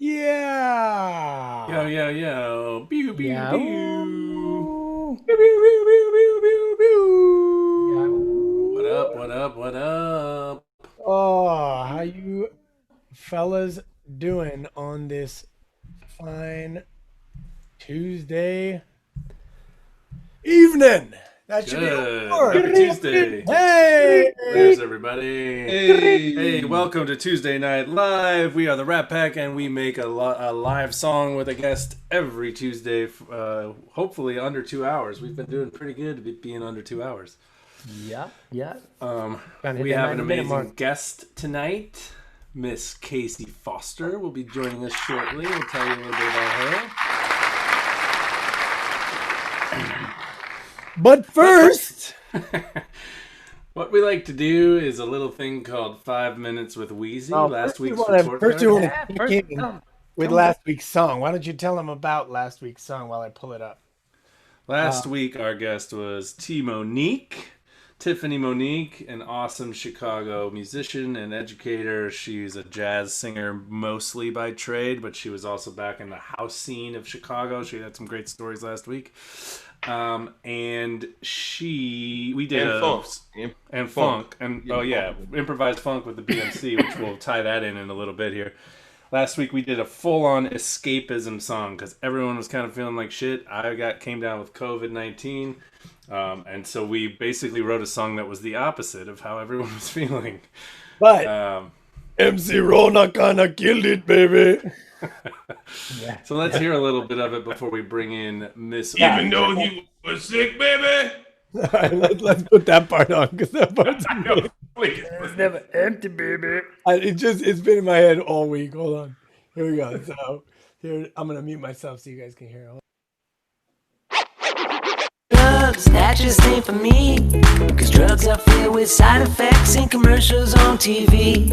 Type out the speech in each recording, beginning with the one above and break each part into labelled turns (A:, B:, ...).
A: Yeah.
B: Yo, yo, yo. Pew, pew,
A: Yeah.
B: pew.
A: Ooh.
B: Pew, pew, pew, pew, pew, pew,
A: Yeah.
B: pew. What up,
A: Ooh.
B: what up, what up?
A: Oh, how you fellas doing on this fine Tuesday evening? That should be a
B: Good.
A: word.
B: Happy Tuesday.
A: Hey.
B: There's everybody. Hey,
C: Hey,
B: welcome to Tuesday Night Live. We are the Rat Pack, and we make a live song with a guest every Tuesday, hopefully under 2 hours. We've been doing pretty good at being under 2 hours.
A: Yeah. Yeah.
B: Um,
A: Trying to hit
B: we
A: that
B: have an
A: 90-minute
B: amazing
A: mark.
B: guest tonight. Miss Kasey Foster will be joining us shortly. We'll tell you a little bit about her.
A: But
B: But
A: first,
B: first, what we like to do is a little thing called 5 Minutes with Wheezy,
A: oh,
B: last
A: first we
B: week's
A: want to
B: report
A: first we
B: card.
A: want
C: yeah,
A: to
C: first,
A: check in with last week's song. Why don't you tell them about last week's song while I pull it up?
B: Last week, our guest was Tiffany Monique, an awesome Chicago musician and educator. She's a jazz singer mostly by trade, but she was also back in the house scene of Chicago. She had some great stories last week. And we did
C: and funk,
B: and
C: funk.
B: funk, and
C: Yeah,
B: oh yeah,
C: funk.
B: improvised funk with the BMC, which we'll tie that in a little bit here. Last week we did a full-on escapism song because everyone was kind of feeling like shit. Came down with COVID-19, and so we basically wrote a song that was the opposite of how everyone was feeling.
A: But
B: Um,
A: MC Rona kinda killed it, baby. Yeah.
B: so let's hear a little bit of it before we bring in Miss.
A: Yeah.
C: Even though he was sick, baby.
A: All right, let's put that part on because that part's
C: I know.
A: it's never empty, baby. It's been in my head all week. Hold on, here we go. So here I'm gonna mute myself so you guys can hear it.
D: Drugs, that just ain't for me. Cause drugs are filled with side effects and commercials on TV.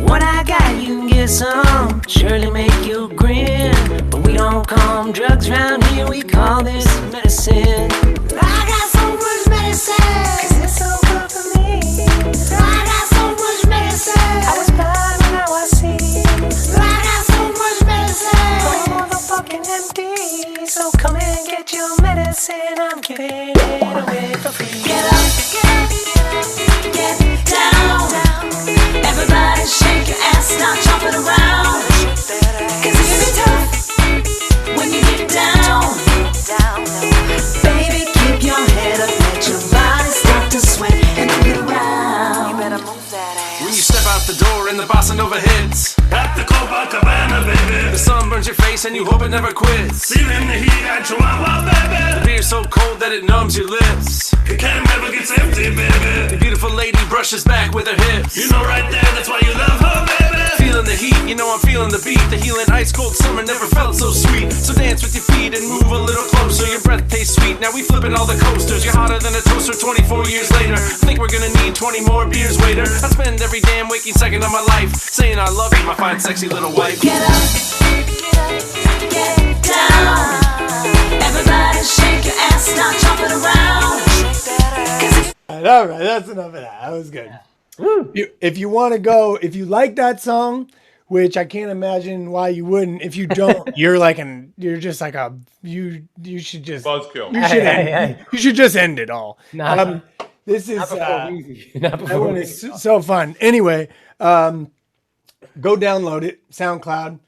D: What I got, you can get some, surely make you grin. But we don't call 'em drugs round here, we call this medicine. I got so much medicine, cause it's so good for me. I got so much medicine, I was blind when I was see. I got so much medicine, I'm motherfucking empty. So come and get your medicine, I'm giving it away for free. Get up, get down. Everybody shake your ass, start jumping around. Cause it can be tough when you get down. Baby, keep your head up, let your body start to sweat and move around. You better move that ass.
B: When you step out the door and the bossa nova hits,
E: At the Copacabana, baby.
B: the sun burns your face and you hope it never quits.
E: Feeling the heat at Chihuahua, baby.
B: Beer's so cold that it numbs your lips.
E: Your can never gets empty, baby.
B: The beautiful lady brushes back with her hips.
E: You know right there, that's why you love her, baby.
B: Feeling the heat, you know I'm feeling the beat. The healing ice cold summer never felt so sweet. So dance with your feet and move a little closer. Your breath tastes sweet, now we flipping all the coasters. You're hotter than a toaster 24 years later. Think we're gonna need 20 more beers waiter. I spend every damn waking second of my life saying I love you, my fine sexy little wife.
D: Get up, get down. Everybody shake your ass, start jumping around.
A: All right, that's enough of that. That was good. If you want to go, if you like that song, which I can't imagine why you wouldn't. If you don't, you're just like you should just
C: Buzzkill.
A: you should just end it all.
F: Nah.
A: This is
F: Not
A: that
F: before
A: one
F: we
A: is so fun. Anyway, go download it, SoundCloud.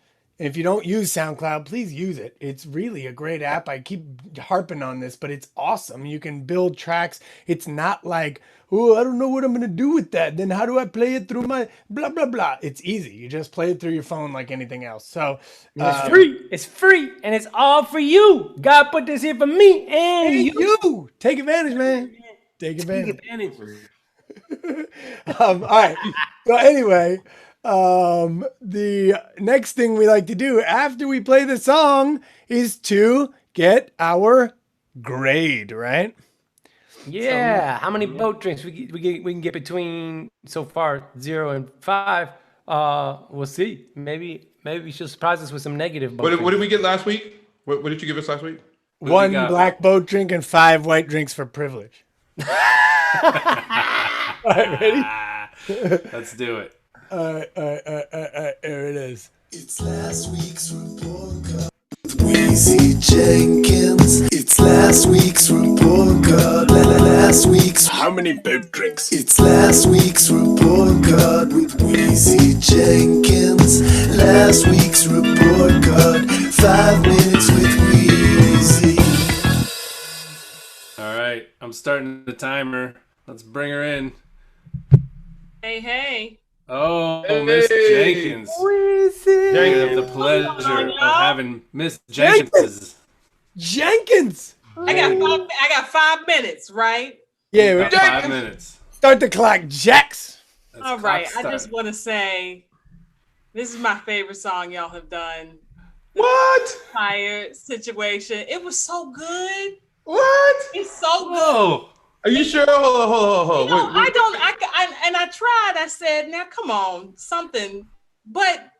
A: And if you don't use SoundCloud, please use it. It's really a great app. I keep harping on this, but it's awesome. You can build tracks. It's not like, oh, I don't know what I'm going to do with that. Then how do I play it through my blah, blah, blah. It's easy. You just play it through your phone like anything else. So
F: It's free. It's free, and it's all for you. God put this here for me and
A: hey,
F: you.
A: you take advantage, man. Take advantage. All right. So anyway, the next thing we like to do after we play the song is to get our grade, right?
F: Yeah. How many boat drinks we can get between so far 0 and 5? We'll see. Maybe she'll surprise us with some negative boat
C: What
F: drinks.
C: did we get last week? What did you give us last week?
A: One
B: got?
A: black boat drink and 5 white drinks for privilege. All right, ready?
B: Let's do it.
A: All right, here it is.
G: It's last week's report card with Wheezy Jenkins. It's last week's report card. Last week's how many boat drinks? It's last week's report card with Wheezy Jenkins. Last week's report card. 5 minutes with Wheezy.
B: All right, I'm starting the timer. Let's bring her in.
H: Hey, hey.
B: Oh,
C: Hey.
B: Miss Jenkins. We have the pleasure
H: on,
B: of
H: y'all?
B: having Miss Jenkins.
A: Jenkins.
H: I got 5 minutes, right?
A: Yeah,
B: Got 5 minutes.
A: start the clock, Jacks.
B: That's
H: All right.
B: clock
H: I just
B: start.
H: want to say this is my favorite song y'all have done.
C: What?
H: Fire situation. It was so good.
C: What?
H: It's so good.
B: Whoa.
C: Are you sure? Hold
H: You know,
C: on. Wait.
H: I tried. I said, now come on, something. But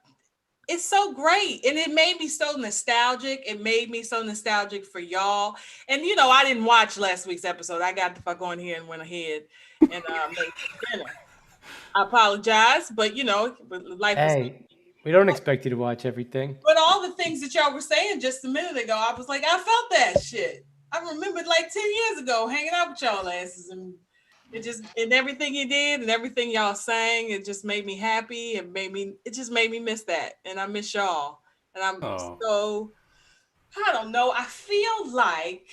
H: it's so great. And it made me so nostalgic. It made me so nostalgic for y'all. And, you know, I didn't watch last week's episode. I got the fuck on here and went ahead and made some dinner. I apologize, but, you know, life is...
F: Hey, we don't expect you to watch everything.
H: But all the things that y'all were saying just a minute ago, I was like, I felt that shit. I remembered like 10 years ago hanging out with y'all asses, and it just, and everything you did and everything y'all sang, it just made me happy. It just made me miss that. And I miss y'all. And I'm so, I don't know. I feel like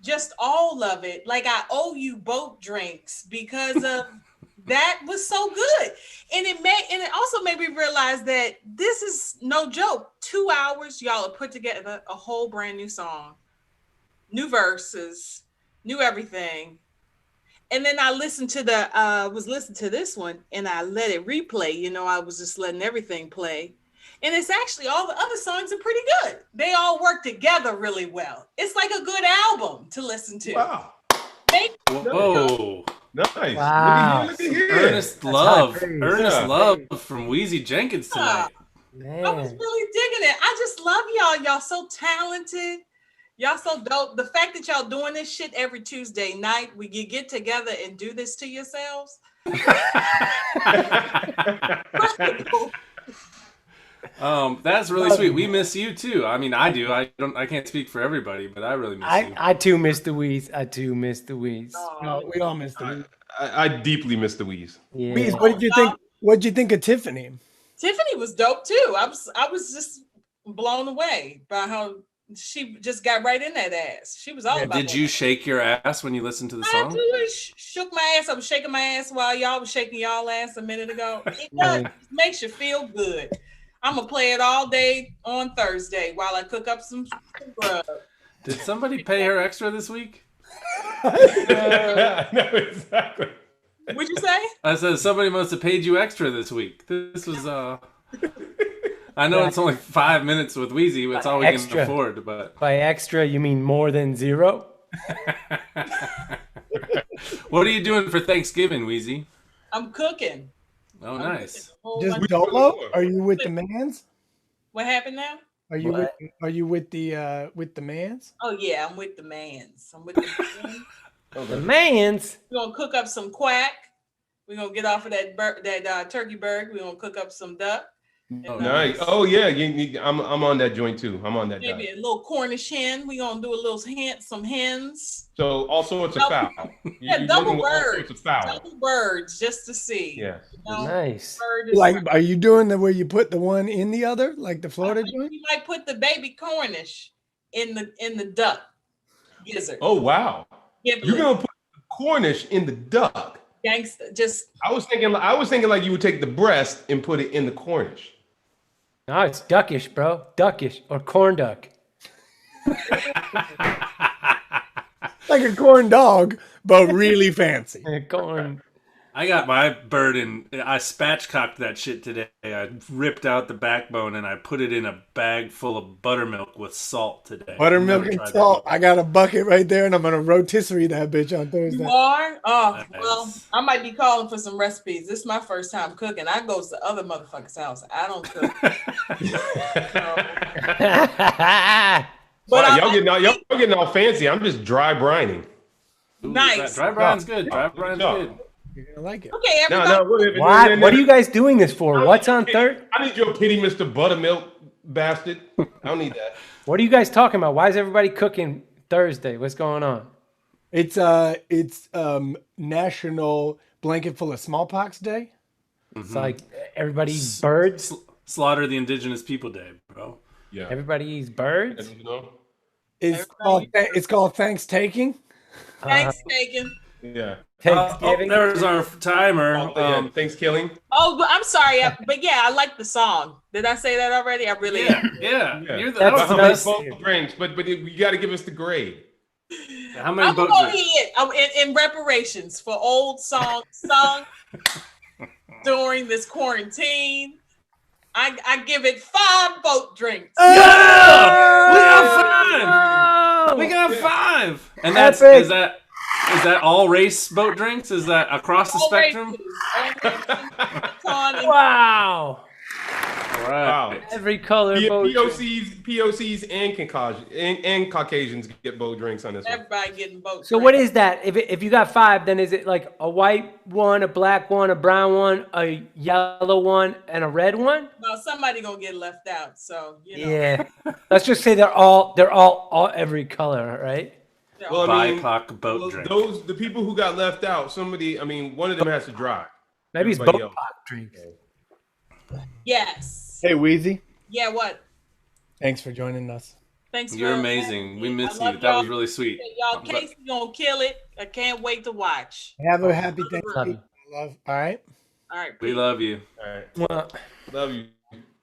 H: just all of it, like I owe you boat drinks because of that was so good. And it also made me realize that this is no joke. 2 hours, y'all have put together a whole brand new song. New verses, new everything. And then I listened to was listening to this one and I let it replay. You know, I was just letting everything play. And it's actually, all the other songs are pretty good. They all work together really well. It's like a good album to listen to.
C: Wow.
B: Whoa.
C: Nice.
F: Wow.
C: Look at here.
B: Earnest love.
F: praise.
B: Earnest
C: Yeah.
B: love from Wheezy Jenkins tonight.
F: Man.
H: I was really digging it. I just love y'all. Y'all so talented. Y'all so dope. The fact that y'all doing this shit every Tuesday night, you get together and do this to yourselves.
B: That's really sweet. We miss you too. I mean, I do. I can't speak for everybody, but I really miss you.
F: I too miss the Wheeze. I too miss the Wheeze.
A: No, we all missed it.
C: I deeply miss the Wheeze.
F: Yeah.
A: Wheeze, what did you think? What did you think of Tiffany?
H: Tiffany was dope too. I was just blown away by how she just got right in that ass. She was all about
B: Did
H: that.
B: you shake your ass when you listened to the
H: I
B: song?
H: absolutely shook my ass. I was shaking my ass while y'all was shaking y'all ass a minute ago. It does. It makes you feel good. I'm gonna play it all day on Thursday while I cook up some grub.
B: Did somebody pay her extra this week?
C: No, exactly.
H: What'd you say?
B: I said somebody must have paid you extra this week. This was I know it's only 5 minutes with Wheezy. It's all we can
F: Extra.
B: afford, but
F: By extra, you mean more than zero?
B: what are you doing for Thanksgiving, Wheezy?
H: I'm cooking.
B: Oh, nice.
A: Just
C: bunch-
A: Dolo? Are you with the mans?
H: What happened now?
A: Are you
F: What?
A: with the mans?
H: Oh yeah, I'm with the mans. I'm with the mans.
F: The mans.
H: We're gonna cook up some quack. We're gonna get off of that turkey burg. We're gonna cook up some duck.
B: Oh,
C: Nice. Oh yeah, I'm on that joint too. I'm on that
H: Maybe
C: diet.
H: a little Cornish hen. We're gonna do a little some hens.
C: So also it's a
H: Double-
C: foul.
H: Yeah,
C: You're
H: double
C: working with all
H: birds.
C: sorts of foul.
H: Double birds just to see.
C: Yeah.
H: You know,
F: Nice.
H: bird is
A: Like, are you doing the where you put the one in the other, like the Florida joint?
H: You might put the baby Cornish in the duck gizzard.
C: Oh wow.
H: Giblet,
C: You're gonna put Cornish in the duck.
H: gangsta. Just
C: I was thinking like you would take the breast and put it in the Cornish.
F: No, it's duckish, bro. Duckish or corn duck.
A: Like a corn dog, but really fancy.
F: Corn.
B: I got my bird and I spatchcocked that shit today. I ripped out the backbone and I put it in a bag full of buttermilk with salt today.
A: Buttermilk
B: Never
A: and
B: tried that
A: salt.
B: before.
A: I got a bucket right there, and I'm gonna rotisserie that bitch on
H: you
A: Thursday.
H: are. Oh
B: Nice.
H: well, I might be calling for some recipes. This is my first time cooking. I go to the other motherfuckers' house. I don't cook. But
C: Wow,
H: I
C: y'all getting all fancy. I'm just dry brining.
B: Ooh,
H: Nice.
B: Dry brine's good. Dry brine's
C: job.
B: good.
A: You're gonna like it.
H: Okay,
C: No,
H: everybody.
C: no.
F: Why? What are you guys doing this for? What's on third?
C: I need your pity, Mr. Buttermilk bastard. I don't need that.
F: What are you guys talking about? Why is everybody cooking Thursday? What's going on?
A: It's National Blanket Full of Smallpox Day.
F: It's like everybody eats birds.
B: Slaughter the Indigenous People Day, bro.
C: Yeah.
F: Everybody eats birds.
C: You know?
A: It's called Thanksgiving.
H: Thanks, Taken.
C: Yeah.
F: Thanksgiving.
B: There's our timer.
C: Thanksgiving.
H: Oh, but I'm sorry, but yeah, I like the song. Did I say that already? I really am.
B: Yeah.
C: Yeah.
B: That was
F: That's
B: nice.
F: nice.
C: Both drinks, but you got to give us the grade.
B: How many
H: I'm
B: boat
H: gonna
B: drinks?
H: in reparations for old songs sung during this quarantine. I give it 5 boat drinks.
B: Yeah! We got 5. And that's
F: Epic.
B: is that all race boat drinks? Is that across the
H: All
B: spectrum?
H: races.
F: Wow.
B: All right.
F: Every color boat.
C: POCs and Caucasians get both drinks on this one.
H: Everybody getting boat.
F: So what is that? If you got 5, then is it like a white one, a black one, a brown one, a yellow one, and a red one?
H: Well, somebody gonna get left out. So you know.
F: Yeah. Let's just say they're all every color, right?
C: Well, I mean,
B: BIPOC boat drink.
C: the people who got left out, one of them has to drive.
F: Maybe it's
C: Everybody
F: boat
C: else.
F: drinks.
H: Yes.
A: Hey, Wheezy.
H: Yeah. What?
A: Thanks for joining us.
H: Thanks.
B: You're
H: for
B: amazing.
H: having
B: We
H: me.
B: miss
H: I love
B: you. That
H: y'all.
B: was really sweet.
H: Y'all, Kasey gonna kill it. I can't wait to watch.
A: Have a happy
F: Love
A: Thanksgiving. Love. All right.
H: All right.
B: We love you.
C: All right.
F: Well,
C: Love you.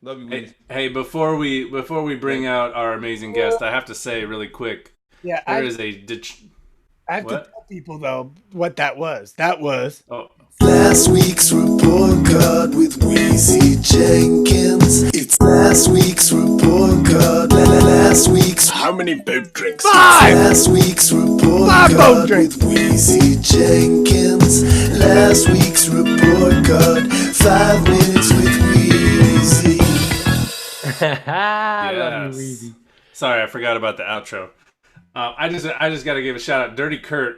C: Love you, Weez.
B: Hey, before we bring out our amazing guest, I have to say really quick.
A: Yeah,
B: There
A: I
B: is a
A: have to
B: what?
A: tell people though what that was. That was
G: Last week's report card with Wheezy Jenkins. It's last week's report card. Last week's how many boat drinks?
A: 5.
G: Last week's report
A: 5 boat
G: card
A: drinks.
G: with Wheezy Jenkins. Last week's report card. 5 minutes with Wheezy.
F: I love you,
B: Yes.
F: Weezy.
B: Sorry, I forgot about the outro. I just got to give a shout out. Dirty Kurt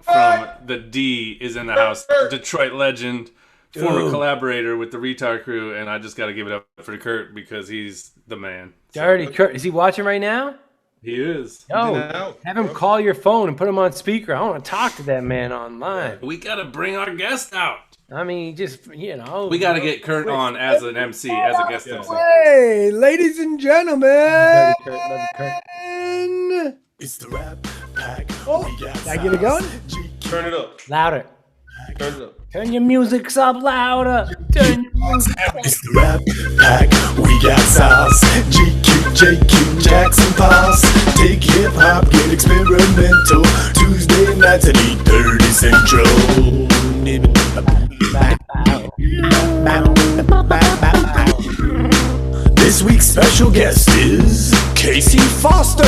B: from the D is in the house. Detroit legend, former collaborator with the Retard Crew, and I just got to give it up for Kurt because he's the man.
F: Dirty Kurt. Is he watching right now?
B: He is.
F: Yo, have him call your phone and put him on speaker. I want to talk to that man online.
B: We got to bring our guest out.
F: I mean, just,
B: We got to get Kurt on as an MC, as a guest MC.
A: Hey, ladies and gentlemen.
F: Dirty Kurt, love you, Kurt.
G: It's the rap pack.
A: Oh, did I get it going?
C: Turn it up.
F: Louder.
C: Turn it up.
F: Turn your music up louder. Turn your music up.
G: It's the rap pack. We got sauce. GQ, JQ, Jackson Pass. Take hip hop, get experimental. Tuesday nights at 8:30 Central. This week's special guest is Kasey Foster.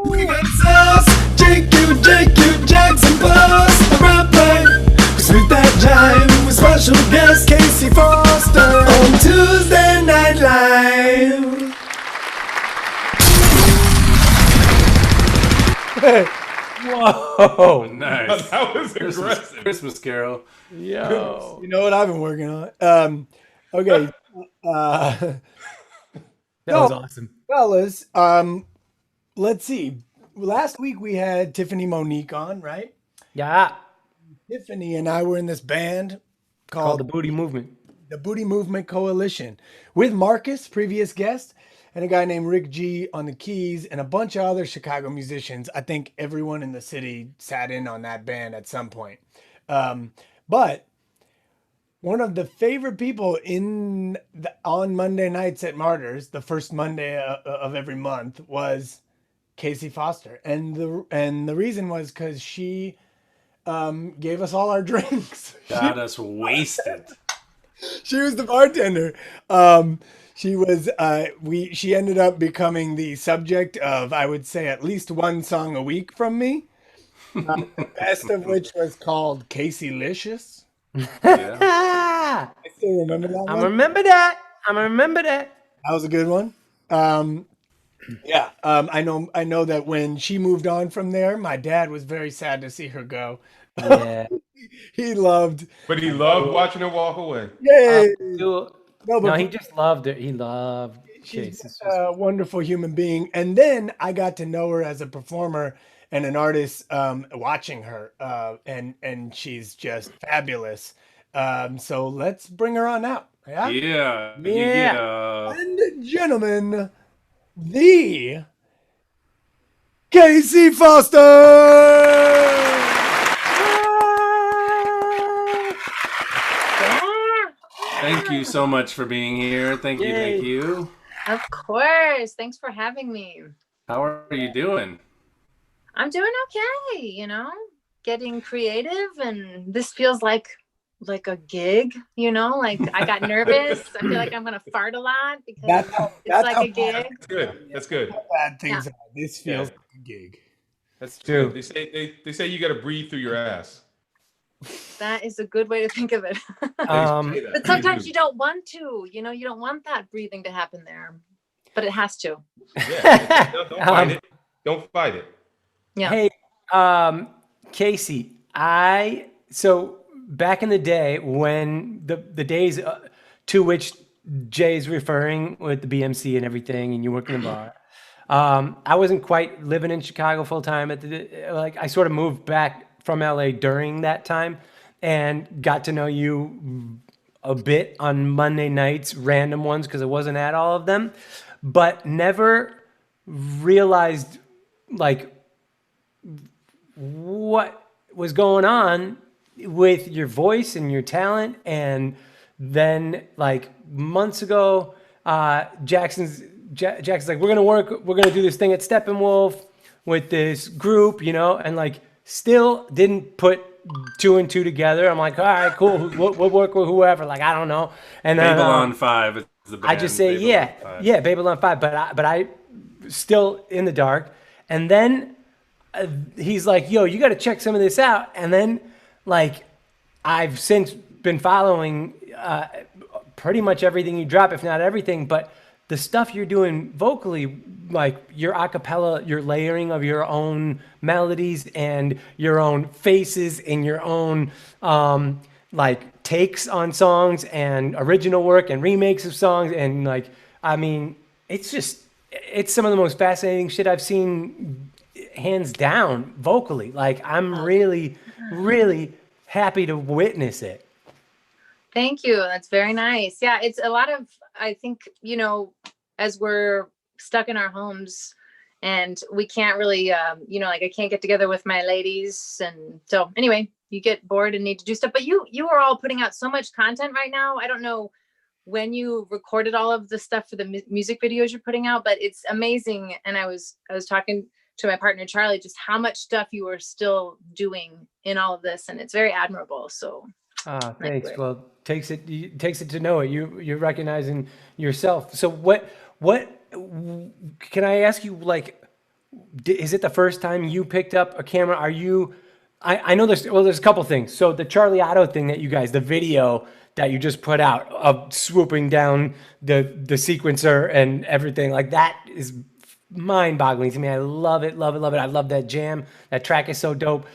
G: We got sauce. JQ, Jackson Pass. The rap pack. With that jive with special guest Kasey Foster on Tuesday Night Live.
F: Whoa.
B: Nice.
C: That was aggressive.
B: Christmas Carol.
F: Yo.
A: You know what I've been working on? Okay.
F: That was awesome.
A: Fellas, let's see. Last week we had Tiffany Monique on, right?
F: Yeah.
A: Tiffany and I were in this band
F: Called
A: called
F: the Booty Movement.
A: the Booty Movement Coalition with Marcus, previous guest, and a guy named Rick G on the keys and a bunch of other Chicago musicians. I think everyone in the city sat in on that band at some point. But one of the favorite people on Monday nights at Martyrs, the first Monday of every month, was Kasey Foster, and the reason was because she gave us all our drinks.
B: Got us wasted.
A: She was the bartender. She ended up becoming the subject of, I would say, at least one song a week from me. The best of which was called Kasey-licious.
B: Yeah.
F: Ah,
A: I still remember that
F: I
A: one.
F: remember that. I remember that.
A: That was a good one. Yeah, I know that when she moved on from there, my dad was very sad to see her go.
F: Yeah.
A: He loved,
C: But he loved watching her walk away.
A: yay!
F: Dude,
A: No,
F: no,
A: but
F: he just loved it. He loved
A: she's
F: Case. This was
A: a wonderful human being. And then I got to know her as a performer and an artist, watching her, and she's just fabulous. So let's bring her on out. Yeah,
B: Yeah, yeah,
F: yeah.
B: yeah.
A: and gentlemen, the Kasey Foster.
B: Thank you so much for being here. Thank you, thank
F: Yay.
B: you.
I: Of course. Thanks for having me.
B: How are you doing?
I: I'm doing okay, getting creative, and this feels like a gig, like I got nervous. I feel like I'm gonna fart a lot because
A: That's how,
I: it's
A: that's
I: like
A: how
I: a gig.
C: That's good. That's good.
A: bad things are. This feels
C: Yeah.
A: like a gig.
C: That's
F: True.
C: good. They say you got to breathe through your ass.
I: That is a good way to think of it.
C: They say that.
I: But sometimes you don't want to, you don't want that breathing to happen there, but it has to.
C: Yeah. Don't fight it. Don't fight it.
I: Yeah.
F: Hey, Casey, so back in the day when the days to which Jay's referring with the BMC and everything, and you work in the bar, I wasn't quite living in Chicago full time I sort of moved back from LA during that time and got to know you a bit on Monday nights, random ones, because I wasn't at all of them, but never realized like what was going on with your voice and your talent. And then like months ago, Jackson's like, we're gonna do this thing at Steppenwolf with this group, and like still didn't put two and two together. I'm like, all right, cool. We'll work with whoever. Like, I don't know. And then
B: Babylon 5 is the band.
F: I just say,
B: Babylon 5.
F: yeah, Babylon 5, but I still in the dark. And then he's like, yo, you got to check some of this out. And then like I've since been following pretty much everything you drop, if not everything, but the stuff you're doing vocally, like your acapella, your layering of your own melodies and your own faces and your own like takes on songs and original work and remakes of songs. And like, I mean, it's some of the most fascinating shit I've seen, hands down, vocally. Like, I'm really, really happy to witness it.
I: Thank you. That's very nice. Yeah, it's a lot of, I think, as we're stuck in our homes and we can't really, like I can't get together with my ladies. And so anyway, you get bored and need to do stuff, but you are all putting out so much content right now. I don't know when you recorded all of the stuff for the music videos you're putting out, but it's amazing. And I was talking to my partner, Charlie, just how much stuff you are still doing in all of this. And it's very admirable. So
F: thanks. Well, takes it to know it. You're recognizing yourself. So what can I ask you, like, is it the first time you picked up a camera? I know there's a couple things. So the Charlie Otto thing that the video that you just put out of swooping down the sequencer and everything, like that is mind-boggling to me. I love it, love it, love it. I love that jam. That track is so dope.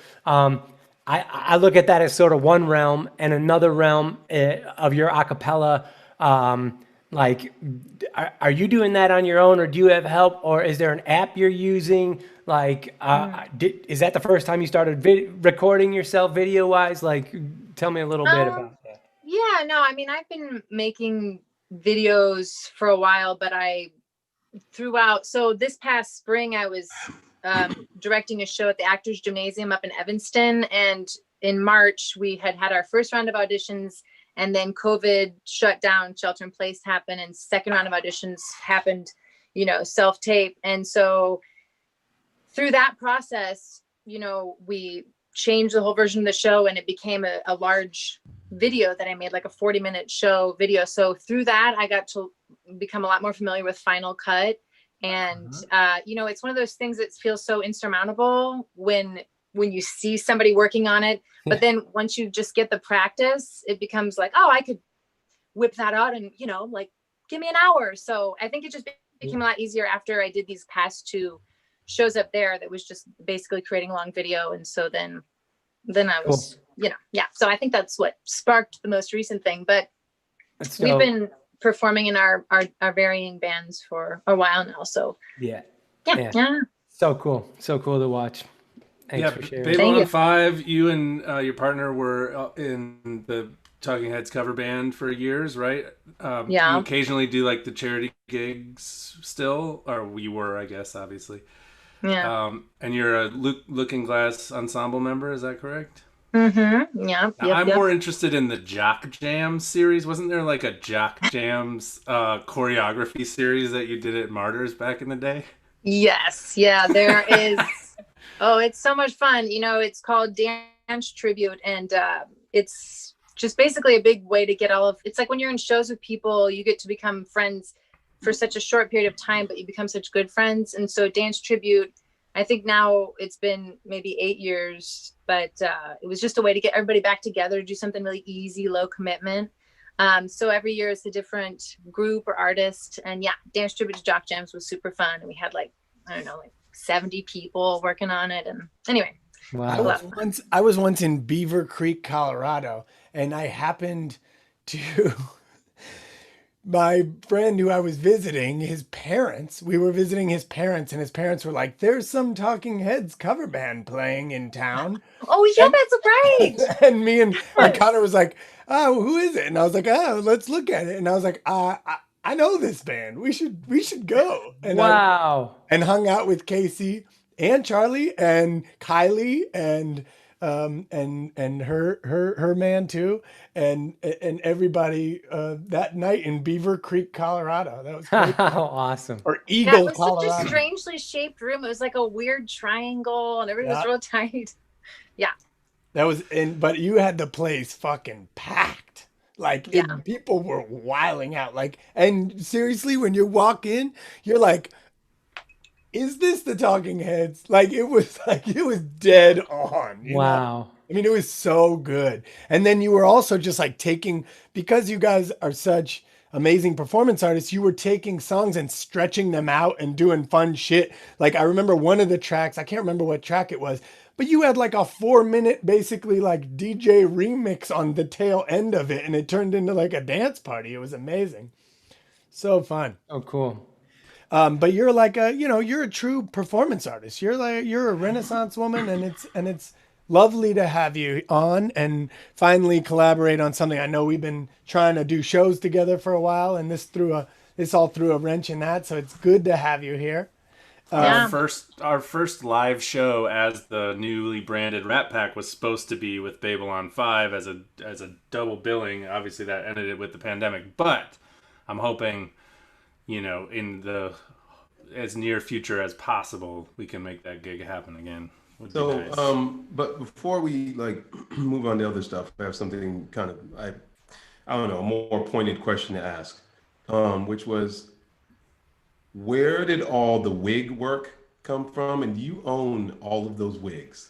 F: I look at that as sort of one realm, and another realm of your acapella. Like, are you doing that on your own, or do you have help, or is there an app you're using? Like, is that the first time you started recording yourself video-wise? Like, tell me a little bit about that.
I: Yeah, no, I mean, I've been making videos for a while, but so this past spring, I was directing a show at the Actors Gymnasium up in Evanston. And in March, we had our first round of auditions, and then COVID shut down, shelter in place happened, and second round of auditions happened, self-tape. And so through that process, we changed the whole version of the show, and it became a large video that I made, like a 40-minute show video. So through that, I got to become a lot more familiar with Final Cut. And, it's one of those things that feels so insurmountable when you see somebody working on it. But then once you just get the practice, it becomes like, oh, I could whip that out and, like, give me an hour. So I think it just became a lot easier after I did these past 2 shows up there that was just basically creating a long video. And so then I was, yeah. So I think that's what sparked the most recent thing. But we've been performing in our varying bands for a while now. So
F: yeah. So cool to watch. Thanks for sharing.
B: Babylon 5, you and your partner were in the Talking Heads cover band for years, right? You occasionally do like the charity gigs still, or you were, I guess, obviously.
I: Yeah.
B: And you're a Looking Glass ensemble member, is that correct?
I: Mm-hmm. Yeah.
B: I'm more interested in the Jock Jams series. Wasn't there like a Jock Jams choreography series that you did at Martyrs back in the day?
I: Yes. Yeah, there is. Oh, it's so much fun. It's called Dance Tribute, and it's just basically a big way to get it's like when you're in shows with people, you get to become friends for such a short period of time, but you become such good friends. And so Dance Tribute, I think now it's been maybe 8 years, but it was just a way to get everybody back together, do something really easy, low commitment. So every year it's a different group or artist. And yeah, Dance Tribute to Jock Jams was super fun. And we had like 70 people working on it. And anyway.
F: Wow.
A: I was once in Beaver Creek, Colorado, and I happened to my friend who I was visiting, we were visiting his parents, and his parents were like, there's some Talking Heads cover band playing in town.
I: Oh yeah, that's right.
A: And me and Connor was like, oh, who is it? And I was like, oh, let's look at it. And I was like, I know this band. We should go. And
F: wow.
A: And hung out with Kasey and Charlie and Kylie and her man too, and everybody that night in Beaver Creek, Colorado. That was great.
F: Awesome.
A: Or Eagle,
I: that was
A: Colorado.
I: Such a strangely shaped room. It was like a weird triangle, and everything was real tight. Yeah.
A: That was but you had the place fucking packed. Like people were wiling out. Like, and seriously, when you walk in, you're like, is this the Talking Heads? Like it was dead on.
F: Wow.
A: Know? I mean, it was so good. And then you were also just like because you guys are such amazing performance artists, you were taking songs and stretching them out and doing fun shit. Like I remember one of the tracks, I can't remember what track it was, but you had like a 4-minute basically like DJ remix on the tail end of it, and it turned into like a dance party. It was amazing. So fun.
F: Oh, cool.
A: But you're like you're a true performance artist. You're a Renaissance woman, and it's lovely to have you on and finally collaborate on something. I know we've been trying to do shows together for a while, and this all threw a wrench in that. So it's good to have you here.
B: Our first live show as the newly branded Rat Pack was supposed to be with Babylon 5 as a double billing. Obviously, that ended with the pandemic, but I'm hoping, in the as near future as possible, we can make that gig happen again.
C: So,
B: nice.
C: but before we move on to other stuff, I have something kind of I don't know, a more pointed question to ask, which was, where did all the wig work come from? And do you own all of those wigs?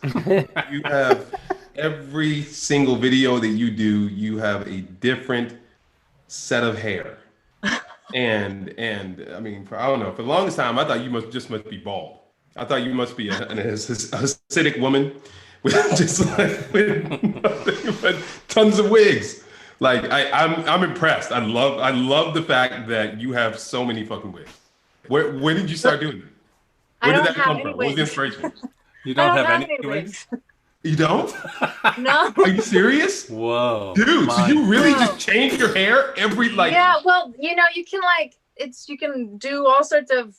C: You have every single video that you do, you have a different set of hair. And I mean, I don't know, for the longest time, I thought you must be bald. I thought you must be an Hasidic woman with with tons of wigs. Like I'm impressed. I love the fact that you have so many fucking wigs. When did you start doing that? Where did that come from? What was the inspiration?
B: You don't have any wigs?
C: You don't?
I: No.
C: Are you serious?
B: Whoa.
C: Dude, so you really just change your hair every
I: Yeah, well, you can do all sorts of,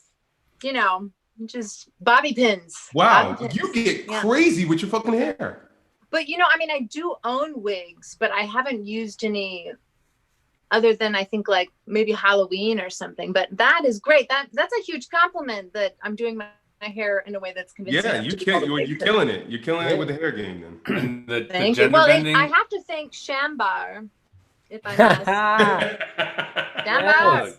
I: just bobby pins.
C: Wow,
I: bobby pins.
C: you get crazy with your fucking hair.
I: But I do own wigs, but I haven't used any other than I think like maybe Halloween or something. But that is great. That's a huge compliment that I'm doing my hair in a way that's convincing.
C: Yeah, you're killing it. You're killing it with the hair game then.
B: And the
I: Thank you.
B: gender
I: Well,
B: bending.
I: I have to thank Shambar, if I must. Shambar.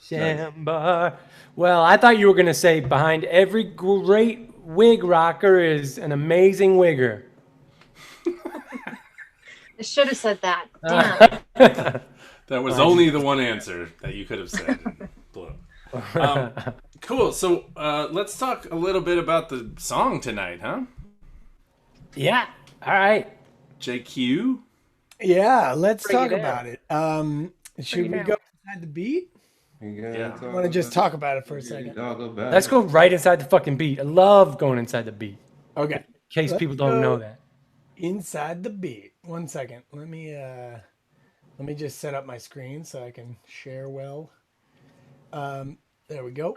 F: Shambar. Well, I thought you were going to say behind every great wig rocker is an amazing wigger.
I: I should have said that. Damn.
B: That was only the one answer that you could have said. Cool. So let's talk a little bit about the song tonight, huh?
F: Yeah. All right.
B: JQ.
A: Yeah, let's
F: Break it
A: talk
F: down.
A: about it. Should
F: it
A: we
F: down.
A: go inside the beat?
B: Yeah.
A: I want to just talk about it for a second.
F: Let's go right inside the fucking beat. I love going inside the beat.
A: Okay.
F: In case
A: Let's
F: people don't
A: go
F: know that.
A: inside the beat. 1 second. Let me just set up my screen so I can share well. There we go.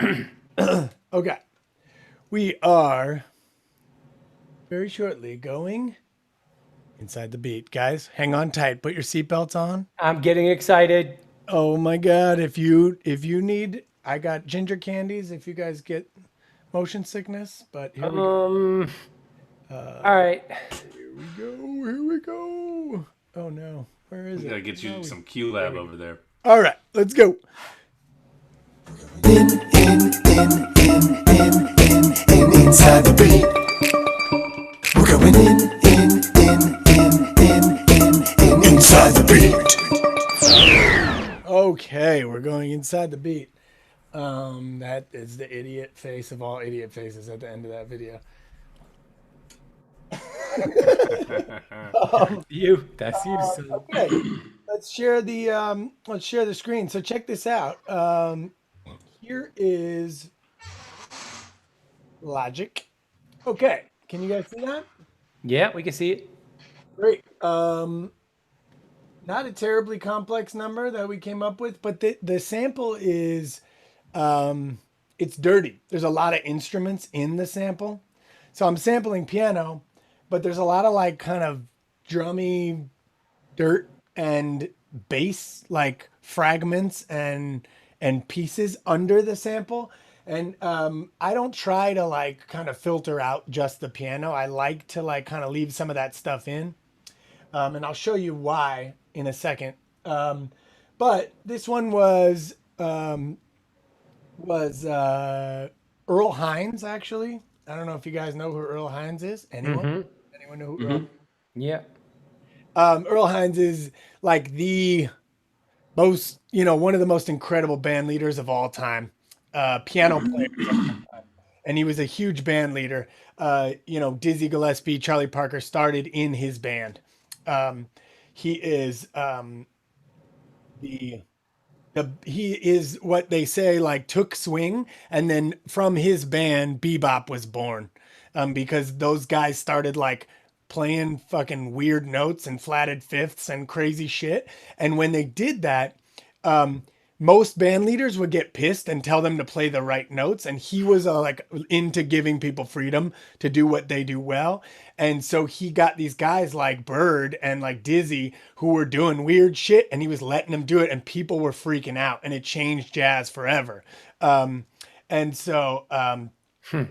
A: Okay. We are very shortly going inside the beat. Guys, hang on tight. Put your seatbelts on.
F: I'm getting excited.
A: Oh my god, if you need, I got ginger candies if you guys get motion sickness, but here we go.
F: All right.
A: Here we go. Oh no. Where is
B: We
A: it?
B: gotta get you some QLab over there.
A: All right, let's go.
G: Inside the beat. We're going inside the beat.
A: Okay, we're going inside the beat. That is the idiot face of all idiot faces at the end of that video.
F: That's you. Son.
A: Okay, let's share the screen. So check this out. Here is Logic. Okay, can you guys see that?
F: Yeah, we can see it.
A: Great. Not a terribly complex number that we came up with, but the sample is it's dirty. There's a lot of instruments in the sample. So I'm sampling piano, but there's a lot of like kind of drummy dirt and bass like fragments and pieces under the sample. And I don't try to like kind of filter out just the piano. I like to like kind of leave some of that stuff in. And I'll show you why in a second. But this one was Earl Hines, actually. I don't know if you guys know who Earl Hines is. Anyone? Anyone know who Earl?
F: Yeah.
A: Earl Hines is like the most, one of the most incredible band leaders of all time. Piano player. And he was a huge band leader. Dizzy Gillespie, Charlie Parker started in his band. He is he is what they say like took swing, and then from his band bebop was born, because those guys started like playing fucking weird notes and flatted fifths and crazy shit, and when they did that, most band leaders would get pissed and tell them to play the right notes. And he was like into giving people freedom to do what they do well. And so he got these guys like Bird and like Dizzy who were doing weird shit, and he was letting them do it, and people were freaking out, and it changed jazz forever. And so, if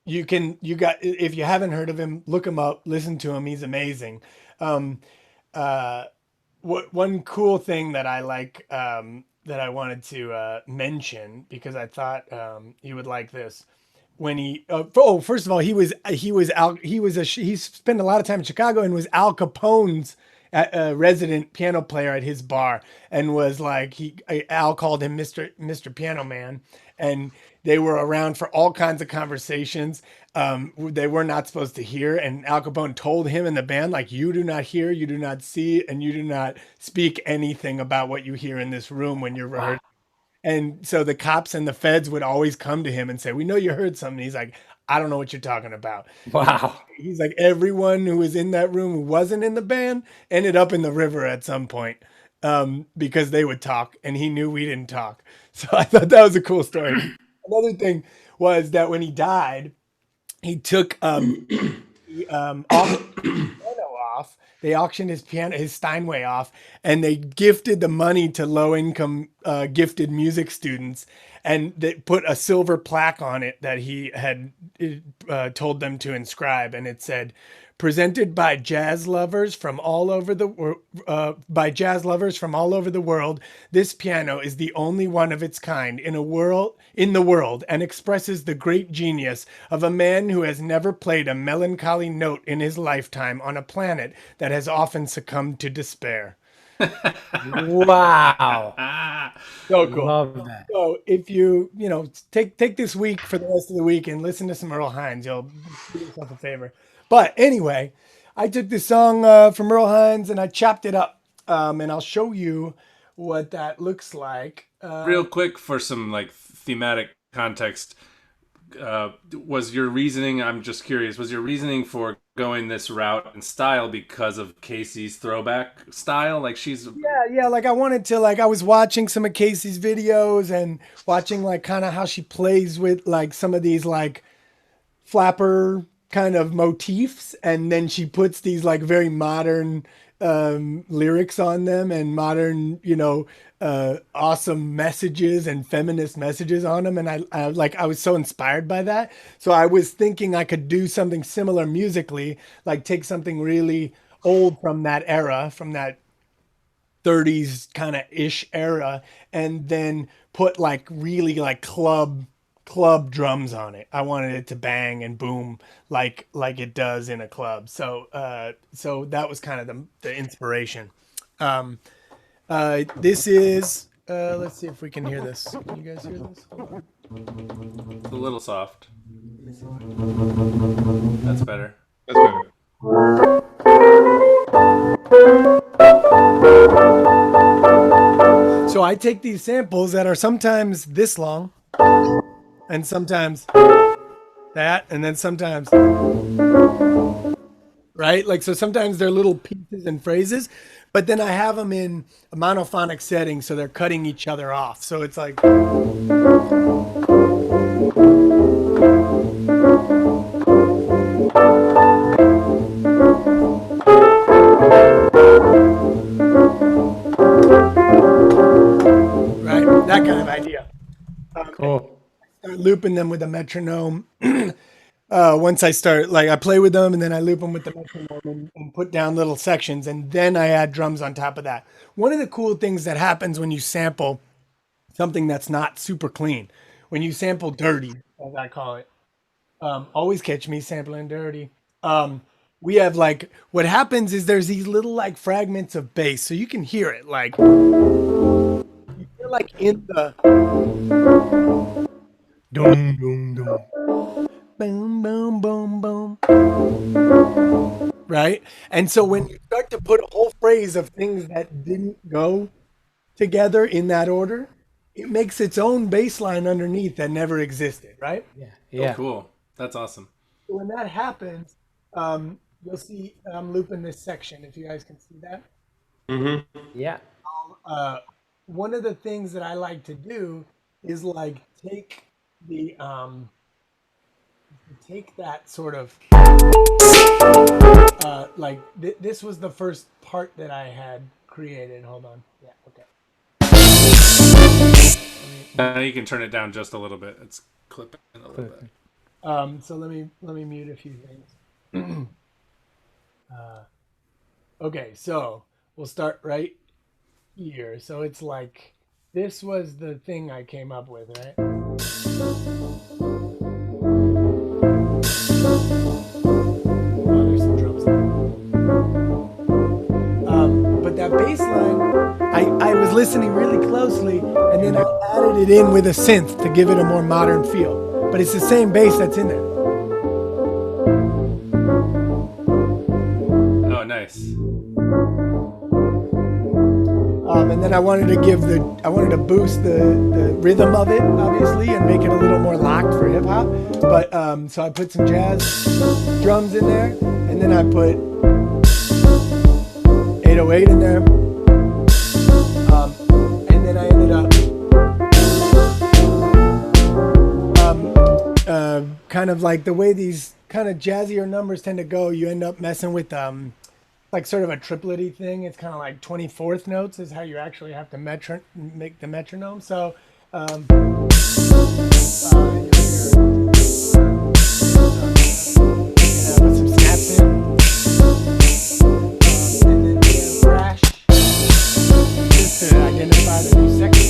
A: you haven't heard of him, look him up, listen to him. He's amazing. One cool thing that I like, that I wanted to mention, because I thought you would like this. When he first of all, he spent a lot of time in Chicago and was Al Capone's resident piano player at his bar, and was like Al called him Mr. Piano Man, and they were around for all kinds of conversations they were not supposed to hear. And Al Capone told him and the band, like, you do not hear, you do not see, and you do not speak anything about what you hear in this room when you're rehearsing. And so the cops and the feds would always come to him and say, we know you heard something. He's like, I don't know what you're talking about.
F: Wow.
A: He's like, everyone who was in that room who wasn't in the band ended up in the river at some point, because they would talk, and he knew we didn't talk. So I thought that was a cool story. Another thing was that when he died, he took off. They auctioned his Steinway off, and they gifted the money to low-income gifted music students, and they put a silver plaque on it that he had told them to inscribe, and it said, "Presented by jazz lovers from all over the world, this piano is the only one of its kind in the world, and expresses the great genius of a man who has never played a melancholy note in his lifetime on a planet that has often succumbed to despair."
F: Wow.
A: So cool.
F: Love that.
A: So if you take this week for the rest of the week and listen to some Earl Hines, you'll do yourself a favor. But anyway, I took this song from Earl Hines and I chopped it up, and I'll show you what that looks like.
B: Real quick for some like thematic context, was your reasoning? I'm just curious. Was your reasoning for going this route and style because of Kasey's throwback style? Like she's
A: Yeah, like I wanted to, like I was watching some of Kasey's videos and watching like kind of how she plays with like some of these like flapper kind of motifs, and then she puts these like very modern lyrics on them and modern, awesome messages and feminist messages on them. And I was so inspired by that. So I was thinking I could do something similar musically, like take something really old from that era, from that 30s kind of ish era, and then put like really like club drums on it. I wanted it to bang and boom like it does in a club. So so that was kind of the inspiration. This is let's see if we can hear this. Can you guys hear this? Hold on.
B: a little soft. That's better.
C: That's better.
A: So I take these samples that are sometimes this long and sometimes that, and then sometimes right? Like, so sometimes they're little pieces and phrases, but then I have them in a monophonic setting, so they're cutting each other off. So it's like, right? That kind of idea.
F: Cool.
A: Start looping them with a metronome. Once I start, like I play with them and then I loop them with the metronome and put down little sections, and then I add drums on top of that. One of the cool things that happens when you sample something that's not super clean, when you sample dirty, as I call it, always catch me sampling dirty. We have like, what happens is there's these little like fragments of bass, so you can hear it like, you feel like in the dum dum dum. Boom, boom, boom, boom. Right? And so when you start to put a whole phrase of things that didn't go together in that order, it makes its own bass line underneath that never existed, right?
F: Yeah.
B: Oh,
F: Yeah.
B: cool. That's awesome.
A: So when that happens, you'll see I'm looping this section, if you guys can see that.
C: Mm-hmm.
F: Yeah.
A: One of the things that I like to do is like take that sort of like this was the first part that I had created. Hold on. Yeah, okay.
B: Now you can turn it down just a little bit. It's clipping a little bit.
A: So let me mute a few things. Okay, so we'll start right here. So it's like this was the thing I came up with, right? Oh, there's some drums there. But that bass line, I was listening really closely, and then I added it in with a synth to give it a more modern feel. But it's the same bass that's in there.
B: Oh, nice.
A: And then I wanted to boost the rhythm of it, obviously, and make it a little more locked for hip hop. But so I put some jazz drums in there, and then I put 808 in there, and then I ended up kind of like the way these kind of jazzier numbers tend to go. You end up messing with like sort of a triplet-y thing. It's kind of like 24th notes is how you actually have to make the metronome. So with some snaps in, and then we have crash just to identify the new section.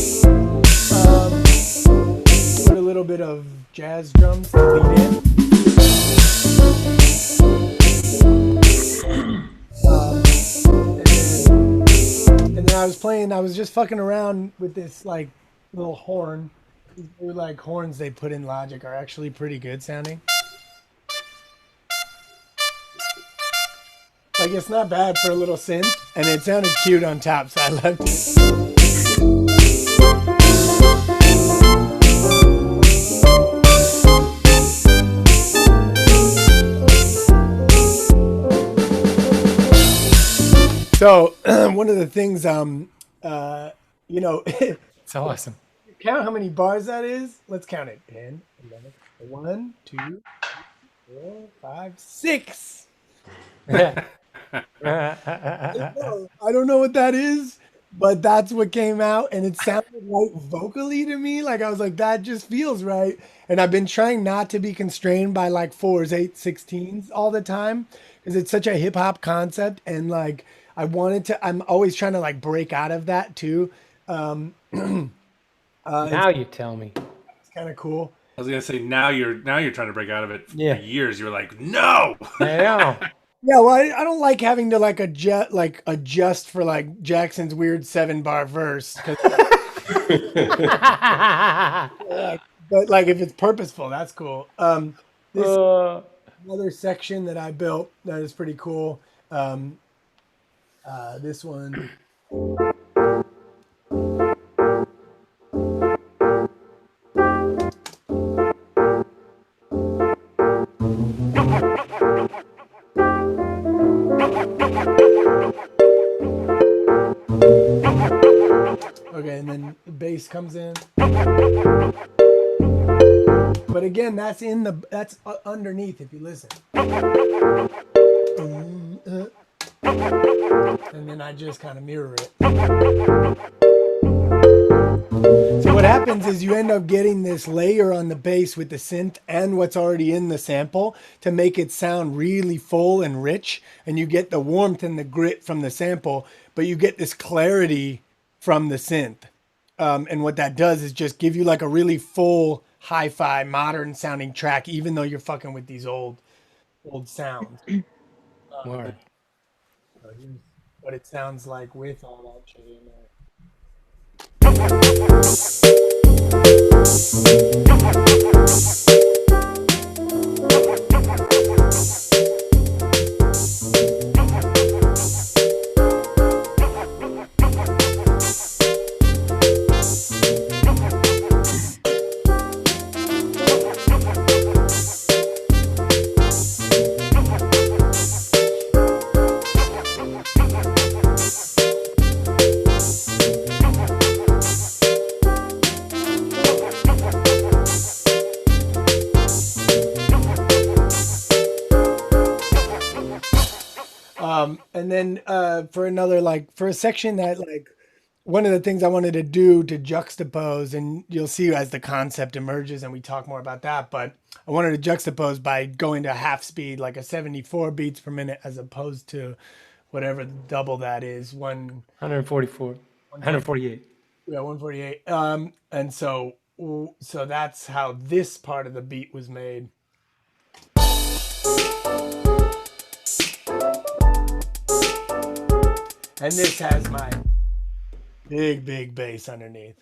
A: Put a little bit of jazz drums to lead in. And then I was just fucking around with this like little horn. These new like horns they put in Logic are actually pretty good sounding. Like it's not bad for a little synth, and it sounded cute on top, so I left it. So one of the things, you know,
F: It's awesome.
A: count how many bars that is. Let's count it. 10, 11, 1, 2, 3, 4, 5, 6.
F: Yeah.
A: I don't know what that is, but that's what came out, and it sounded right vocally to me. Like I was like, that just feels right. And I've been trying not to be constrained by like 4s, 8s, 16s all the time because it's such a hip hop concept, and like I wanted to. I'm always trying to like break out of that too.
F: Now you tell me.
A: It's kind of cool.
B: I was gonna say now you're trying to break out of it for
F: Yeah.
B: years. You're like, no.
F: I know.
A: Yeah, well, I don't like having to like adjust for like Jackson's weird 7-bar verse, 'cause, but like if it's purposeful, that's cool. This another section that I built that is pretty cool. This one. Okay, and then the bass comes in. But again, that's underneath if you listen. And then I just kind of mirror it. So what happens is you end up getting this layer on the bass with the synth and what's already in the sample to make it sound really full and rich, and you get the warmth and the grit from the sample, but you get this clarity from the synth. And what that does is just give you like a really full hi-fi modern sounding track, even though you're fucking with these old sounds.
F: Word.
A: So here's what it sounds like with all that shit in there. And then for a section that like one of the things I wanted to do to juxtapose, and you'll see as the concept emerges and we talk more about that, but I wanted to juxtapose by going to half speed, like a 74 beats per minute, as opposed to whatever double that is,
F: 144. 148.
A: Yeah, 148. And so that's how this part of the beat was made. And this has my big bass underneath.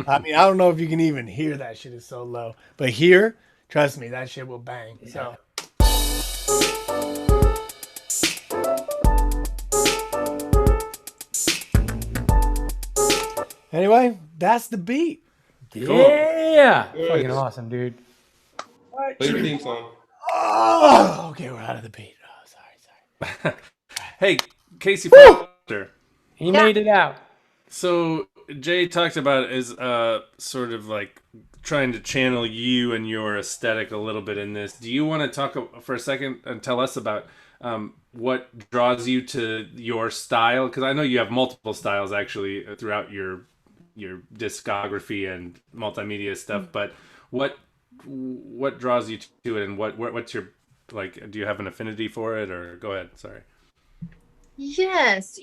A: I mean, I don't know if you can even hear that shit is so low. But here, trust me, that shit will bang. So anyway, that's the beat.
F: Yeah. Fucking awesome, dude.
C: Play the theme song.
A: Oh, okay, we're out of the beat. Oh, sorry.
B: Hey, Kasey Foster.
F: He made it out.
B: So Jay talked about as sort of like trying to channel you and your aesthetic a little bit in this. Do you want to talk for a second and tell us about what draws you to your style? Because I know you have multiple styles actually throughout your discography and multimedia stuff. But what draws you to it, and what's your like? Do you have an affinity for it, or go ahead? Sorry.
I: Yes,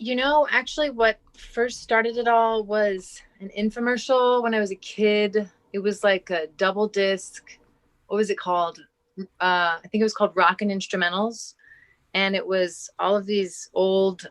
I: actually what first started it all was an infomercial when I was a kid. It was like a double disc. What was it called? I think it was called Rockin' Instrumentals. And it was all of these old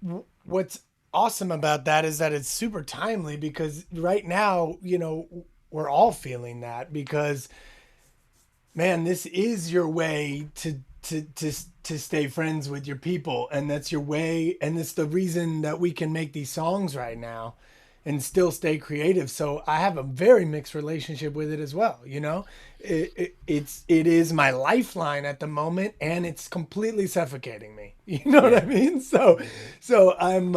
A: what's awesome about that is that it's super timely because right now, we're all feeling that because man, this is your way to stay friends with your people, and that's your way, and it's the reason that we can make these songs right now and still stay creative. So I have a very mixed relationship with it as well. It is my lifeline at the moment, and it's completely suffocating me. You know what I mean? So I'm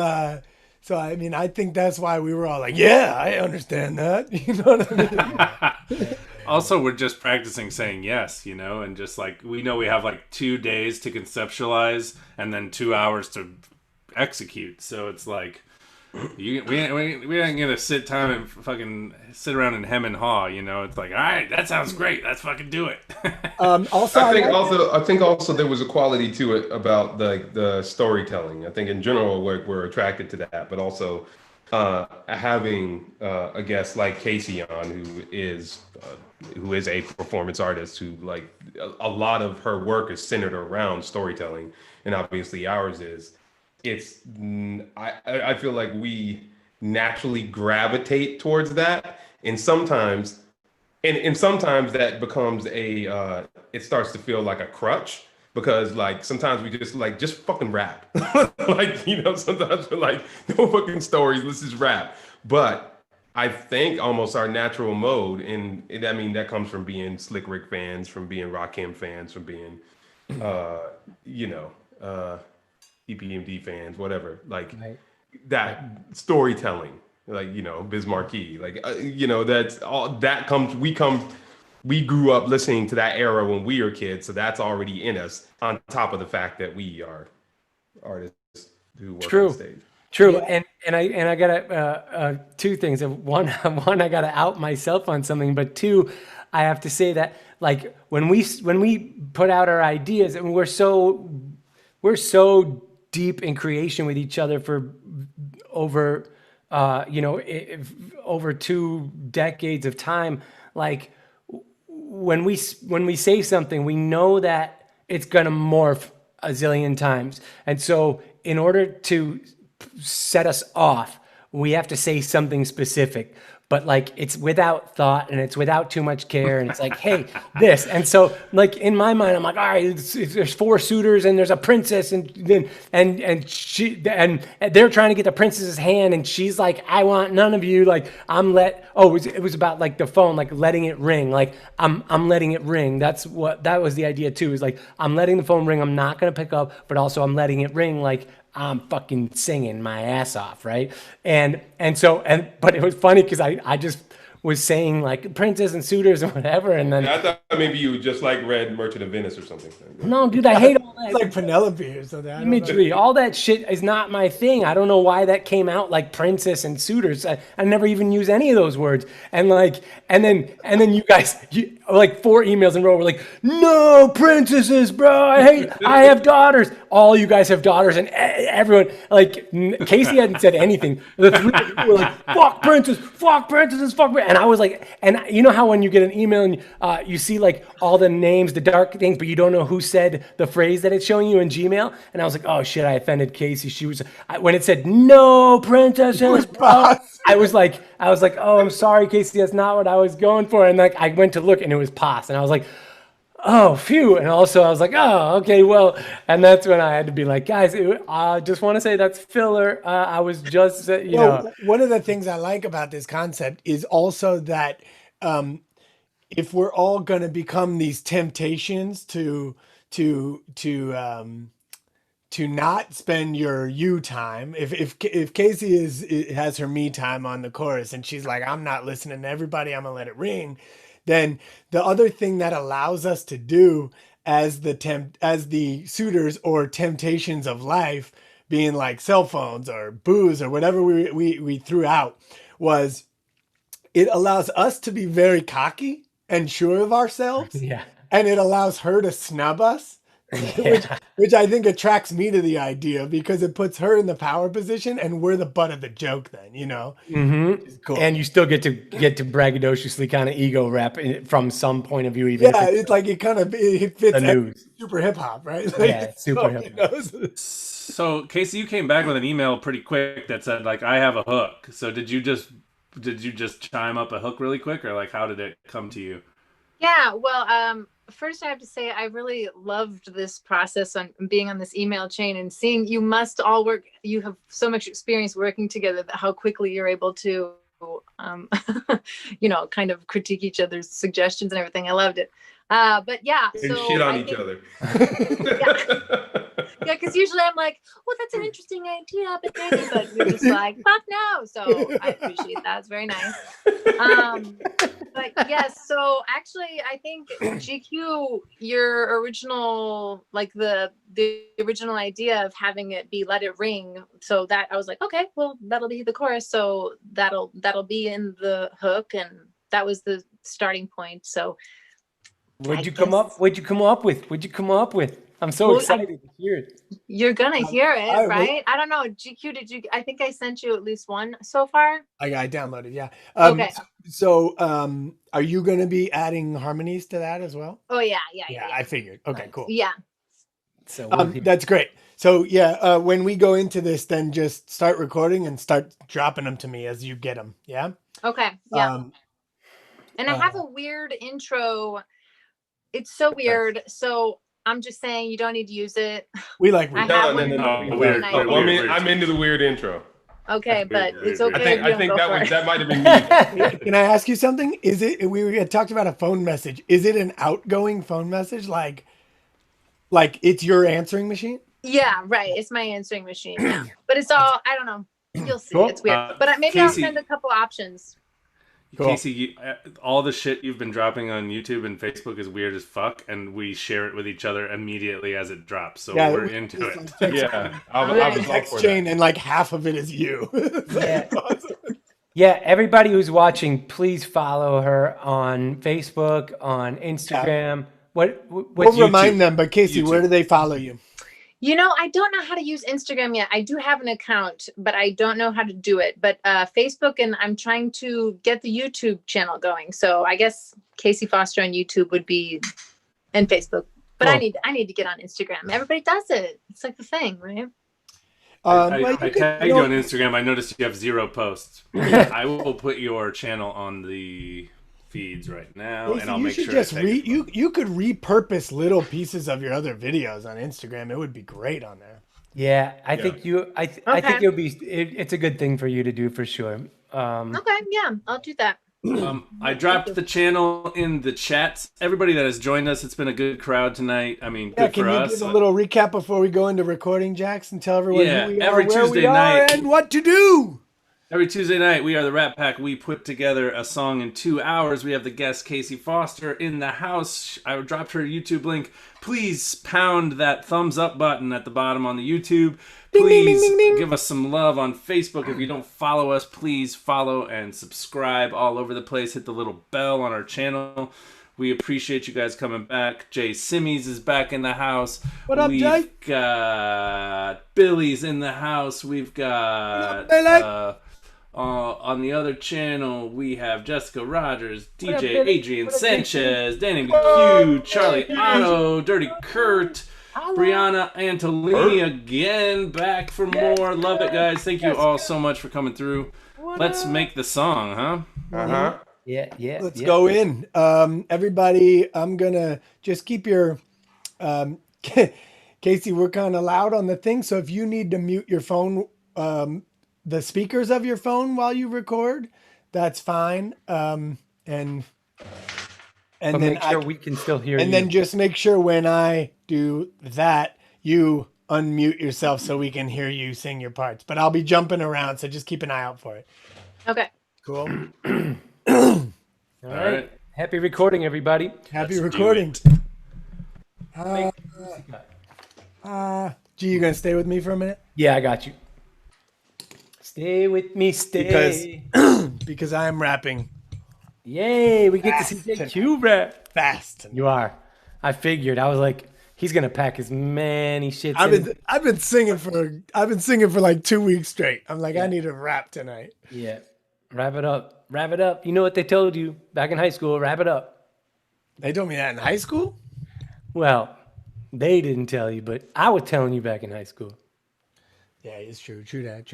A: so I mean I think that's why we were all like, yeah, I understand that. You know what I mean?
B: Also, we're just practicing saying yes, and just like we know we have like 2 days to conceptualize and then 2 hours to execute. So it's like we ain't gonna sit time and fucking sit around and hem and haw. It's like, all right, that sounds great. Let's fucking do it.
A: Also,
C: I think also there was a quality to it about the storytelling. I think in general we're attracted to that, but also having a guest like Kasey on, who is a performance artist, who like a lot of her work is centered around storytelling, and obviously ours is. I feel like we naturally gravitate towards that, and sometimes that becomes it starts to feel like a crutch because like sometimes we just fucking rap. Like, sometimes we're like, no fucking stories, let's just rap. But I think almost our natural mode, and I mean that comes from being Slick Rick fans, from being Rakim fans, from being you know, EPMD fans, whatever, like
F: Right.
C: that storytelling, like, Biz Markie, like, that's all that we grew up listening to that era when we were kids. So that's already in us on top of the fact that we are artists who work on
F: True.
C: stage.
F: True, and I gotta two things. One, I gotta out myself on something, but two, I have to say that like when we put out our ideas, and we're so deep in creation with each other for over over 2 decades of time. Like when we say something, we know that it's gonna morph a zillion times, and so in order to set us off, we have to say something specific, but like it's without thought and it's without too much care, and it's like, hey, this. And so like in my mind, I'm like, all right, there's 4 suitors and there's a princess, and then and they're trying to get the princess's hand, and she's like, I want none of you. Like it was about like the phone, like letting it ring. Like I'm letting it ring. That was the idea too, is like I'm letting the phone ring, I'm not gonna pick up, but also I'm letting it ring like I'm fucking singing my ass off, right? But it was funny because I just was saying like princess and suitors and whatever, and then
C: I thought maybe you just like read Merchant of Venice or something.
F: no, dude, I hate all
A: it's
F: that
A: like Penelope or something. I don't know.
F: imagery. All that shit is not my thing. I don't know why that came out like princess and suitors. I never even use any of those words. And like, and then you guys, like 4 emails in a row were like, no princesses, bro. I have daughters. All you guys have daughters, and everyone like Kasey hadn't said anything. The 3 people were like, fuck princesses, fuck princesses, fuck. And I was like, and you know how when you get an email and you see like all the names, the dark things, but you don't know who said the phrase that it's showing you in Gmail. And I was like, oh shit, I offended Kasey. When it said no princesses, bro, I was like, oh, I'm sorry, Kasey, that's not what I was going for. And like I went to look and it was pos, and I was like, oh, phew. And also I was like, oh, okay, well, and that's when I had to be like, guys, I just want to say that's filler. I was just,
A: One of the things I like about this concept is also that if we're all going to become these temptations to not spend your you time, if Kasey has her me time on the chorus and she's like, I'm not listening to everybody, I'm gonna let it ring, then the other thing that allows us to do as the suitors or temptations of life, being like cell phones or booze or whatever we threw out, was it allows us to be very cocky and sure of ourselves.
F: yeah.
A: And it allows her to snub us which I think attracts me to the idea because it puts her in the power position and we're the butt of the joke then, you know?
F: Mm-hmm.
A: Cool.
F: And you still get to braggadociously kind of ego rap from some point of view, even
A: Yeah,
F: if
A: it's like it fits
F: the news.
A: super hip hop, right? Like,
F: Yeah, it's super hip hop.
B: So Casey, you came back with an email pretty quick that said like, I have a hook. So did you just chime up a hook really quick, or like how did it come to you?
I: Yeah, well, first I have to say I really loved this process on being on this email chain and seeing you must all work. You have so much experience working together that how quickly you're able to, kind of critique each other's suggestions and everything. I loved it. But yeah,
C: And
I: so
C: shit on
I: I
C: each
I: think-
C: other.
I: Yeah, because usually I'm like, well, that's an interesting idea, but you're just like, fuck no. So I appreciate that. It's very nice. But yes, so actually, I think GQ, your original, like the original idea of having it be "Let It Ring," so that I was like, okay, well, that'll be the chorus, so that'll be in the hook, and that was the starting point. So
F: What'd you come up with? I'm so excited to hear it.
I: You're gonna hear it,
A: I-
I: right? I don't know. GQ, I think I sent you at least one so far.
A: I downloaded, yeah.
I: Okay.
A: So, are you going to be adding harmonies to that as well?
I: Oh yeah.
A: I figured. Okay,
F: Nice.
A: cool.
I: Yeah.
F: So
A: That's great. So yeah, when we go into this, then just start recording and start dropping them to me as you get them. Yeah.
I: Okay. Yeah. And I have
A: uh,
I: a weird intro. It's so weird. So I'm just saying you don't need to use it.
A: We like
I: I
A: weird.
I: have
C: No,
I: one.
C: no.
B: Weird.
I: Nice.
C: Oh,
B: Weird.
C: I'm into the weird intro.
I: Okay, but
B: weird,
I: it's
B: weird.
I: okay.
C: I think that might have been me.
A: Can I ask you something? Is it? We had talked about a phone message. Is it an outgoing phone message? Like it's your answering machine?
I: Yeah, right. It's my answering machine. Yeah. But it's all, I don't know. You'll see.
A: Cool.
I: It's weird. But maybe I'll
B: Casey-
I: send a couple options.
A: Cool.
B: Casey, all the shit you've been dropping on YouTube and Facebook is weird as fuck, and we share it with each other immediately as it drops. So
A: Yeah,
B: we're
A: it's
B: into
A: like
B: it.
A: text-
C: Yeah, I was all
A: text
C: for
A: chain,
C: that.
A: and like half of it is you.
F: Yeah. Yeah, everybody who's watching, please follow her on Facebook, on Instagram. What's
A: We'll remind
F: YouTube?
A: them, but Casey, where do they follow you?
I: You know, I don't know how to use Instagram yet. I do have an account, but I don't know how to do it. But Facebook, and I'm trying to get the YouTube channel going. So I guess Kasey Foster on YouTube would be, and Facebook. But
A: Cool.
I: I need to get on Instagram. Everybody does it. It's like the thing, right?
B: I tagged you on Instagram. I noticed you have 0 posts. I will put your channel on the feeds right now,
A: Casey,
B: and I'll
A: you
B: make
A: should
B: sure
A: just
B: I tag you.
A: you could repurpose little pieces of your other videos on Instagram. It would be great on there.
F: Yeah, I think I think
I: Okay.
F: it'll be. It's a good thing for you to do for sure.
I: Okay, yeah, I'll do that.
B: I dropped the channel in the chats. Everybody that has joined us, it's been a good crowd tonight. I mean,
A: Yeah,
B: good
A: can
B: for
A: you
B: us.
A: give a little recap before we go into recording, Jax, and tell everyone
B: Yeah,
A: who we
B: every
A: are, where
B: Tuesday
A: we are,
B: night.
A: and what to do?
B: Every Tuesday night, we are the Rat Pack. We put together a song in 2 hours. We have the guest Kasey Foster in the house. I dropped her YouTube link. Please pound that thumbs up button at the bottom on the YouTube. Please give us some love on Facebook. If you don't follow us, please follow and subscribe all over the place. Hit the little bell on our channel. We appreciate you guys coming back. Jay Simmies is back in the house.
A: What up,
B: We've
A: Jay?
B: got Billy's in the house. We've got
A: Billy?
B: on the other channel, we have Jessica Rogers,
F: up,
B: DJ
F: Billy?
B: Adrian
F: What up,
B: Sanchez, Danny McHugh, Charlie Otto, Dirty Kurt, Brianna Antolini again, back for more. Love it, guys. Thank you all so much for coming through. Let's make the song, huh?
C: Uh-huh.
F: Yeah.
A: Let's go in. Everybody, I'm gonna just keep your Casey, we're kind of loud on the thing, so if you need to mute your phone, the speakers of your phone while you record, that's fine. And
F: But
A: then
F: make sure we can still hear you.
A: and then just make sure when I do that, you unmute yourself so we can hear you sing your parts. But I'll be jumping around, so just keep an eye out for it.
I: Okay.
A: Cool.
F: All
B: right.
F: right. Happy recording, everybody.
A: Happy
B: Let's do
A: recording.
F: Make-
A: G, you gonna stay with me for a minute?
F: Yeah, I got you. Stay with me, stay.
A: Because I am rapping
F: Yay, we get to see JQ rap.
A: fast.
F: You are. I figured. I was like, He's gonna pack as many shits.
A: I've been singing for like 2 weeks straight. I'm like, I need a rap tonight.
F: Yeah. Wrap it up. Wrap it up. You know what they told you back in high school? Wrap it up.
A: They told me that in high school?
F: Well, they didn't tell you, but I was telling you back in high school.
A: Yeah, it's true. True that.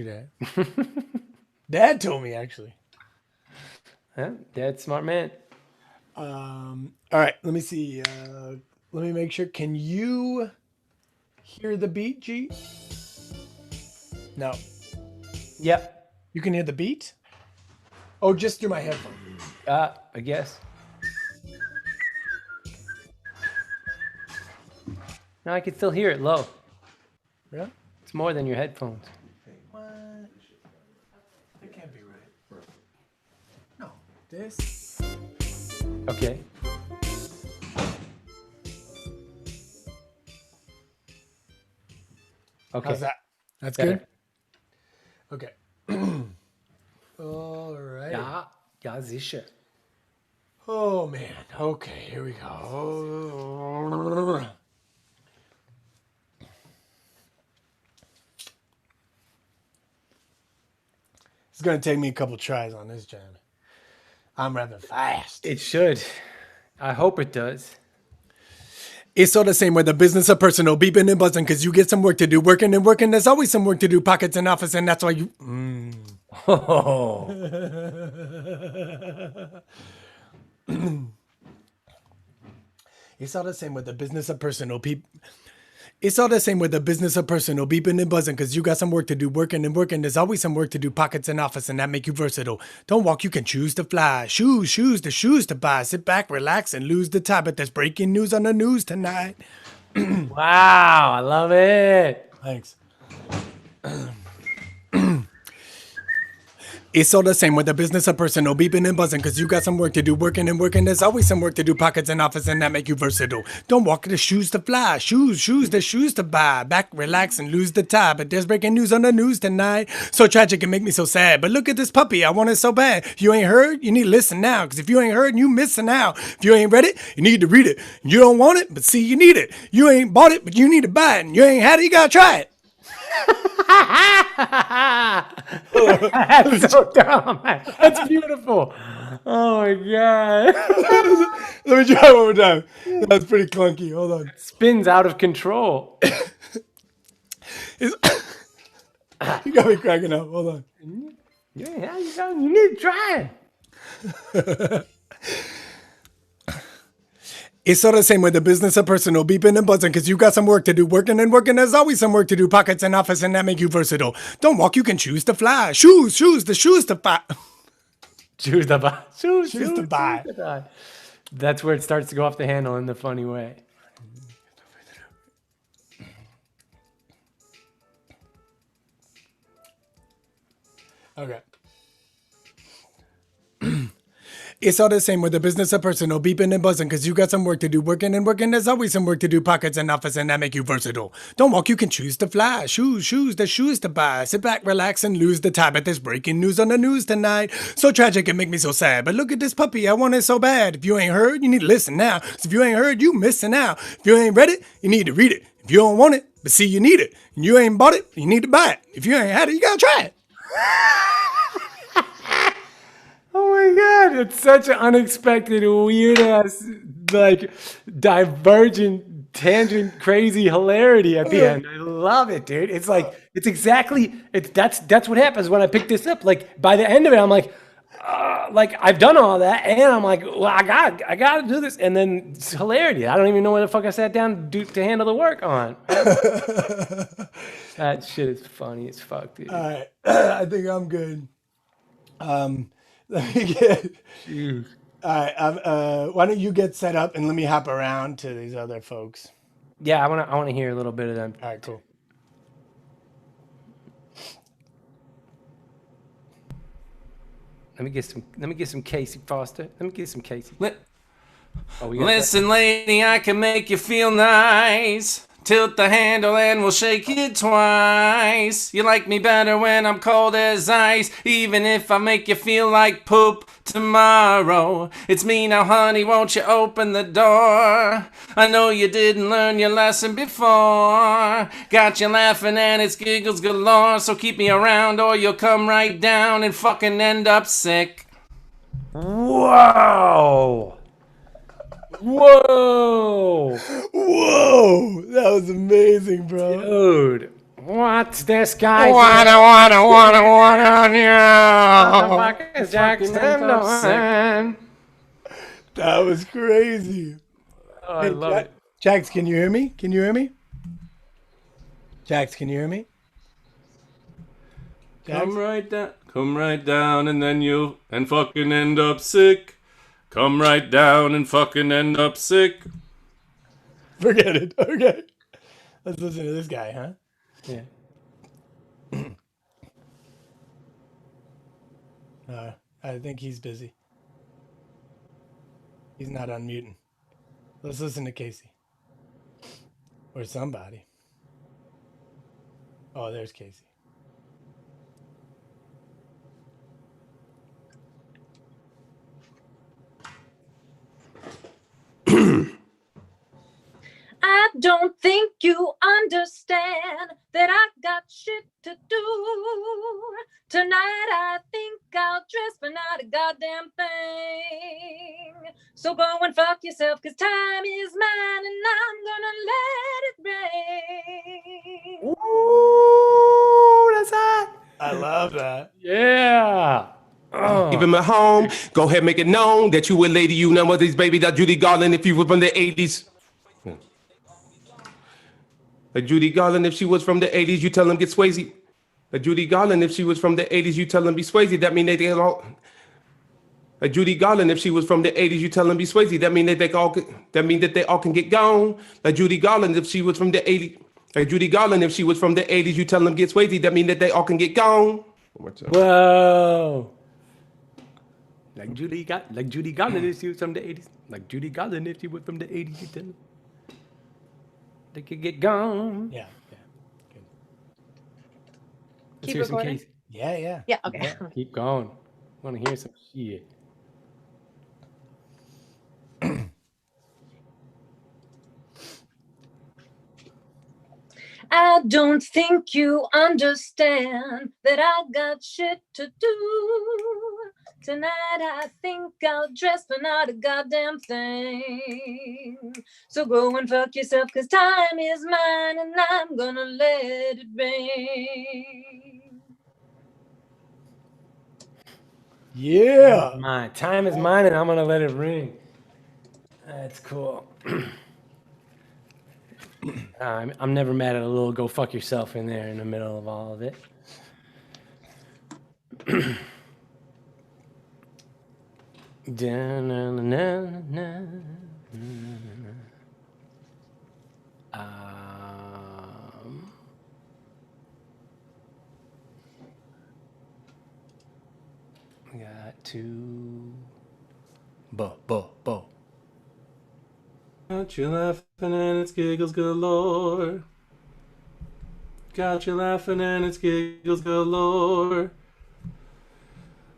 A: Dad told me, actually.
F: Huh? Dad's smart man.
A: All right, let me see. Let me make sure. Can you hear the beat, G? No.
F: Yep.
A: You can hear the beat? Oh, just through my headphone.
F: I guess. No, I can still hear it low.
A: Really?
F: It's more than your headphones.
A: What? That can't be right. No. This.
F: Okay. Okay.
A: How's that? That's
F: Better.
A: good? Okay. All right.
F: Ja, sicher.
A: Oh, man. Okay, here we go. It's going to take me a couple tries on this, John. I'm rather fast.
F: It should. I hope it does.
A: It's all the same whether business or personal, beeping and buzzing, because you get some work to do. Working and working, there's always some work to do. Pockets and office, and that's why you...
F: Oh.
A: It's all the same whether business or personal, It's all the same whether business or personal, beeping and buzzing, because you got some work to do. Working and working, there's always some work to do. Pockets and office, and that make you versatile. Don't walk, you can choose to fly. Shoes, the shoes to buy. Sit back, relax, and lose the tie. But there's breaking news on the news tonight.
F: Wow, I love it.
A: Thanks. It's all the same whether business or personal, beeping and buzzing, because you got some work to do. Working and working, there's always some work to do. Pockets and office, and that make you versatile. Don't walk, the shoes to fly. Shoes, the shoes to buy. Back, relax, and lose the tie. But there's breaking news on the news tonight. So tragic, it make me so sad. But look at this puppy, I want it so bad. If you ain't heard, you need to listen now. Because if you ain't heard, you missing out. If you ain't read it, you need to read it. You don't want it, but see, you need it. You ain't bought it, but you need to buy it. And you ain't had it, you gotta try it.
F: That's so dumb. That's beautiful. Oh my god.
A: Let me try one more time. That's pretty clunky. Hold on.
F: Spins out of control.
A: You got me cracking up. Hold on.
F: Yeah, you need to try it.
A: It's all the same with the business or personal, beeping and buzzing, because you got some work to do. Working and working, there's always some work to do. Pockets and office, and that make you versatile. Don't walk, you can choose to fly. Shoes, the shoes to buy.
F: Choose to buy. Choose
A: to buy.
F: That's where it starts to go off the handle in the funny way.
A: Okay. It's all the same with the business or personal, beeping and buzzing, because you got some work to do. Working and working, there's always some work to do. Pockets and office, and that make you versatile. Don't walk, you can choose to fly. Shoes, the shoes to buy. Sit back, relax, and lose the tie. But there's breaking news on the news tonight. So tragic, it make me so sad. But look at this puppy, I want it so bad. If you ain't heard, you need to listen now. 'Cause if you ain't heard, you missing out. If you ain't read it, you need to read it. If you don't want it, but see, you need it. And you ain't bought it, you need to buy it. If you ain't had it, you gotta try it.
F: Oh my god, it's such an unexpected, weird ass, like divergent, tangent, crazy hilarity at the end. I love it, dude. It's like that's what happens when I pick this up. Like by the end of it, I'm like I've done all that, and I'm like, well, I gotta do this, and then it's hilarity. I don't even know what the fuck I sat down to handle the work on. That shit is funny as fuck, dude.
A: All right, I think I'm good. Let me get.
F: Jeez.
A: All right, why don't you get set up and let me hop around to these other folks.
F: Yeah, I wanna hear a little bit of them.
A: All right, cool.
F: Let me get some Kasey Foster. Let me get some Kasey.
B: Listen, lady, I can make you feel nice. Tilt the handle and we'll shake it twice. You like me better when I'm cold as ice, even if I make you feel like poop tomorrow. It's me now, honey, won't you open the door? I know you didn't learn your lesson before. Got you laughing and it's giggles galore, so keep me around or you'll come right down and fucking end up sick.
F: Whoa! Whoa!
A: Whoa, that was amazing, bro.
F: Dude, what's this guy?
B: Wanna,
F: What the fuck is Jackson doing?
A: That was crazy.
F: Oh, I love it.
A: Jax, can you hear me? Can you hear me? Jax, can you hear me? Jax?
B: Come right down, and then you and fucking end up sick. Come right down and fucking end up sick.
A: Forget it. Okay. Let's listen to this guy, huh?
F: Yeah.
A: I think he's busy. He's not unmuting. Let's listen to Kasey. Or somebody. Oh, there's Kasey.
I: I don't think you understand that I got shit to do. Tonight I think I'll dress, but not a goddamn thing. So go and fuck yourself, cause time is mine and I'm gonna let it rain.
F: Ooh, that's hot.
A: I love that.
F: Yeah.
C: Give him a home. Go ahead, make it known that you a lady. You know what these baby that Judy Garland if you were from the 80s. Like Judy Garland, if she was from the 80s, you tell them get Swayze. Like Judy Garland, if she was from the 80s, you tell them be Swayze. That mean they all. Like Judy Garland, if she was from the 80s, you tell them be Swayze. That mean that they all. That mean that they all can get gone. Like Judy Garland, if she was from the 80s. Like Judy Garland, if she was from the 80s, you tell them get Swayze. That mean that they all can get gone. One more time.
F: Whoa. Like Judy Garland if she was from the 80s. Like Judy Garland if she was from the 80s, you tell them they could get gone.
A: Yeah. Yeah. Good.
F: Let's
I: Keep
F: hear some
I: recording?
F: Kasey.
A: Yeah, yeah.
I: Yeah, okay.
F: Yeah, keep going. I want to hear some shit.
I: I don't think you understand that I got shit to do. Tonight I think I'll dress, but not a goddamn thing. So go and fuck yourself, cause time is mine and I'm gonna let it rain.
A: Yeah.
F: Mine. Time is mine and I'm going to let it ring. That's cool. I'm never mad at a little go fuck yourself in there in the middle of all of it. We got two. Bo.
B: Got you laughing and it's giggles galore. Got you laughing and it's giggles galore.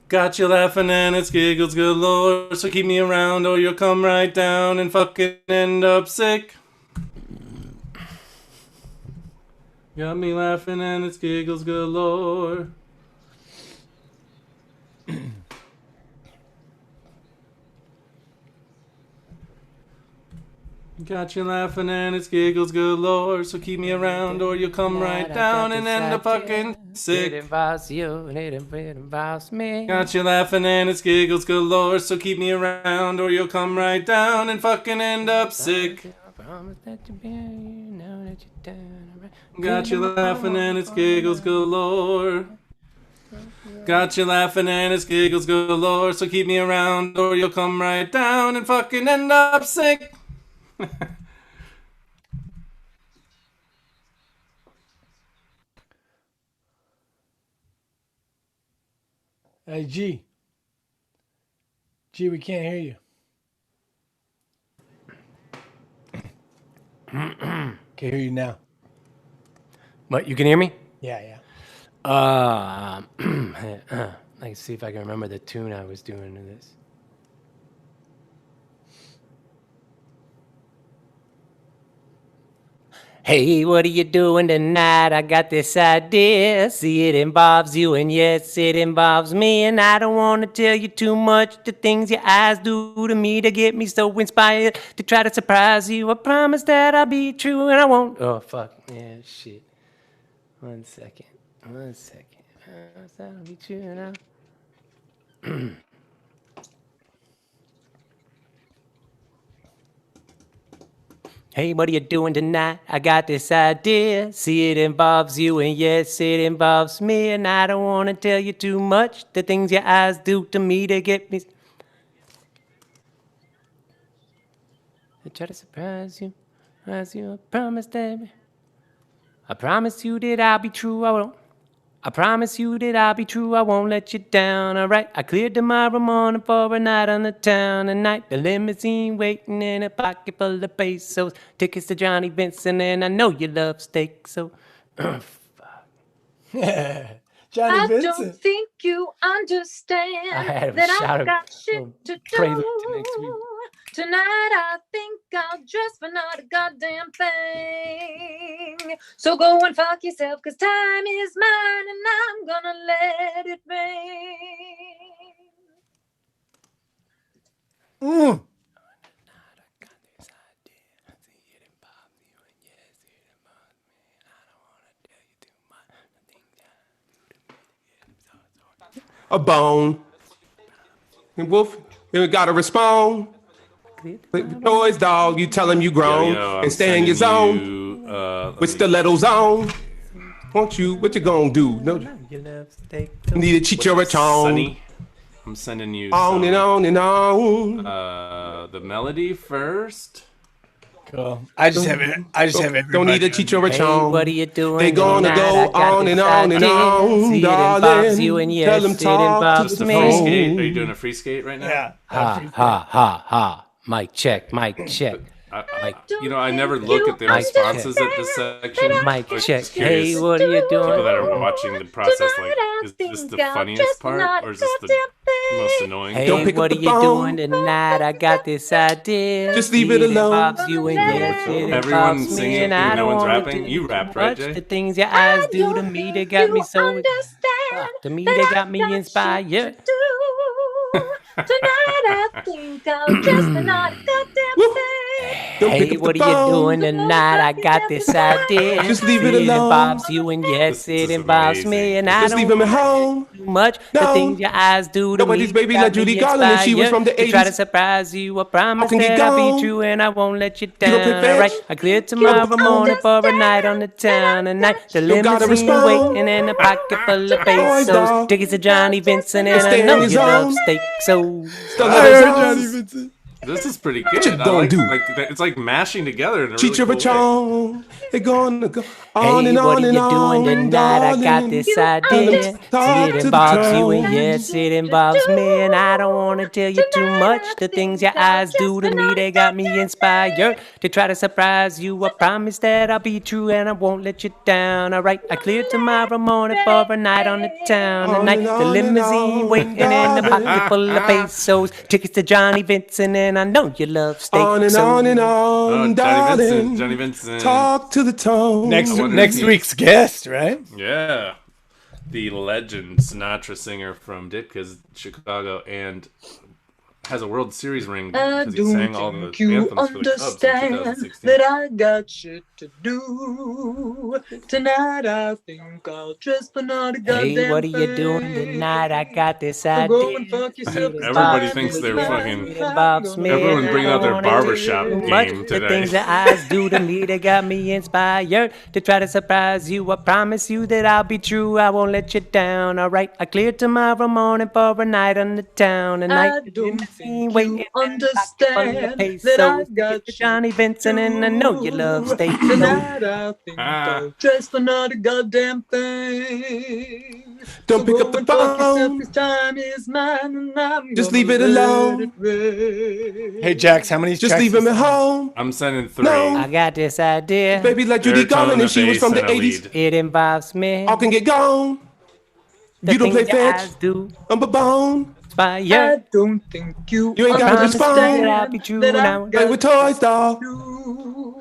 B: Got you laughing and it's giggles galore. So keep me around or you'll come right down and fucking end up sick. Got me laughing and it's giggles galore. Got you laughing and it's giggles galore. So keep me around or you'll come right down and end up fucking sick.
F: It involves you and it involves me.
B: Got you laughing and it's giggles galore. So keep me around or you'll come right down and fucking end up sick. Got you laughing and it's giggles galore. Got you laughing and it's giggles galore. So keep me around or you'll come right down and fucking end up sick.
A: Hey, G. G, we can't hear you. Can hear you now.
F: What, you can hear me?
A: Yeah.
F: Let's see if I can remember the tune I was doing to this. Hey, what are you doing tonight? I got this idea. See, it involves you, and yes, it involves me. And I don't want to tell you too much. The things your eyes do to me to get me so inspired to try to surprise you. I promise that I'll be true, and I won't. Oh, fuck. Yeah, shit. 1 second. That'll be true now. Hey, what are you doing tonight? I got this idea. See, it involves you, and yes, it involves me. And I don't want to tell you too much. The things your eyes do to me to get me. I try to surprise you. I promise that. I promise you that I'll be true. I promise you that I'll be true, I won't let you down, alright? I cleared tomorrow morning for a night on the town tonight. The limousine waiting in a pocket full of pesos. Tickets to Johnny Vincent, and I know you love steak, so...
A: Johnny
I: I
A: Vincent.
I: don't think you understand
F: I had a
I: that
F: shout
I: I've got shit to
F: prelude
I: do.
F: to next week.
I: Tonight I think I'll dress for not a goddamn thing. So go and fuck yourself, cause time is mine and I'm gonna let it rain.
C: A bone. And Wolf, you gotta respond. Toys, dog, you tell him you grown
B: I'm
C: and stay in your zone
B: sending
C: with stilettos on. Won't you? What you gonna do? No,
F: You love steak,
C: need to cheat your tone.
B: Sunny. I'm sending you
C: On
B: some,
C: and on and on.
B: the melody first.
A: Cool. I just have everybody.
C: Don't need to cheat your
F: Hey,
C: tone.
F: what are you doing?
C: They gonna
F: tonight?
C: go
F: I got
C: on
F: this
C: and on and
F: idea.
C: on,
F: See, it involves you,
C: darling.
F: and
C: Tell
F: yes,
C: them
F: it
C: talk
F: involves
C: to
B: The
C: the
B: free
F: me.
B: skate. Are
C: phone.
B: you doing a free skate right now?
A: Yeah.
F: Ha. Mic check, mic check.
B: I never look at the
F: Mic
B: responses
F: check.
B: at this section.
F: Mic
B: I was
F: check.
B: just curious.
F: Hey, what are you
B: People that
F: doing?
B: are watching the process, like, is this the funniest part, or is this the most annoying?
F: Hey,
C: Don't pick
F: what
C: up
F: are
C: the
F: you
C: phone.
F: doing tonight? I got this idea.
C: Just leave it
F: See,
C: alone.
F: involves you, and yes, it
B: Everyone
F: involves me,
B: singing,
F: and I
B: no
F: don't
B: one's
F: want
B: rapping.
F: to
B: You
F: do
B: rapped, right,
F: much.
B: Jay?
F: The things your eyes do to me, they got me so...
I: Understand
F: To me,
I: that
F: they
I: I've
F: got me inspired.
I: shit to do. Tonight I think I'll dress for not a goddamn thing.
C: Don't pick
F: Hey,
C: up
F: what
C: the
F: are you
C: phone.
F: doing tonight? I got this idea.
C: Just leave it
F: See,
C: alone.
F: involves you, and yes,
B: This
F: it
B: is
F: involves
B: amazing.
F: me, and I
C: Just leave
F: don't
C: him at home.
F: too much. The
C: No.
F: things your eyes do to
C: Nobody's
F: me
C: baby
F: got
C: like Judy
F: me
C: Garland, and she was
F: inspired
C: from the
F: to try to
C: 80s.
F: surprise you. I promise
C: can get
F: that I'll be
C: gone.
F: true, and I won't let you
C: don't play
F: down. Alright,
C: fetch.
F: I cleared tomorrow morning for a night on the town tonight. The
C: You gotta
F: limousine
C: respond.
F: waiting in a pocket full of
C: Boys,
F: pesos.
C: dog.
F: Tickets to Johnny Vincent, and I
C: stay in
F: know
C: your
F: you love
C: zone.
F: steak, so...
C: Still
A: I
C: let us
A: heard
C: on.
A: Johnny Vincent.
B: This is pretty
C: you
B: good. I
C: gonna
B: like,
C: do?
B: it's like mashing together in a
C: Cheat
B: really
C: your
B: cool way.
C: tone. They're gonna go on
F: Hey,
C: and
F: what
C: on
F: are
C: and
F: you doing
C: on,
F: tonight? I got
C: darling.
F: this
C: Tell
F: idea.
C: them
F: See,
C: talk
F: it
C: to the
F: involves you, and
C: tone.
F: yes, it involves me, and I don't want to tell you too much. The things your eyes do to me, they got me inspired to try to surprise you. I promise that I'll be true, and I won't let you down. Alright, I cleared tomorrow morning for a night on the town
C: On
F: tonight.
C: and
F: The
C: on and
F: limousine
C: on,
F: waiting in a
C: darling.
F: pocket full of pesos. Tickets to Johnny Vincent, and I know you love steak.
C: On and
F: so
C: on and on,
B: Oh,
C: darling.
B: Johnny Vincent.
C: Talk to the tone.
A: Next
B: wonder
A: next
B: if he-
A: week's guest, right?
B: Yeah. The legend Sinatra singer from Ditka's Chicago and has a World Series ring
I: I
B: because he sang all the
I: don't think you
B: anthems for the Cubs in
I: understand
B: 2016.
I: that I got shit to do. Tonight I think I'll dress for not a goddamn
F: hey, what are you doing
I: thing.
F: tonight? I got this
I: So
F: idea.
I: go and fuck yourself. 'cause
B: Everybody
I: time
B: thinks
I: is
B: they're
I: mine.
B: fucking-
F: It involves me.
B: Everyone
F: and I
B: bringing out
F: don't
B: their
F: wanna tell you
B: barbershop
F: too
B: game
F: much.
B: today.
F: The things that eyes do to me, they got me inspired to try to surprise you. I promise you that I'll be true. I won't let you down. Alright, I cleared tomorrow morning for a night on the town tonight.
I: I don't
F: think waiting
J: understand that I
F: pesos.
J: got
F: To Johnny Vincent, and I know you love steak.
J: Tonight I think I'll dress for not a goddamn thing.
C: Don't
J: So
C: pick
J: go
C: up the
J: and fuck yourself,
C: phone.
J: 'cause time is mine, and I'm
C: Just
J: gonna
C: leave it
J: let
C: alone.
J: rain.
A: Hey, Jax, how many
C: Just
A: tracks
C: leave
A: you
C: him at
A: sending?
C: home.
B: I'm sending 3.
C: No.
F: I got this idea.
C: Baby, let Judy
B: Baritone,
C: Garland,
B: a
C: and she was
B: bass,
C: from the
B: and a
C: 80s.
B: lead.
F: It involves me.
C: All can get gone.
F: The
C: You don't play
F: things your
C: fetch.
F: eyes do.
C: I'm a bone.
F: Inspire.
J: I don't think you
C: You ain't gotta
F: promise you that
C: respond.
F: I'll be true
J: that I
F: now.
C: Play with toys, doll.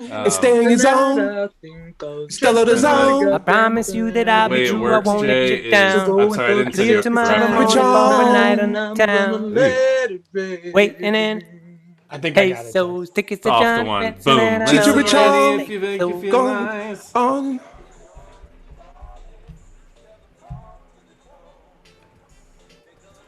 C: And stay in your zone.
J: I think I'll
C: Still out of
J: dress for not a
C: zone.
F: I promise you that I'll
B: The way
F: be
B: it
F: true. I
B: works,
F: won't let
B: Jay,
F: you
B: is
F: down.
B: I'm sorry I didn't send
F: Clear
B: you
F: tomorrow
C: Time
F: morning
C: for
F: for
C: charm.
F: overnight
J: and
F: on
J: I'm
F: town.
J: gonna let it rain.
F: Waiting in
A: I think I got it. Jax.
F: pesos, tickets to
B: Off the
F: Johnny
B: one.
F: Vincent,
B: Boom.
F: and I
C: Teacher
F: know
C: with
F: you
C: charm.
F: love
B: If you
F: steak.
B: think you
F: So
B: feel
C: Go
B: nice.
C: on.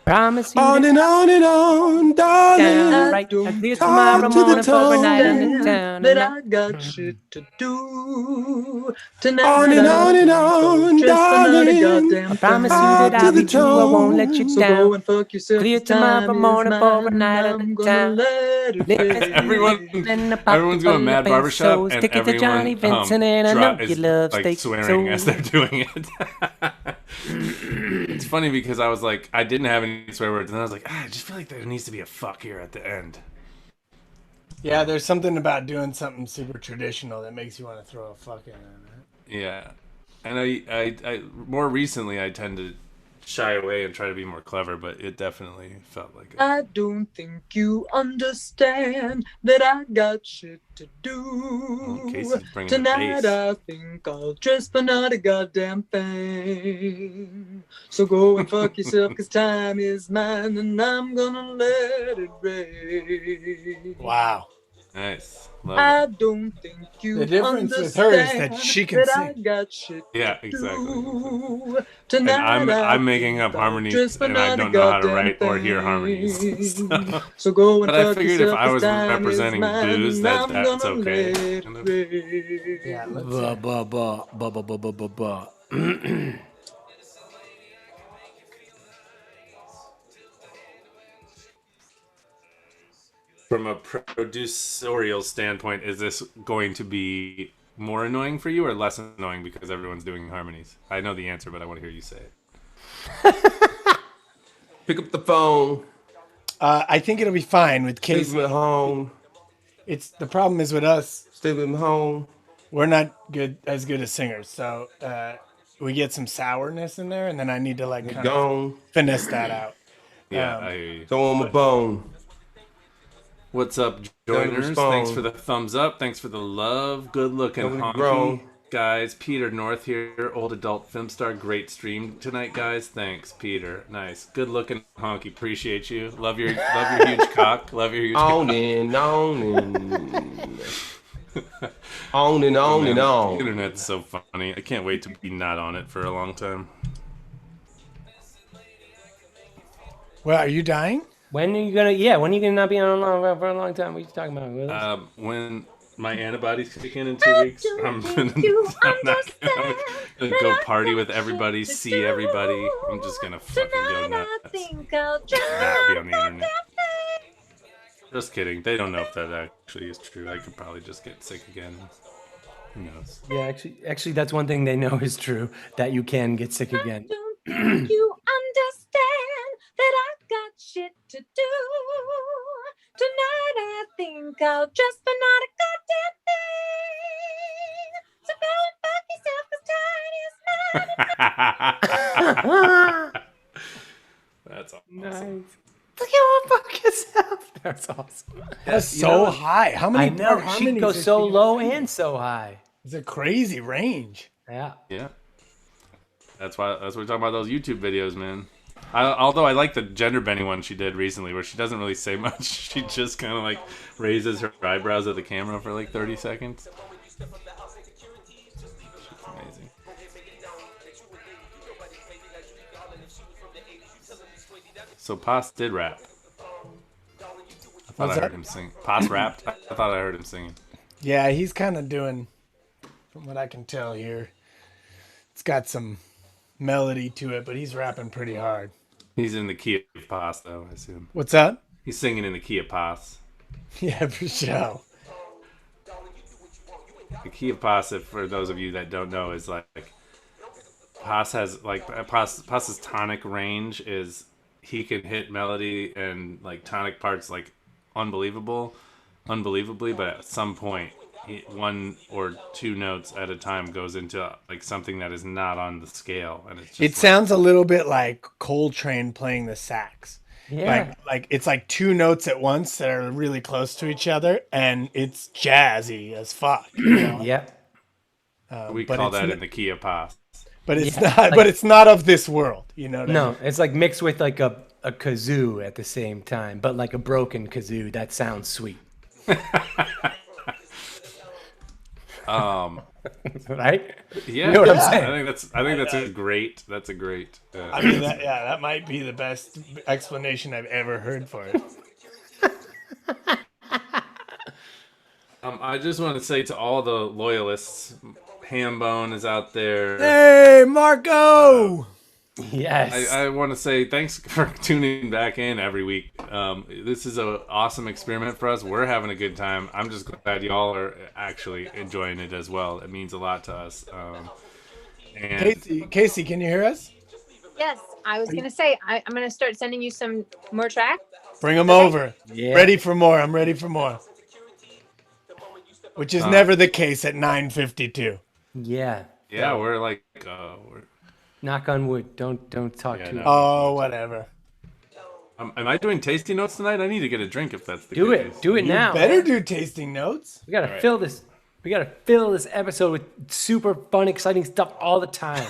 F: promise you
C: On
F: that
C: and on and on, darling.
F: down right.
J: don't
F: I clear
C: talk
F: tomorrow
C: to the
F: morning for overnight
C: tone.
F: in the town.
J: that
F: And I
J: I got shit to do tonight.
C: On and on and
J: I think I'll
C: on,
J: dress for not a
C: darling.
J: goddamn
F: promise you
C: Talk
F: that
C: to
F: I'll
C: the
F: be true. I won't let you
C: tone.
J: So go
F: down.
J: and fuck yourself.
F: Clear
J: 'Cause time
F: tomorrow
J: is
F: morning for
J: mine,
F: overnight
J: and
F: in
J: I'm
F: the
J: gonna
F: town.
J: let it rain.
B: Everyone's going mad barbershop, and
F: Ticket to Johnny
B: everyone
F: Vincent, and I know
B: is
F: you love
B: like
F: steak.
B: swearing as
F: So
B: they're doing it. It's funny because I was like, I didn't have any swear words, and I was like, I just feel like there needs to be a fuck here at the end.
A: Yeah, there's something about doing something super traditional that makes you want to throw a fuck in it.
B: Yeah, and I more recently I tend to shy away and try to be more clever, but it definitely felt like it.
J: I don't think you understand that I got shit to do.
B: Kasey's bringing the
J: Tonight
B: bass.
J: I think I'll dress for not a goddamn thing. So go and fuck yourself, 'cause time is mine, and I'm gonna let it rain.
A: Wow.
B: Nice, love
J: I
B: it.
J: don't think you
A: The difference with her is that she can
J: I
A: sing.
J: got shit
B: Yeah,
J: to
B: exactly.
J: do.
B: And
J: Tonight
B: I'm making up harmonies, and I don't know how to write or hear harmonies.
J: So go and
B: But I
J: fuck
B: figured if
J: yourself,
B: I
J: 'cause
B: was
J: time is
B: representing
J: mine,
B: booze,
J: and
B: that's
J: I'm gonna
B: okay.
J: let it
B: Kind of.
J: rain.
A: Yeah, let's
F: Ba, ba, ba, ba, ba, ba, ba, ba, ba.
B: From a producerial standpoint, is this going to be more annoying for you or less annoying because everyone's doing harmonies? I know the answer, but I want to hear you say it.
C: Pick up the phone.
A: I think it'll be fine with
C: Leave
A: Kasey.
C: him at home.
A: It's the problem is with us,
C: Stay with him home.
A: we're not good as singers, so we get some sourness in there, and then I need to like kind of
C: Gone.
A: finesse that out.
B: Yeah, I hear you.
C: Throw him a bone.
B: What's up,
C: Gotta
B: joiners?
C: respond.
B: Thanks for the thumbs up. Thanks for the love. Good looking
C: Nobody
B: honky.
C: grown.
B: Guys, Peter North here, old adult film star. Great stream tonight, guys. Thanks, Peter. Nice. Good looking honky. Appreciate you. Love your huge cock. Love your huge
C: On
B: cock.
C: and on and on and on and
B: The
C: on.
B: internet's so funny. I can't wait to be not on it for a long time.
A: Well, are you dying?
F: When are you gonna? Yeah, when are you gonna not be on for a long time? What are you talking about? Willis?
B: When my antibodies kick in 2 weeks, I'm gonna go party with everybody, see everybody. I'm just gonna fucking go nuts. Not be on the internet. Just kidding. They don't know if that actually is true. I could probably just get sick again. Who knows?
F: Yeah, actually, that's one thing they know is true, that you can get sick again.
I: Don't think you understand that I've got shit to do. Tonight I think I'll just for not a goddamn thing. So go and fuck yourself, 'cause time is mine.
B: That's awesome.
F: Nice. Look at what fuck yourself. That's awesome.
A: That's so high. How
F: I
A: many
F: know. She
A: harmonies
F: goes
A: is
F: so
A: she gonna
F: low
A: sing?
F: and so high.
A: It's a crazy range.
F: Yeah.
B: Yeah. That's why we're talking about those YouTube videos, man. Although I like the gender bending one she did recently, where she doesn't really say much. She just kind of like raises her eyebrows at the camera for like 30 seconds. She's amazing. So Paz did rap. I thought I heard him sing. Paz rapped. I thought I heard him singing.
A: Yeah, he's kind of doing, from what I can tell here, it's got some melody to it, but he's rapping pretty hard.
B: He's in the key of Paz, though, I assume.
A: What's up?
B: He's singing in the key of Pas.
A: Yeah, for sure.
B: The key of Pas, for those of you that don't know, is like Pas has like Pas's tonic range is he can hit melody and like tonic parts like unbelievably, but at some point, one or two notes at a time goes into like something that is not on the scale, and it's just
A: It sounds a little bit like Coltrane playing the sax.
F: Yeah.
A: Like it's like two notes at once that are really close to each other, and it's jazzy as fuck. You know?
F: Yep.
B: we
A: but
B: call
A: it's
B: that
A: n-
B: in the key of Pas.
A: But it's
F: Yeah,
A: not.
F: like-
A: But it's not of this world. You know what I
F: No,
A: mean?
F: it's like mixed with like a kazoo at the same time, but like a broken kazoo that sounds sweet. Right?
B: Yeah,
F: You know what I'm saying?
B: I think that's a great. That's a great.
A: I mean, that might be the best explanation I've ever heard for it.
B: I just want to say to all the loyalists, Hambone is out there.
A: Hey, Marco!
F: Yes.
B: I want to say thanks for tuning back in every week. This is an awesome experiment for us. We're having a good time. I'm just glad y'all are actually enjoying it as well. It means a lot to us. And
A: Kasey, can you hear us?
I: Yes, I was gonna say I'm gonna start sending you some more tracks.
A: Bring them over.
F: Yeah.
A: Ready for more. I'm ready for more. Which is never the case at 9:52.
F: Yeah.
B: yeah, we're like
F: Knock on wood. Don't talk
B: Yeah,
F: too
B: no.
F: much.
A: Oh, whatever.
B: am I doing tasty notes tonight? I need to get a drink if that's the
F: Do
B: case.
F: it. Do it now.
A: Better do tasting notes.
F: We gotta fill this. We gotta fill this episode with super fun, exciting stuff all the time.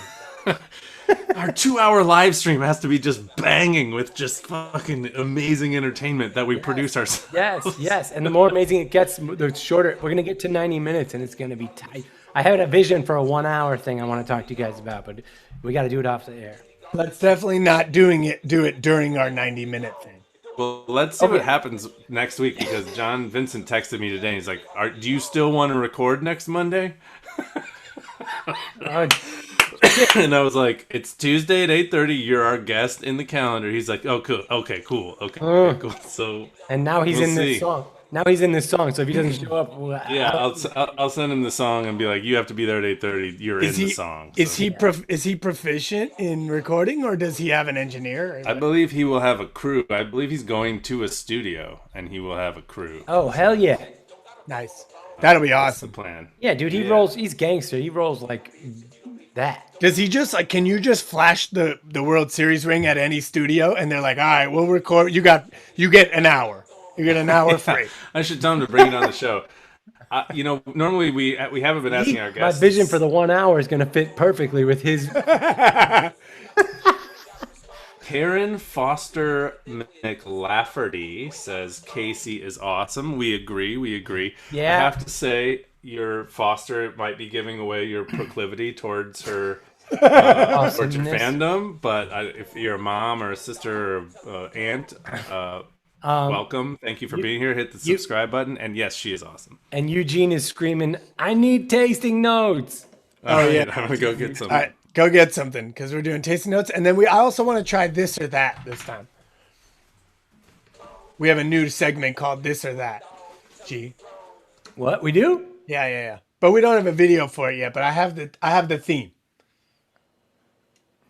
B: Our 2-hour live stream has to be just banging with just fucking amazing entertainment that we produce ourselves.
F: Yes, yes. And the more amazing it gets, the shorter. We're gonna get to 90 minutes, and it's gonna be tight. I had a vision for a 1 hour thing I want to talk to you guys about, but we got to do it off the air.
A: Let's definitely not do it during our 90-minute thing.
B: Well, let's see what happens next week because John Vincent texted me today. He's like, "Do you still want to record next Monday?" And I was like, "It's Tuesday at 8:30. You're our guest in the calendar." He's like, "Oh, cool. Okay, cool. Okay, cool." So,
F: And now he's
B: We'll
F: in this
B: see.
F: song. Now he's in this song. So if he doesn't show up,
B: yeah, I'll send him the song and be like, "You have to be there at 8:30. You're in the song." So.
A: Is he proficient in recording, or does he have an engineer?
B: I believe he will have a crew. I believe he's going to a studio and he will have a crew.
F: oh hell yeah,
A: Nice. That'll be
B: That's the
A: awesome.
B: plan.
F: yeah, dude. He rolls. He's gangster. He rolls like that.
A: Does he just like? Can you just flash the World Series ring at any studio, and they're like, "All right, we'll record. You get an hour. You get an hour free."
B: I should tell him to bring it on the show. Normally we haven't been asking our
F: My
B: guests.
F: vision for the 1 hour is gonna fit perfectly with his.
B: Karen Foster McLafferty says Kasey is awesome. We agree.
F: Yeah.
B: I have to say, your Foster might be giving away your proclivity towards her towards your
F: Awesomeness.
B: fandom. But if you're a mom or a sister or aunt, welcome. Thank you for being here. Hit the subscribe button. And yes, she is awesome.
F: And Eugene is screaming, "I need tasting notes."
B: All right,
A: yeah.
B: I'm gonna go get some.
A: All right, go get something because we're doing tasting notes, and then I also want to try this or that this time. We have a new segment called This or That. G.
F: What we do?
A: Yeah. But we don't have a video for it yet. But I have the theme.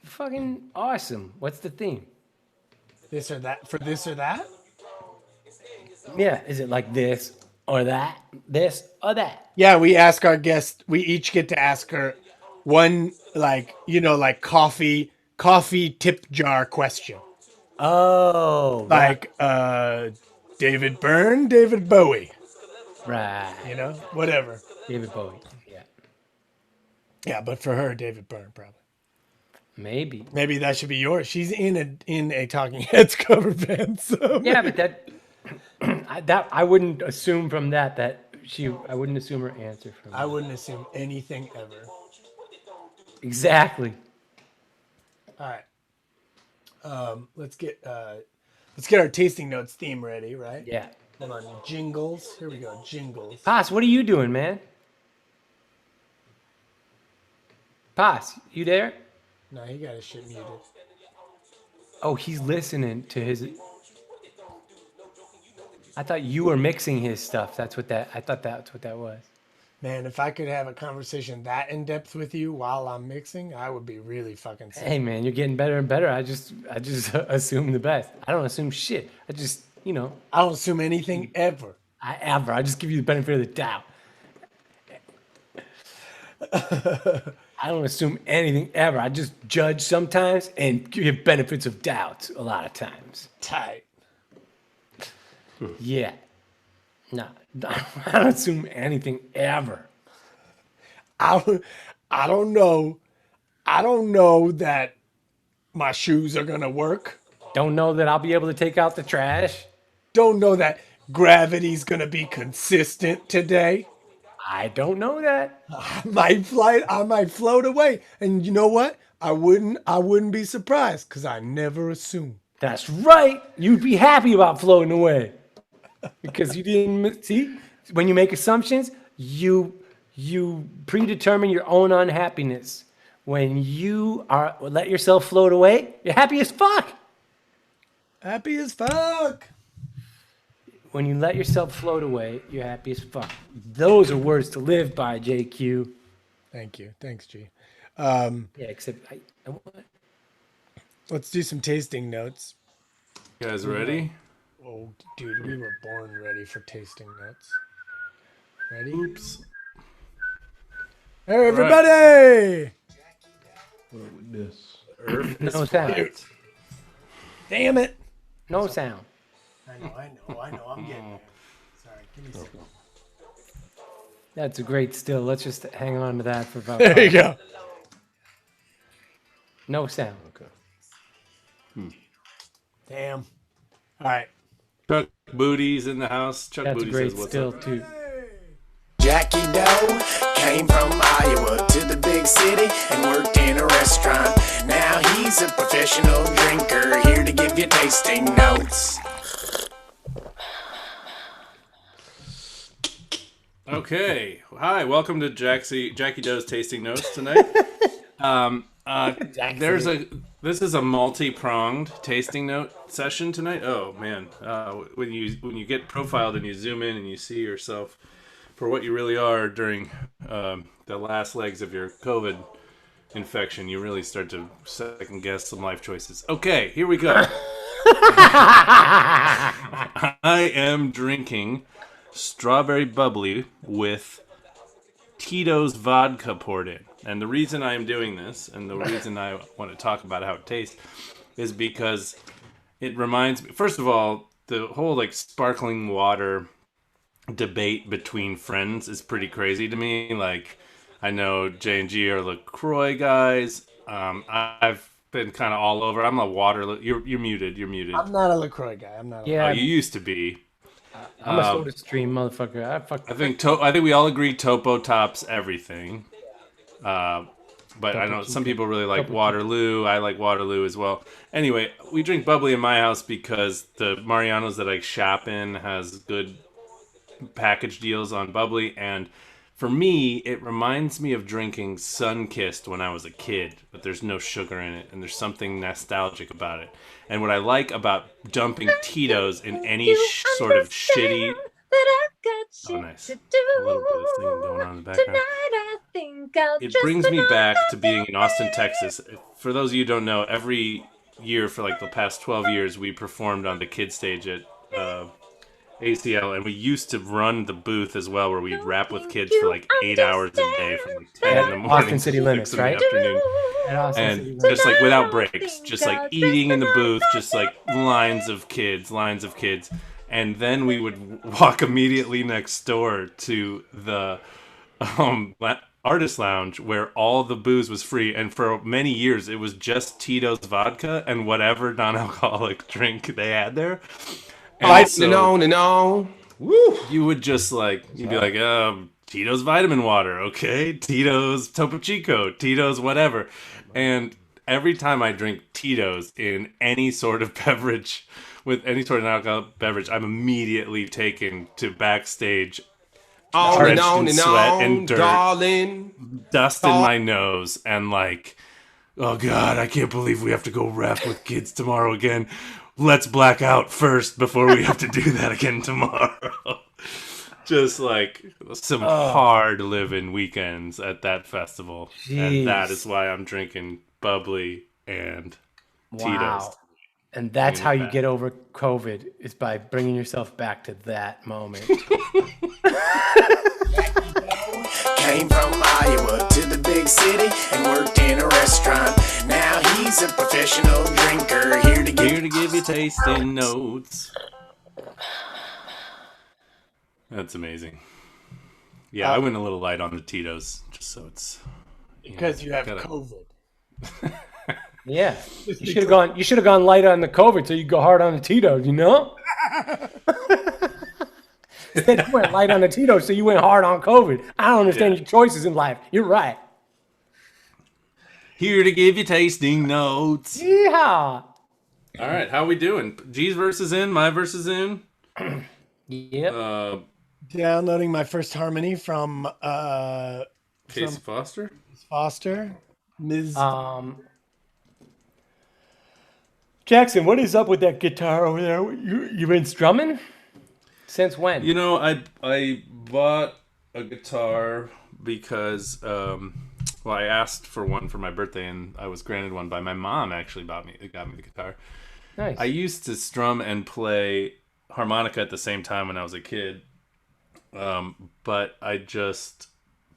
F: Fucking awesome. What's the theme?
A: This or that for this or that.
F: Yeah, is it like this or that? This or that?
A: Yeah, we ask our guests. We each get to ask her one like coffee tip jar question.
F: Oh,
A: Like David Byrne, David Bowie.
F: right.
A: Whatever.
F: David Bowie. Yeah,
A: Yeah, but for her, David Byrne probably.
F: maybe.
A: Maybe that should be yours. She's in a Talking Heads cover band. So
F: Yeah, but that I wouldn't assume from that I wouldn't assume her answer from.
A: I wouldn't assume anything ever.
F: Exactly.
A: All right. Let's get our tasting notes theme ready, right?
F: Yeah.
A: Hold on. Jingles. Here we go. Jingles.
F: Paz, what are you doing, man? Paz, you there?
A: No, he got his shit muted.
F: Oh, he's listening to his. I thought you were mixing his stuff. I thought that's what that was.
A: Man, if I could have a conversation that in depth with you while I'm mixing, I would be really fucking sick.
F: Hey man, you're getting better and better. I just assume the best. I don't assume shit. I just,
A: I don't assume anything ever.
F: I just give you the benefit of the doubt. I don't assume anything ever. I just judge sometimes and give benefits of doubt a lot of times.
A: Tight.
F: Yeah. No, I don't assume anything ever.
A: I don't know. I don't know that my shoes are gonna work.
F: Don't know that I'll be able to take out the trash.
A: Don't know that gravity's gonna be consistent today.
F: I don't know that.
A: I might float away. And you know what? I wouldn't be surprised because I never assume.
F: That's right. You'd be happy about floating away. Because you didn't see when you make assumptions, you predetermine your own unhappiness. When you let yourself float away, you're happy as fuck.
A: Happy as fuck.
F: When you let yourself float away, you're happy as fuck. Those are words to live by, JQ.
A: Thank you. Thanks, G.
F: Yeah, except
A: Let's do some tasting notes.
B: You guys ready?
A: Oh, dude, we were born ready for tasting notes. Ready?
B: Oops.
A: Hey, everybody!
C: What with this?
F: no sound.
A: Damn it!
F: No sound.
A: I know. I'm getting there. Sorry, give me a second.
F: That's a great still. Let's just hang on to that for about
A: There you go.
F: No sound.
C: Okay.
A: Damn. All right.
B: Chuck Booty's in the house. Chuck
F: That's a
B: Booty
F: great
B: says, "What's
F: still
B: up?"
F: too.
G: Jackie Doe came from Iowa to the big city and worked in a restaurant. Now he's a professional drinker, here to give you tasting notes.
B: Okay. Hi. Welcome to Jackie Doe's tasting notes tonight. This is a multi-pronged tasting note session tonight. Oh man, when you get profiled and you zoom in and you see yourself for what you really are during the last legs of your COVID infection, you really start to second guess some life choices. Okay, here we go. I am drinking strawberry bubbly with Tito's vodka poured in. And the reason I am doing this, and the reason I want to talk about how it tastes, is because it reminds me, first of all, the whole like sparkling water debate between friends is pretty crazy to me. Like, I know J&G are LaCroix guys. I've been kind of all over. I'm a water. You're muted. You're muted.
A: I'm not a LaCroix guy. I'm not.
F: Yeah,
B: Oh, you used to be.
F: I'm a soda stream motherfucker.
B: I think we all agree Topo tops everything. But I know some people really like Waterloo. I like Waterloo as well. Anyway, we drink bubbly in my house because the Mariano's that I shop in has good package deals on bubbly. And for me, it reminds me of drinking Sunkissed when I was a kid, but there's no sugar in it, and there's something nostalgic about it. And what I like about dumping Tito's in any sort of shitty... Oh, nice. A little bit of singing going on in the background. It brings me back to being in Austin, Texas. For those of you who don't know, every year for like the past 12 years, we performed on the kids stage at ACL, and we used to run the booth as well, where we'd rap with kids for like 8 hours a day from like 10 in the morning
F: Austin City
B: to 6
F: Limits,
B: in the
F: right?
B: afternoon.
F: And
B: Just like without breaks, just like eating in the booth, just like lines of kids. And then we would walk immediately next door to the artist lounge where all the booze was free. And for many years, it was just Tito's vodka and whatever non-alcoholic drink they had there. And
C: No. Woo!
B: you would just like, you'd be like, Tito's vitamin water, okay? Tito's Topo Chico, Tito's whatever. And every time I drink Tito's in any sort of beverage, with any sort of alcoholic beverage, I'm immediately taken to backstage, drenched in sweat and dirt,
C: darling.
B: dust in my nose, and like, oh God, I can't believe we have to go rap with kids tomorrow again. let's black out first before we have to do that again tomorrow. Just like some hard living weekends at that festival. And that is why I'm drinking bubbly and Tito's.
F: And that's how you
B: back.
F: get over COVID, is by bringing yourself back to that moment.
G: Came from Iowa to the big city and worked in a restaurant. Now he's a professional drinker, here to
B: give you tasting notes. That's amazing. Yeah, I went a little light on the Tito's, just so it's
A: because you have COVID.
F: Yeah, you should have gone. You should have gone light on the COVID, so you go hard on the Tito's. You know. Instead, you went light on the Tito's, so you went hard on COVID. I don't understand your choices in life. You're right.
B: Here to give you tasting notes.
F: Yeah.
B: All right, how we doing? G's versus in, my versus in.
F: Yep.
A: Downloading my first harmony from
B: Kasey Foster.
A: Foster, Ms.
F: Jackson, what is up with that guitar over there? You've been strumming? Since when?
B: You know, I bought a guitar because I asked for one for my birthday and I was granted one by my mom. Actually, got me the guitar.
F: Nice.
B: I used to strum and play harmonica at the same time when I was a kid, but I just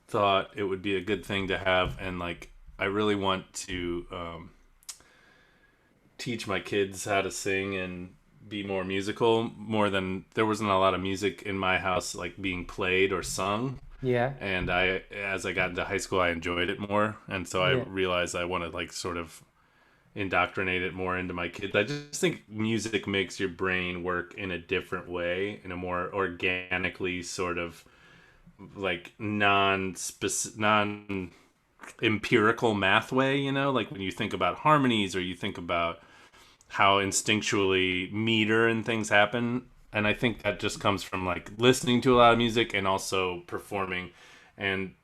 B: thought it would be a good thing to have, and like I really want to teach my kids how to sing and be more musical. More than there wasn't a lot of music in my house like being played or sung.
F: Yeah.
B: And as I got into high school, I enjoyed it more, and so I realized I want to like sort of indoctrinate it more into my kids. I just think music makes your brain work in a different way, in a more organically sort of like non-empirical math way, you know, like when you think about harmonies or you think about how instinctually meter and things happen. And I think that just comes from like listening to a lot of music and also performing. And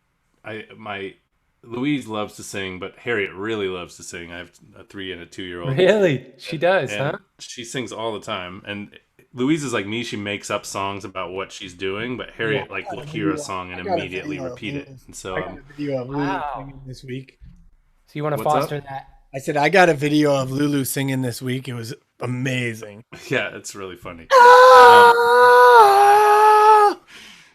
B: Louise loves to sing, but Harriet really loves to sing. I have a 3 and a 2-year-old.
F: Really? She does,
B: and
F: huh?
B: She sings all the time. And Louise is like me. She makes up songs about what she's doing, but Harriet will hear a song and immediately repeat it. And so
A: I got a video of Lulu singing this week.
F: So you want to foster that?
A: I said I got a video of Lulu singing this week. It was amazing.
B: Yeah, it's really funny.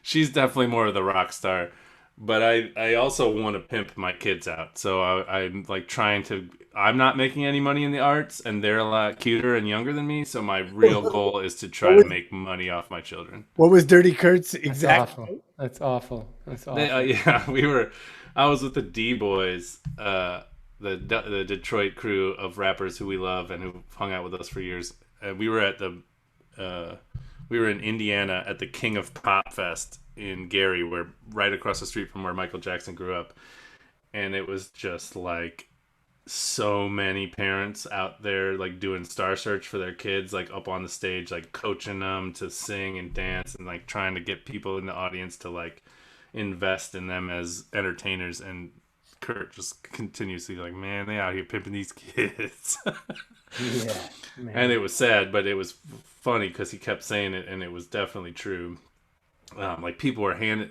B: She's definitely more of the rock star. But I also want to pimp my kids out. So I'm like trying to... I'm not making any money in the arts, and they're a lot cuter and younger than me. So my real goal is to try to make money off my children.
A: What was Dirty Kurt's exact...
F: That's awful.
B: I was with the D-Boys, the Detroit crew of rappers who we love and who hung out with us for years. And we were at we were in Indiana at the King of Pop Fest in Gary, where right across the street from where Michael Jackson grew up. And it was just like so many parents out there like doing Star Search for their kids, like up on the stage, like coaching them to sing and dance and like trying to get people in the audience to like invest in them as entertainers. And Kurt just continuously like, man, they out here pimping these kids.
F: Yeah, man.
B: And it was sad, but it was funny because he kept saying it, and it was definitely true. Like people were handing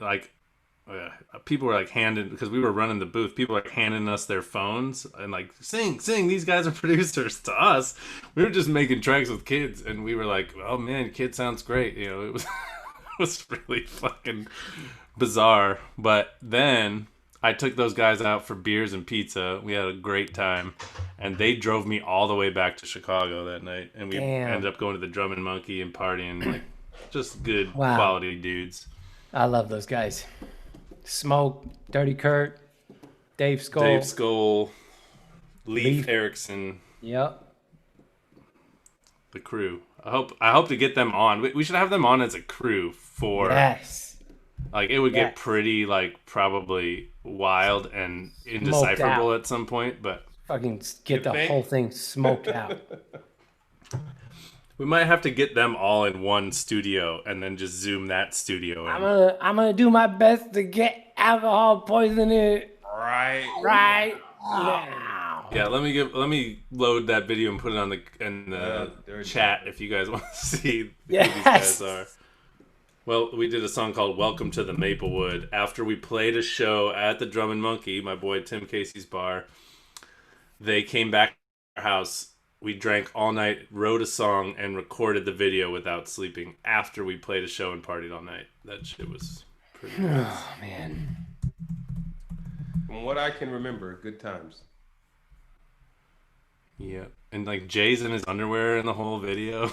B: because we were running the booth. People were like handing us their phones and like sing. These guys are producers to us. We were just making tracks with kids, and we were like, oh man, kid sounds great. You know, it was it was really fucking bizarre. But then I took those guys out for beers and pizza. We had a great time, and they drove me all the way back to Chicago that night, and we ended up going to the Drum and Monkey and partying. Like, just good quality dudes.
F: I love those guys. Smoke, Dirty Kurt, Dave Skoll,
B: Leif Erikson.
F: Yep.
B: The crew. I hope to get them on. We should have them on as a crew for.
F: Yes.
B: Like it would get pretty like probably wild and indecipherable at some point, but
F: fucking get the whole thing smoked out.
B: We might have to get them all in one studio and then just zoom that studio in.
F: I'm gonna do my best to get alcohol poisoning right now.
B: Yeah, let me load that video and put it on the chat if you guys want to see who these guys are. Well, we did a song called "Welcome to the Maplewood" after we played a show at the Drum and Monkey, my boy Tim Casey's bar. They came back to our house. We drank all night, wrote a song, and recorded the video without sleeping after we played a show and partied all night. That shit was pretty nice.
F: Oh man.
C: From what I can remember, good times.
B: Yeah, and like Jay's in his underwear in the whole video.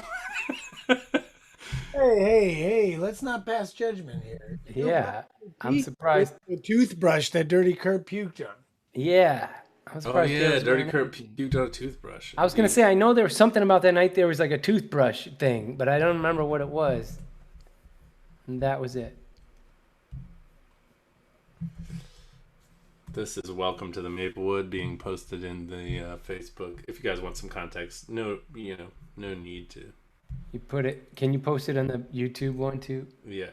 A: Hey, let's not pass judgment here.
F: Yeah, I'm surprised.
A: The toothbrush that Dirty Kurt puked on.
F: Yeah. I'm surprised.
B: Oh yeah, Dirty Kurt puked on a toothbrush.
F: I was gonna say, I know there was something about that night. There was like a toothbrush thing, but I don't remember what it was. And that was it.
B: This is "Welcome to the Maplewood" being posted in the Facebook. If you guys want some context, no need to.
F: You put it. Can you post it on the YouTube one too?
B: Yeah.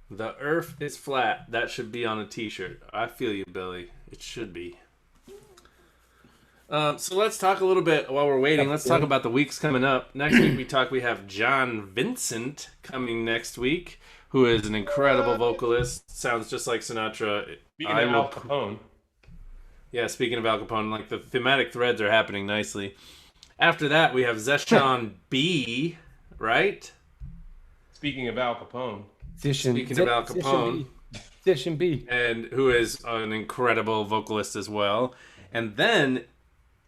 B: The earth is flat. That should be on a t-shirt. I feel you, Billy. It should be. So let's talk a little bit while we're waiting. Let's talk about the weeks coming up. Next week we have John Vincent coming next week, who is an incredible vocalist. Sounds just like Sinatra.
C: Speaking of Al Capone.
B: Yeah, speaking of Al Capone, like the thematic threads are happening nicely. After that, we have Zeshan B, right?
C: Speaking of Al Capone.
B: Speaking of Al Capone.
F: Zeshan B.
B: And who is an incredible vocalist as well. And then,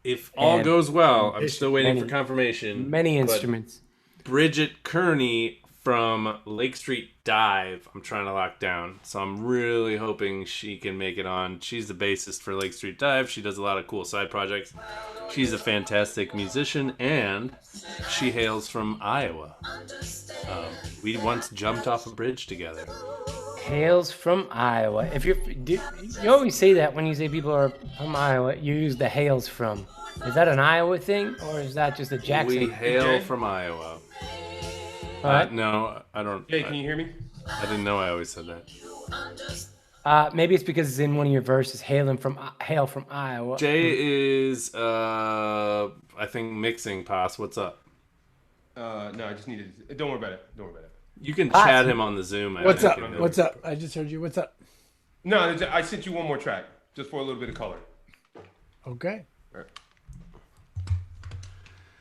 B: if all goes well, I'm still waiting for confirmation.
F: Many instruments.
B: Bridget Kearney from Lake Street Dive, I'm trying to lock down. So I'm really hoping she can make it on. She's the bassist for Lake Street Dive. She does a lot of cool side projects. She's a fantastic musician, and she hails from Iowa. We once jumped off a bridge together.
F: Hails from Iowa. If you always say that when you say people are from Iowa, you use the hails from. Is that an Iowa thing, or is that just a Jackson?
B: We hail from Iowa. No, I don't.
C: Hey, can you hear me?
B: I didn't know I always said that.
F: Maybe it's because it's in one of your verses. Hail from Iowa.
B: Jay is, I think, mixing Pass. What's up?
C: No, I just needed. Don't worry about it.
B: You can chat him on the Zoom.
A: What's up? What's up? I just heard you. What's up?
C: No, I sent you one more track just for a little bit of color.
A: Okay.
C: All right.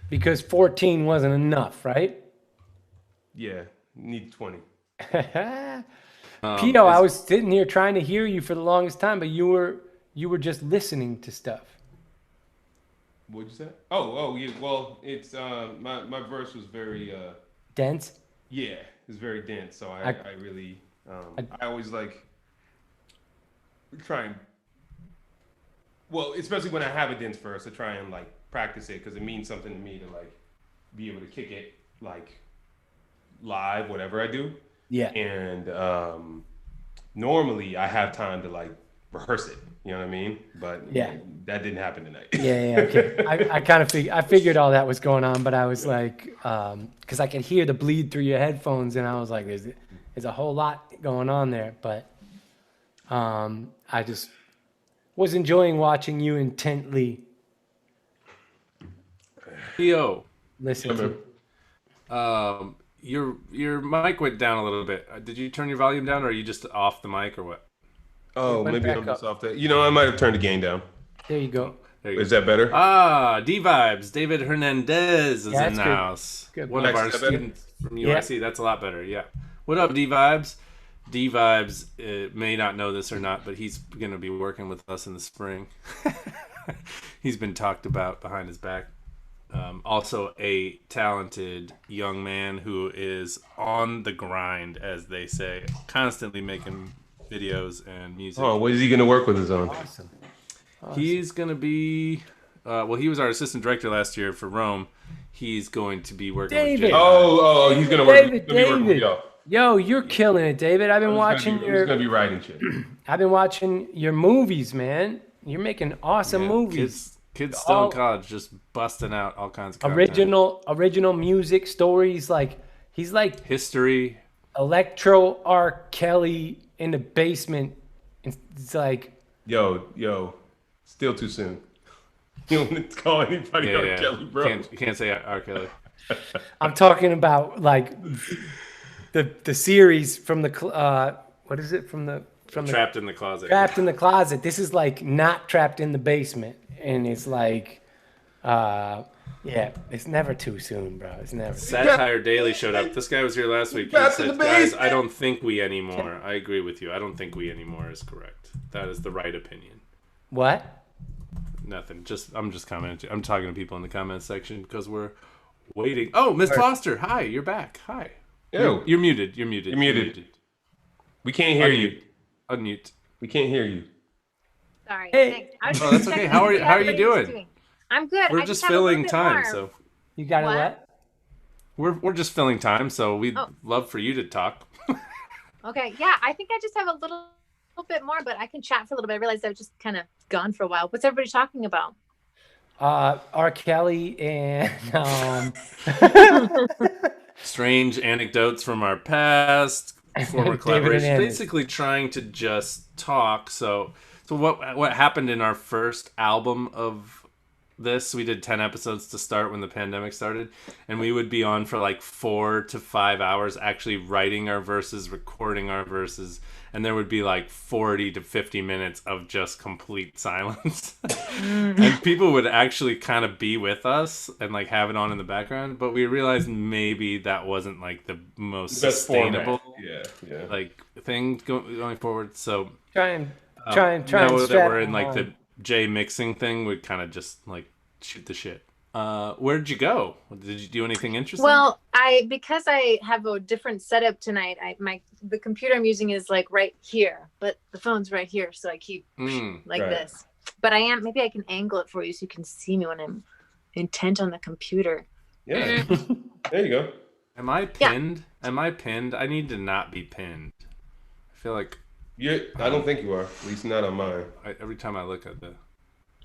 F: Because 14 wasn't enough, right?
C: Yeah, need 20.
F: Pio, I was sitting here trying to hear you for the longest time, but you were just listening to stuff.
C: What'd you say? Oh, yeah. Well, it's my verse was very
F: dense.
C: Yeah, it's very dense. So I really I always like try and especially when I have a dense verse, I try and like practice it because it means something to me to like be able to kick it like live, whatever I do.
F: Yeah.
C: And normally I have time to like rehearse it. You know what I mean? But
F: yeah,
C: that didn't happen tonight.
F: Yeah. Okay. I kind of figured all that was going on, but I was like, because I could hear the bleed through your headphones, and I was like, there's a whole lot going on there. But I just was enjoying watching you intently.
B: Yo,
F: listen to.
B: Your mic went down a little bit. Did you turn your volume down, or are you just off the mic, or what?
C: Oh, maybe I'm just off that. I might have turned the gain down.
F: There you go.
C: Is that better?
B: D Vibes. David Hernandez is in the house.
F: Good.
B: One of our students from UIC. Yeah. That's a lot better. Yeah. What up, D Vibes? D Vibes may not know this or not, but he's going to be working with us in the spring. He's been talked about behind his back. Also a talented young man who is on the grind, as they say, constantly making videos and music.
C: Oh, what is he going to work with us on?
F: Awesome.
B: He's going to be, he was our assistant director last year for Rome. He's going to be working with Jay.
C: Oh, he's going to work with y'all.
F: Yo, you're killing it, David. I've been watching
C: your... He's going to be writing shit.
F: I've been watching your movies, man. You're making awesome movies.
B: Kids still in college, just busting out all kinds of content.
F: Original music, stories. Like, he's like...
B: History.
F: Electro R. Kelly in the basement. It's like...
C: Yo. Still too soon. You don't call anybody R. Kelly, bro.
B: You can't say R. Kelly.
F: I'm talking about like the series from the what is it from the
B: Trapped in the Closet.
F: Trapped in the Closet. This is like not Trapped in the Basement, and it's like yeah, it's never too soon, bro. It's never.
B: Satire Daily showed up. This guy was here last week. He said, "Guys, I don't think we anymore." I agree with you. I don't think we anymore is correct. That is the right opinion.
F: What?
B: Nothing. I'm just commenting. I'm talking to people in the comments section because we're waiting. Oh, Miss Foster. Hi, you're back. Hi.
C: Ew.
B: You're muted. You're muted.
C: You're muted. We can't hear you.
B: Unmute.
C: We can't hear you.
I: Sorry.
F: Hey.
B: Oh, that's okay. How are you doing?
I: I'm good.
B: We're
I: I
B: just
I: have a little
B: filling
I: bit
B: time,
I: more.
B: so
F: You got a what?
B: we're just filling time, so we'd love for you to talk.
I: Okay. Yeah, I think I just have a little bit more, but I can chat for a little bit. I realized I was just kind of gone for a while. What's everybody talking about?
F: R. Kelly and
B: Strange anecdotes from our past, former collaborations. Basically, trying to just talk. So what happened in our first album of this? We did 10 episodes to start when the pandemic started, and we would be on for like 4 to 5 hours actually writing our verses, recording our verses, and there would be like 40 to 50 minutes of just complete silence. And people would actually kind of be with us and like have it on in the background, but we realized maybe that wasn't like the most sustainable like thing going forward. So
F: try and
B: now that we're in like the J mixing thing, we kind of just like shoot the shit. Where'd you go? Did you do anything interesting?
I: Well, because I have a different setup tonight, the computer I'm using is like right here, but the phone's right here, so I keep this. But maybe I can angle it for you so you can see me when I'm intent on the computer.
C: Yeah. There you go.
B: Am I pinned? Yeah. Am I pinned? I need to not be pinned. I feel like
C: I don't think you are. At least not on mine.
B: Every time I look at the.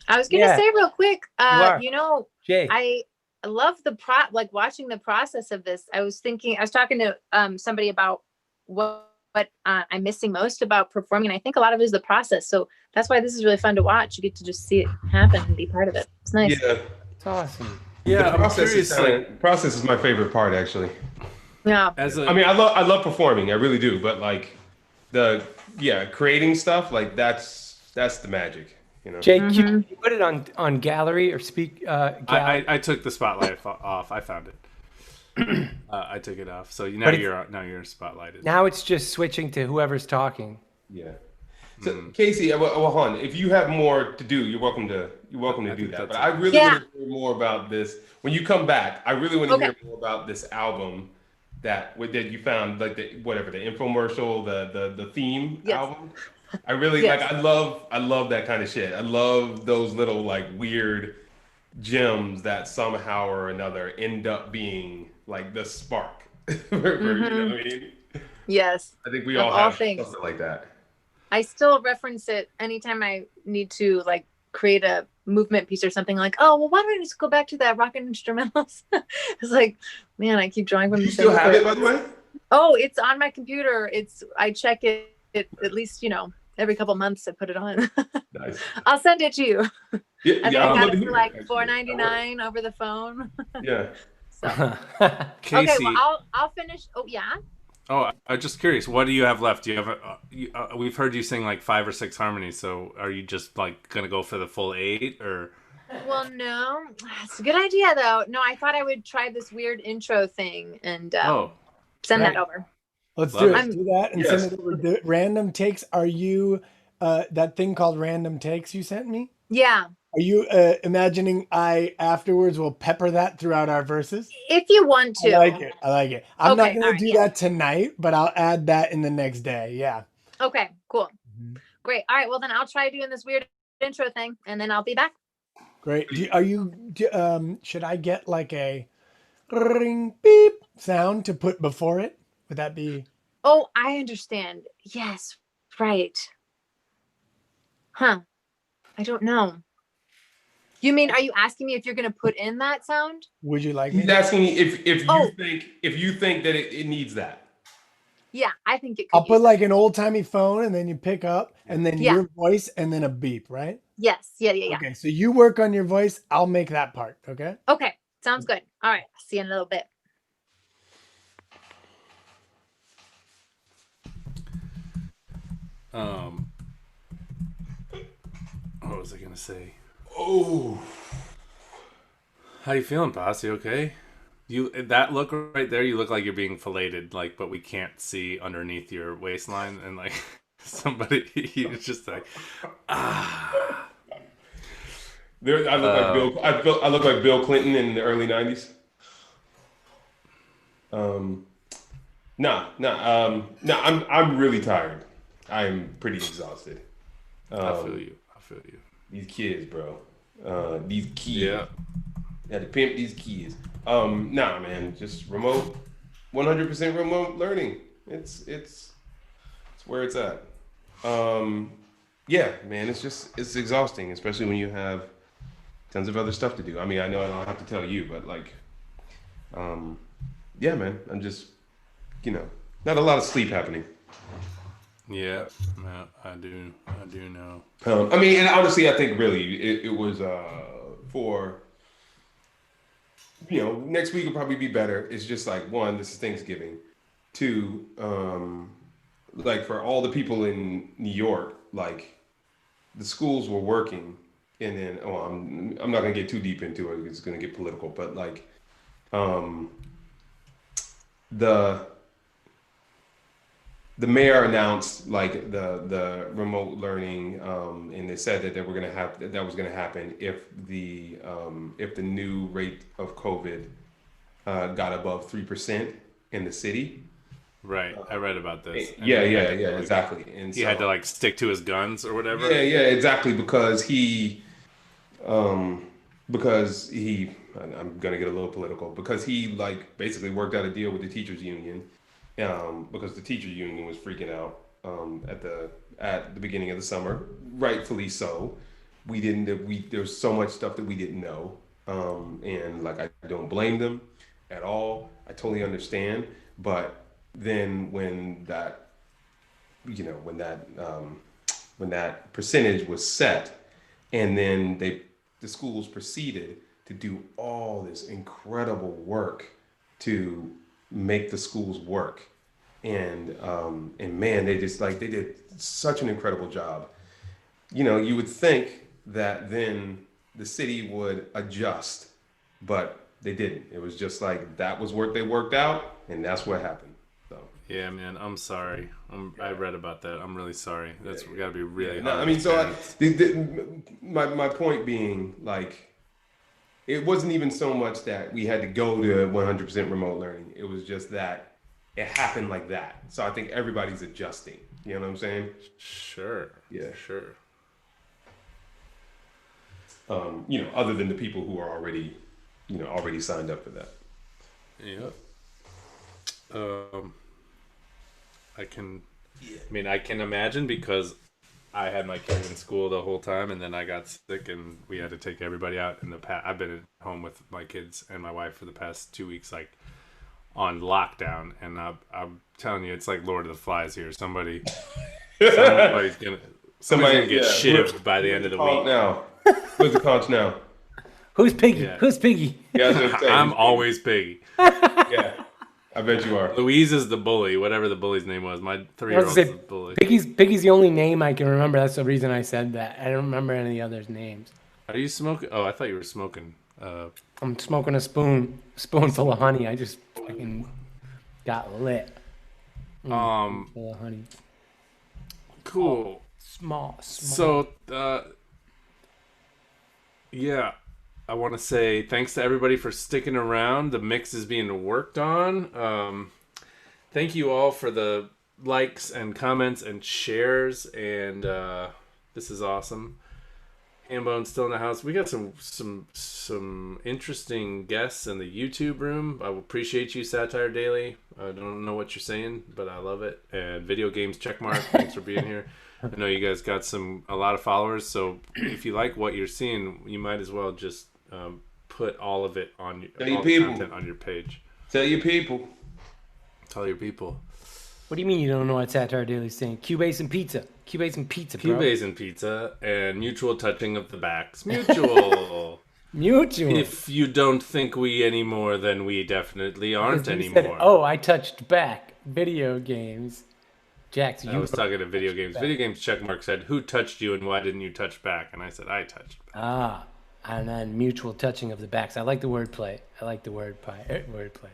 I: I was gonna say real quick,
F: Jay.
I: I love like watching the process of this. I was talking to somebody about what I'm missing most about performing, and I think a lot of it is the process. So that's why this is really fun to watch. You get to just see it happen and be part of it. It's nice.
C: Yeah,
F: it's awesome.
B: Yeah,
C: the process is my favorite part, actually.
I: Yeah.
C: I love performing. I really do. But like creating stuff, like that's the magic. You know?
F: Jake, you put it on gallery or speak.
B: I took the spotlight off. I found it. I took it off. So now you're spotlighted.
F: Now it's just switching to whoever's talking.
C: Yeah. So Kasey, well, hon, if you have more to do, you're welcome to do that. But I really want to hear more about this when you come back. I really want to hear more about this album that you found, like the infomercial, the theme album. I really I love that kind of shit. I love those little like weird gems that somehow or another end up being like the spark. You know what I mean?
I: Yes.
C: I think we all have something like that.
I: I still reference it anytime I need to like create a movement piece or something, like, oh, well, why don't I just go back to that rockin' instrumentals? It's like, man, I keep drawing from the.
C: You still have it, by the way?
I: Oh, it's on my computer. I check it at least, every couple months. I put it on.
C: Nice.
I: I'll send it to you.
C: Yeah,
I: I think I got it for like $4.99 over the phone.
C: Yeah.
I: So.
B: Kasey,
I: okay, well, I'll finish. Oh, yeah.
B: Oh, I'm just curious. What do you have left? Do you have we've heard you sing like 5 or 6 harmonies. So are you just like gonna go for the full 8 or?
I: Well, no, it's a good idea though. No, I thought I would try this weird intro thing and send that over.
A: Let's do it. Do that and send it over. The random takes. Are you that thing called random takes you sent me?
I: Yeah.
A: Are you imagining I afterwards will pepper that throughout our verses?
I: If you want to.
A: I like it. I'm not going to do that tonight, but I'll add that in the next day. Yeah.
I: Okay, cool. Great. All right. Well, then I'll try doing this weird intro thing and then I'll be back.
A: Great. Should I get like a ring beep sound to put before it? Would that be?
I: Oh, I understand. Yes. Right. Huh. I don't know. You mean, are you asking me if you're going to put in that sound?
A: Would you like me?
C: He's asking me if you think that it needs that.
I: Yeah, I think it could.
A: I'll put like an old timey phone and then you pick up and then your voice and then a beep, right?
I: Yes. Yeah.
A: Okay, so you work on your voice. I'll make that part. Okay.
I: Okay. Sounds good. All right. I'll see you in a little bit.
B: What was I gonna say?
C: Oh,
B: How you feeling, boss? You okay? You that look right there. You look like you're being filleted, like, but we can't see underneath your waistline, and like somebody, it's just like,
C: there. I look like Bill. I look like Bill Clinton in the early '90s. I'm really tired. I'm pretty exhausted.
B: I feel you.
C: These kids, bro. These kids.
B: Yeah.
C: Had to pimp these kids. Nah, man, just remote, 100% remote learning. It's where it's at. Yeah, man, it's exhausting, especially when you have tons of other stuff to do. I mean, I know I don't have to tell you, but like, yeah, man, I'm just, not a lot of sleep happening.
B: Yeah, I do know.
C: I mean, and honestly, I think really it was for. Next week will probably be better. It's just like, one, this is Thanksgiving. Two, like for all the people in New York, like the schools were working, and then I'm not gonna get too deep into it. It's gonna get political, but like, the mayor announced like the remote learning, and they said that that was gonna happen if the new rate of COVID got above 3% in the city.
B: Right, I read about this.
C: Yeah, exactly. And
B: he had to like stick to his guns or whatever.
C: Yeah, exactly, because I'm gonna get a little political, because he like basically worked out a deal with the teachers union. Because the teacher union was freaking out at the beginning of the summer, rightfully so. There's so much stuff that we didn't know, and like I don't blame them at all. I totally understand, but then when that percentage was set, and then the schools proceeded to do all this incredible work to make the schools work, and man, they did such an incredible job. You would think that then the city would adjust, but they didn't. It was just like that was work they worked out, and that's what happened. So
B: yeah, man, I'm sorry. I read about that. I'm really sorry. That's got to be really hard.
C: No, I mean, so my point being, like, it wasn't even so much that we had to go to 100% remote learning. It was just that it happened like that. So I think everybody's adjusting. You know what I'm saying?
B: Sure.
C: Yeah.
B: Sure.
C: Other than the people who are already signed up for that.
B: Yeah. I can imagine, because I had my kid in school the whole time, and then I got sick, and we had to take everybody out. I've been at home with my kids and my wife for the past 2 weeks, like on lockdown, and I'm telling you, it's like Lord of the Flies here. Somebody's gonna get shivved by the end of the week.
C: Now, who's the conch now?
F: Who's Piggy?
B: Yeah.
F: Who's Piggy?
C: Yeah,
B: I'm always Piggy.
C: Yeah, I bet you are.
B: Louise is the bully, whatever the bully's name was. My 3-year-old's the bully.
F: Piggy's the only name I can remember. That's the reason I said that. I don't remember any others' names.
B: Are you smoking? Oh, I thought you were smoking.
F: I'm smoking a spoonful of honey. I just fucking got lit. Full of honey.
B: Cool.
F: Small.
B: So, yeah, I want to say thanks to everybody for sticking around. The mix is being worked on. Thank you all for the likes and comments and shares, and this is awesome. Hambone's still in the house. We got some interesting guests in the YouTube room. I appreciate you, Satire Daily. I don't know what you're saying, but I love it. And Video Games Checkmark, thanks for being here. I know you guys got a lot of followers, so if you like what you're seeing, you might as well just put all of it on content on your page.
C: Tell your people.
B: Tell your people.
F: What do you mean you don't know what Satire Daily's saying? Cubase and pizza. Cubase pizza, bro.
B: Cubase and pizza and mutual touching of the backs. Mutual.
F: Mutual.
B: If you don't think we anymore, then we definitely aren't
F: Because you said,
B: anymore.
F: oh, I touched back. Video games. Jax,
B: I
F: you
B: was talking to video games. Video games checkmark said, who touched you and why didn't you touch back? And I said, I touched back.
F: Ah, and then mutual touching of the backs. I like the wordplay. Wordplay.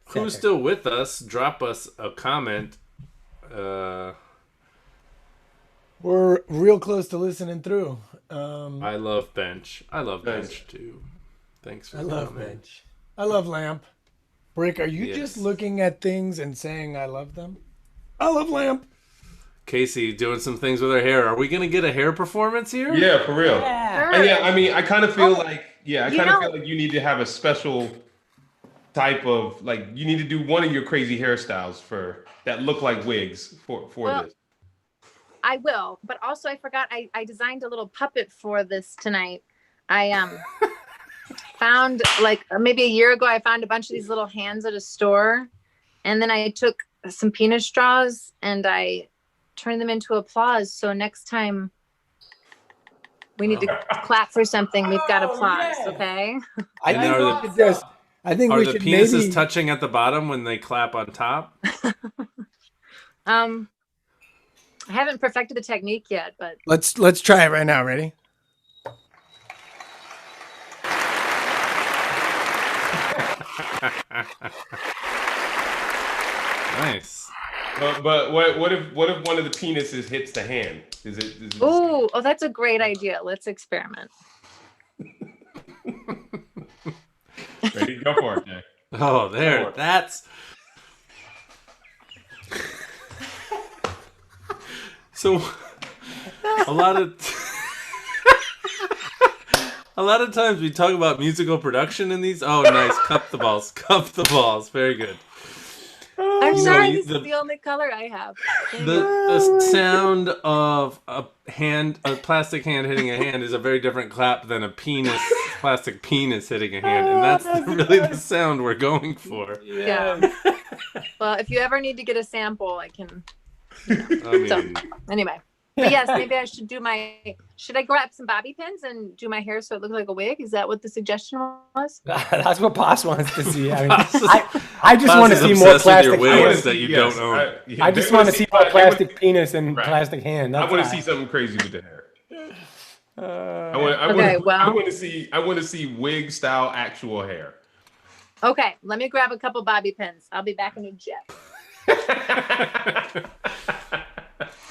B: Who's still with us? Drop us a comment.
A: We're real close to listening through.
B: I love Bench. I love Bench too. Thanks for coming.
A: I love Bench. I love Lamp. Brick, are you just looking at things and saying I love them? I love Lamp.
B: Kasey doing some things with her hair. Are we gonna get a hair performance here?
C: Yeah, for real.
F: Yeah.
C: And yeah, I mean, I kind of feel like, feel like you need to have a special type of, like, you need to do one of your crazy hairstyles for that look like wigs for this.
I: I will, but also I forgot I designed a little puppet for this tonight. I found, like, maybe a year ago, I found a bunch of these little hands at a store, and then I took some penis straws and I turned them into applause. So next time we need to clap for something, we've got applause.
F: Yeah.
I: Okay.
A: I think we should just. I think
B: Are
A: we
B: the
A: should
B: penises
A: maybe.
B: touching at the bottom when they clap on top?
I: I haven't perfected the technique yet, but
A: Let's try it right now. Ready?
B: Nice.
C: But what if one of the penises hits the hand? Is it
I: oh, that's a great idea. Let's experiment.
C: ready? Go for it, Jay.
B: Oh, there. That's. So, a lot of times we talk about musical production in these. Oh, nice. Cup the balls. Very good.
I: I'm
B: You know,
I: sorry, this is the only color I have.
B: The sound of a plastic hand hitting a hand is a very different clap than a plastic penis hitting a hand, and that's really the sound we're going for.
I: Yeah. Well, if you ever need to get a sample, I can.
B: I mean,
I: So, anyway. But yes, maybe I should should I grab some bobby pins and do my hair so it looks like a wig? Is that what the suggestion was?
F: That's what Boss wants to see. I mean, I just want to
B: Boss is
F: see more
B: obsessed with your
F: plastic.
B: wigs that you don't own.
F: I just want to see more plastic penis and plastic hand.
C: I
F: That's
C: want to
F: all.
C: see something crazy with the hair. I want to see wig style actual hair.
I: Okay, let me grab a couple bobby pins. I'll be back in a jet.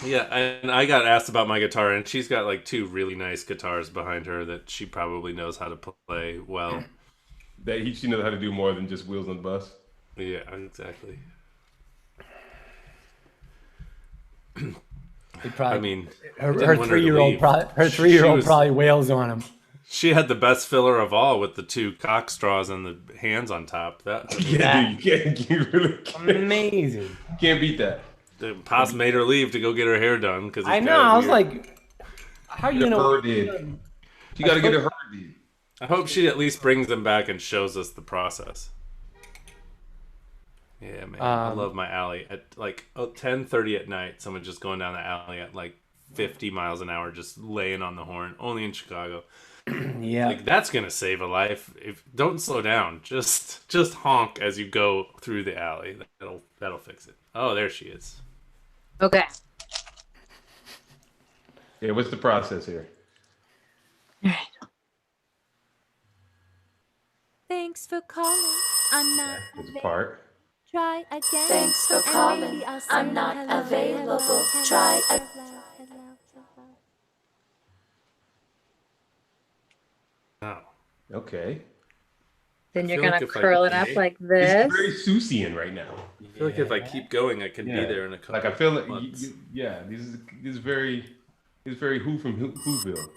B: Yeah, and I got asked about my guitar, and she's got like 2 really nice guitars behind her that she probably knows how to play well.
C: She knows how to do more than just wheels on the bus.
B: Yeah, exactly. I mean,
F: her
B: didn't want her to
F: 3-year-old
B: leave.
F: her probably wails on him.
B: She had the best filler of all with the 2 cock straws and the hands on top. That
C: Yeah, you really can't.
F: Amazing.
C: Can't beat that.
B: The Pops made her leave to go get her hair done because
F: I know. I was like, how you know?
C: Her did. You got to get her did.
B: I hope she at least brings them back and shows us the process. Yeah, man, I love my alley at like 10:30 at night. Someone just going down the alley at like 50 miles an hour, just laying on the horn. Only in Chicago.
F: Yeah,
B: like that's gonna save a life. If don't slow down, just honk as you go through the alley. That'll fix it. Oh, there she is.
I: Okay.
C: Yeah, what's the process here?
I: All right.
K: Thanks for calling. I'm not
C: There's a part.
K: Try again.
L: Thanks for calling. I'm not available. Try again.
B: Oh.
C: Okay.
I: Then you're
B: feel
I: gonna
B: like if I
I: curl
B: could
I: it up
B: pay-
I: like
C: It's
I: this.
C: very Seussian right now.
B: I feel like if I keep going, I could be there in a couple.
C: Like I feel like,
B: months.
C: this is very Who from Whoville.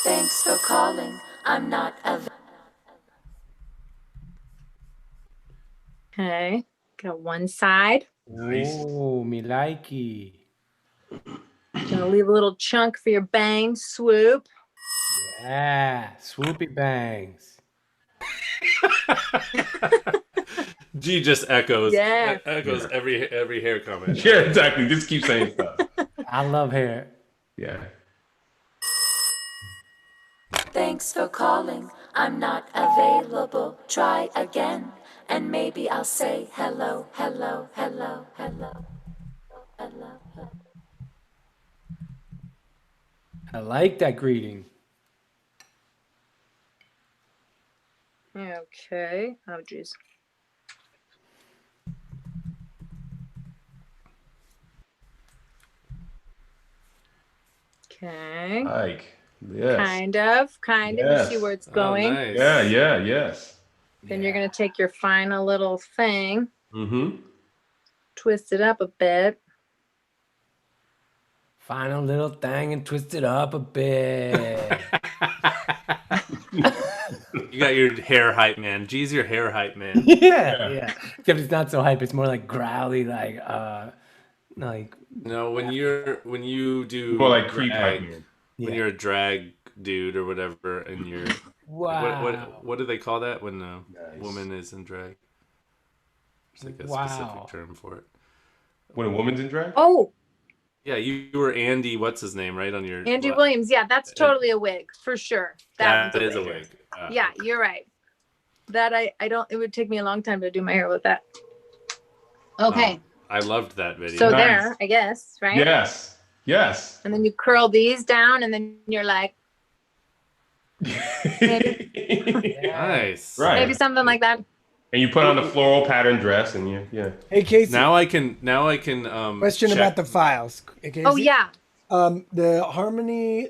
L: Thanks for calling. I'm not available.
I: Okay. Got one side.
C: Nice.
F: Oh, me likey.
I: Gonna leave a little chunk for your bang swoop.
F: Yeah, swoopy bangs.
B: G just echoes.
I: Yeah.
B: Echoes every hair comment.
C: Yeah, exactly. Just keep saying stuff.
F: I love hair.
C: Yeah.
L: Thanks for calling. I'm not available. Try again, and maybe I'll say hello, hello, hello, hello, hello, hello.
F: I like that greeting.
I: Okay. Oh, jeez. Okay.
C: Like, yes.
I: Kind of. You see where it's going.
B: Nice.
C: Yeah, yes.
I: Then you're gonna take your final little thing,
C: Mm-hmm.
I: twist it up a bit.
F: Final little thing and twist it up a bit.
B: You got your hair hype man. G's your hair hype man.
F: yeah. Except it's not so hype. It's more like growly, like.
B: No, when you do
C: More like creep hype
B: drag,
C: man.
B: when you're a drag dude or whatever, and you're
F: Wow.
B: what do they call that when a woman is in drag? There's like a specific term for it.
C: When a woman's in drag?
I: Oh,
B: Yeah, you were Andy. What's his name? Right on your
I: Andy Williams. Yeah, that's totally a wig for sure.
B: That
I: one's
B: is a wig.
I: Yeah, you're right. That I don't. It would take me a long time to do my hair with that. Okay.
B: I loved that video.
I: So there, I guess, right?
C: Yes. Yes.
I: And then you curl these down, and then you're like, maybe,
B: Nice.
C: Right.
I: maybe something like that.
C: And you put on the floral pattern dress, and yeah.
A: Hey, Kasey.
B: Now I can.
A: Question
B: check.
A: about the files. Kasey.
I: Oh yeah.
A: The harmony,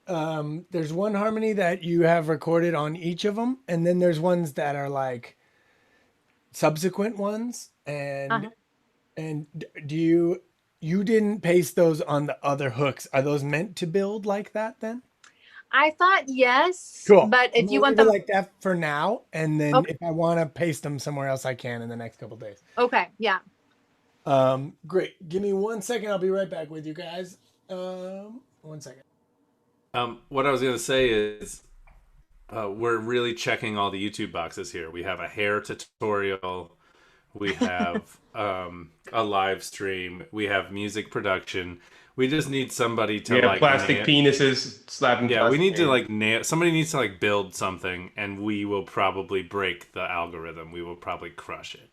A: there's one harmony that you have recorded on each of them, and then there's ones that are like subsequent ones. And do you didn't paste those on the other hooks? Are those meant to build like that then?
I: I thought yes.
A: Cool.
I: But if you want
A: them
I: them,
A: like that for now, and then if I want to paste them somewhere else, I can in the next couple days.
I: okay, yeah.
A: Great. Give me 1 second. I'll be right back with you guys. 1 second.
B: What I was gonna say is, we're really checking all the YouTube boxes here. We have a hair tutorial. We have a live stream. We have music production. We just need somebody to
C: plastic penises slapping.
B: Yeah, we need to nail. Somebody needs to build something, and we will probably break the algorithm. We will probably crush it.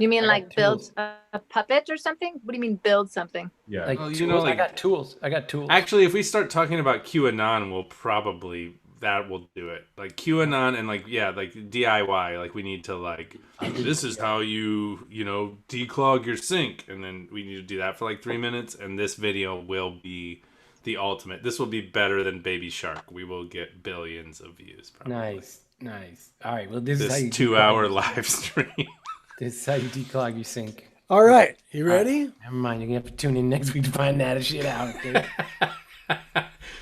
I: You mean build a puppet or something? What do you mean build something?
C: Yeah,
F: I got tools.
B: Actually, if we start talking about QAnon, we'll probably that will do it. Like QAnon and DIY. We need to this is how you declog your sink, and then we need to do that for 3 minutes. And this video will be the ultimate. This will be better than Baby Shark. We will get billions of views. Probably.
F: Nice. All right. Well, this is how you
B: 2-hour live stream.
F: This is how you declog your sink.
A: All right. You ready?
F: Never mind. You're going to have to tune in next week to find that shit out. Okay?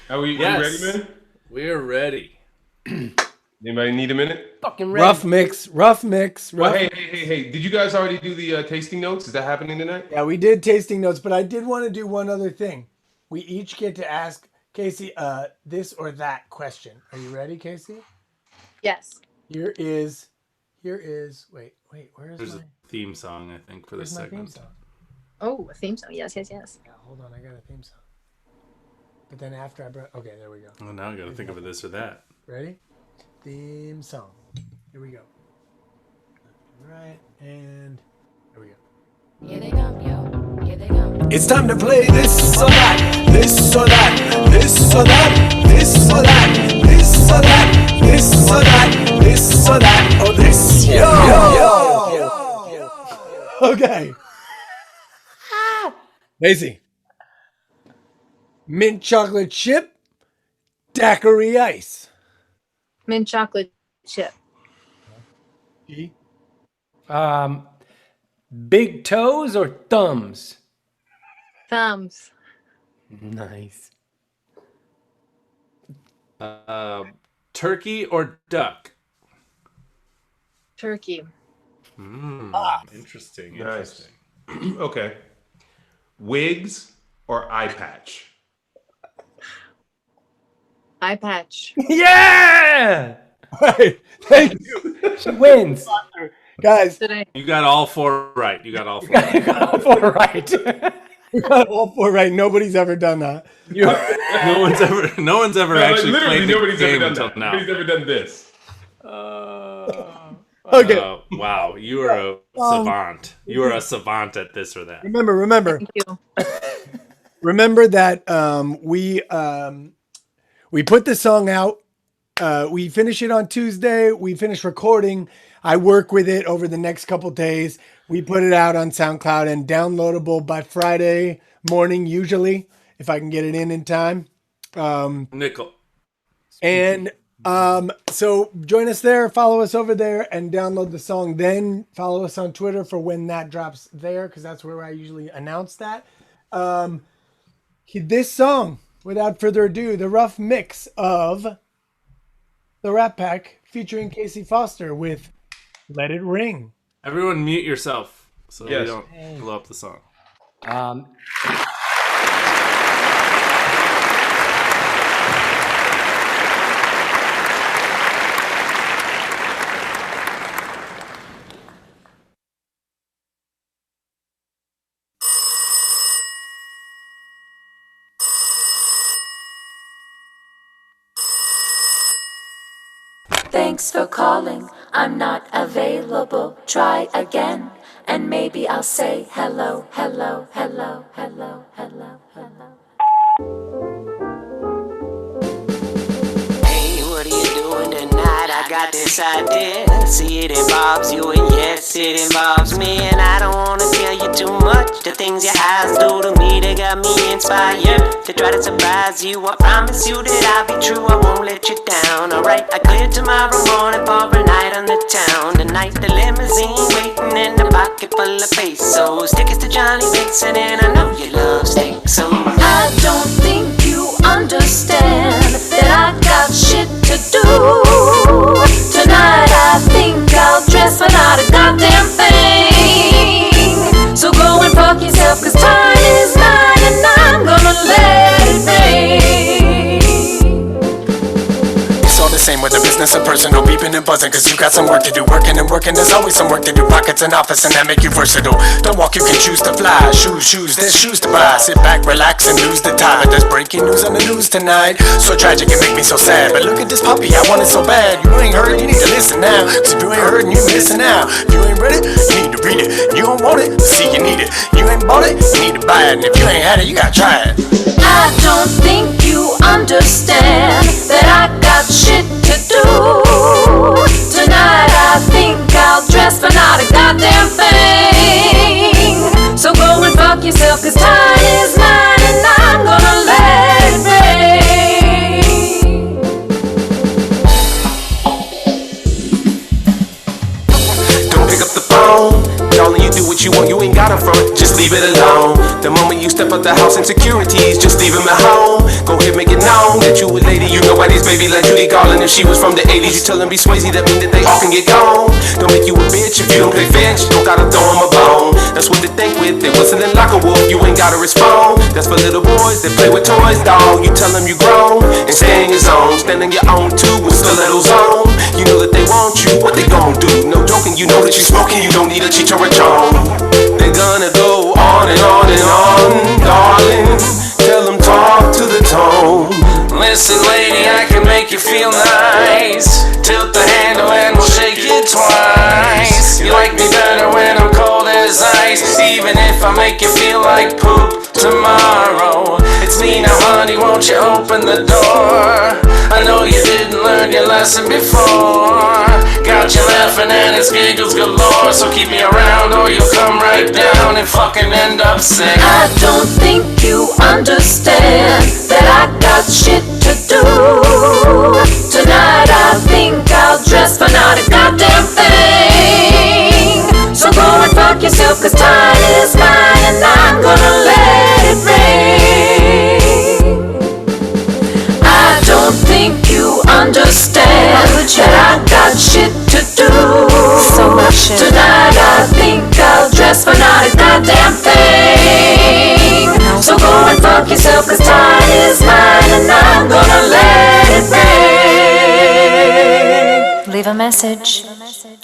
C: Are we
B: Yes.
C: ready, man?
B: We're ready.
C: Anybody need a minute?
F: Fucking ready.
A: Rough mix.
C: Well, hey. Did you guys already do the tasting notes? Is that happening tonight?
A: Yeah, we did tasting notes, but I did want to do one other thing. We each get to ask Kasey this or that question. Are you ready, Kasey?
I: Yes.
A: Here is wait, where is
B: There's
A: my
B: a theme song, I think, for this
A: where's my theme
B: segment.
A: song?
I: Oh, a theme song. Yes.
A: Yeah, hold on, I got a theme song. But then after I brought okay, there we go.
B: Oh, now I gotta think of a this or that.
A: Ready? Theme song. Here we go. Right, and here we go.
L: Here they come, yo. Here they come.
G: It's time to play this or that, this or that, this or that, this or that, this or that, this or that, this or that, or this. Yo.
A: Okay. Kasey. Mint chocolate chip, daiquiri ice.
I: Mint chocolate chip.
F: Big toes or thumbs?
I: Thumbs.
F: Nice.
B: Turkey or duck?
I: Turkey.
B: Interesting.
C: Nice. Okay. Wigs or eye patch?
I: Eye patch.
F: Yeah!
A: Right. Thank you.
F: She wins.
A: Guys,
I: Today.
B: You got all 4 right. You got all 4 right.
F: All right.
A: we got all 4 right. Nobody's ever done that.
B: No one's ever
C: No, like,
B: actually
C: literally
B: played the
C: nobody's ever
B: game
C: done
B: until
C: that.
B: now.
C: Nobody's ever done this.
A: Okay.
B: Wow, you are a savant. You are a savant at this or that.
A: Remember.
I: Thank you.
A: Remember that we put the song out. We finish it on Tuesday. We finish recording. I work with it over the next couple days. We put it out on SoundCloud and downloadable by Friday morning, usually, if I can get it in time.
B: Nickel.
A: And so join us there, follow us over there, and download the song. Then follow us on Twitter for when that drops there, because that's where I usually announce that. This song, without further ado, the rough mix of the Rat Pack featuring Kasey Foster with Let It Ring.
B: Everyone mute yourself so
C: Yes.
B: we don't blow up the song.
L: Thanks for calling. I'm not available. Try again, and maybe I'll say hello, hello, hello, hello, hello, hello.
D: Hey, what are you doing tonight? I got this idea. See, it involves you, and yes, it involves me. And I don't wanna tell you too much. The things your eyes do to me, they got me inspired to try to surprise you. I promise you that I'll be true, I won't let you down. Alright, I clear tomorrow morning for a night on the town. Tonight, the limousine waiting in the pocket full of pesos. Tickets to Johnny Dixon, and I know you love steak. So
L: I don't think you understand that I got shit to do. Tonight I think I'll dress for not a goddamn thing. So go and fuck yourself, cause time is mine and I'm gonna let it rain.
G: It's all the same with the business and personal beeping and buzzing, cause you got some work to do. Working and working, there's always some work to do. Pockets and office, and that make you versatile. Don't walk, you can choose to fly. Shoes, there's shoes to buy. Sit back, relax, and lose the time. There's breaking news on the news tonight. So tragic, it make me so sad. But look at this puppy, I want it so bad. You ain't heard, you need to listen now. Cause if you ain't heard, you missing out. If you ain't read it, you need to read it. You don't want it, see you need it. You ain't bought it, you need to buy it. And if you ain't had it, you gotta try it.
L: I don't think you understand that I got shit to do. Tonight I think I'll dress for not a goddamn thing. So go and fuck yourself, cause time is mine and I'm gonna let it rain.
M: Don't pick up the phone. Calling you do what you want, you ain't got a front, just leave it alone. The moment you step out the house, insecurities, just leave him at home. Go ahead, make it known that you a lady, you nobody's baby like Judy Garland. If she was from the 80s, you tell them be Swayze, that mean that they all can get gone. Don't make you a bitch if you don't play fetch, don't gotta throw him a bone. That's what they think with, they whistling like a wolf, you ain't gotta respond. That's for little boys that play with toys, dog. You tell them you grown, and stay in your zone. Stand on your own too, with stilettos on. You know that they want you, what they gon' do? No joking, you know that you smoking, you don't need a cheat or a charm. They're gonna go on and on and on, darling. Tell them talk to the tone.
E: Listen, lady, I can make you feel nice. Tilt the handle and we'll shake it twice. You like me better when I'm cold as ice, even if I make you feel like poop tomorrow. It's me now, honey, won't you open the door? I know you didn't learn your lesson before. Got you laughing and it's giggles galore. So keep me around or you'll come right down and fucking end up sick.
L: I don't think you understand that I got shit to do. Tonight I think I'll dress for not a goddamn thing. So go and fuck yourself, cause time is mine and I'm gonna let it rain. I don't think you understand that I got shit to do.
K: So much shit.
L: Tonight I think I'll dress for not a goddamn thing. So go and fuck yourself, cause time is mine and I'm gonna let it rain.
K: Leave a message.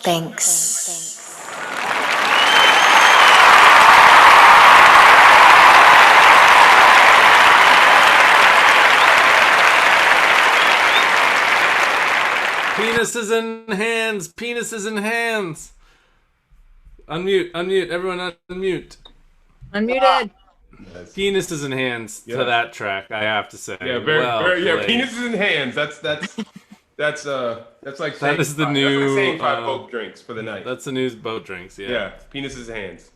K: Thanks.
B: Penises in hands. Penises in hands. Unmute. Everyone unmute.
I: Unmuted.
B: Penises in hands to that track, I have to say.
C: Yeah, very,
B: played.
C: penises in hands. That's like saying,
B: that is the new
C: that's like saying 5 boat drinks for the night.
B: That's the new boat drinks. Yeah.
C: Yeah, penises in hands.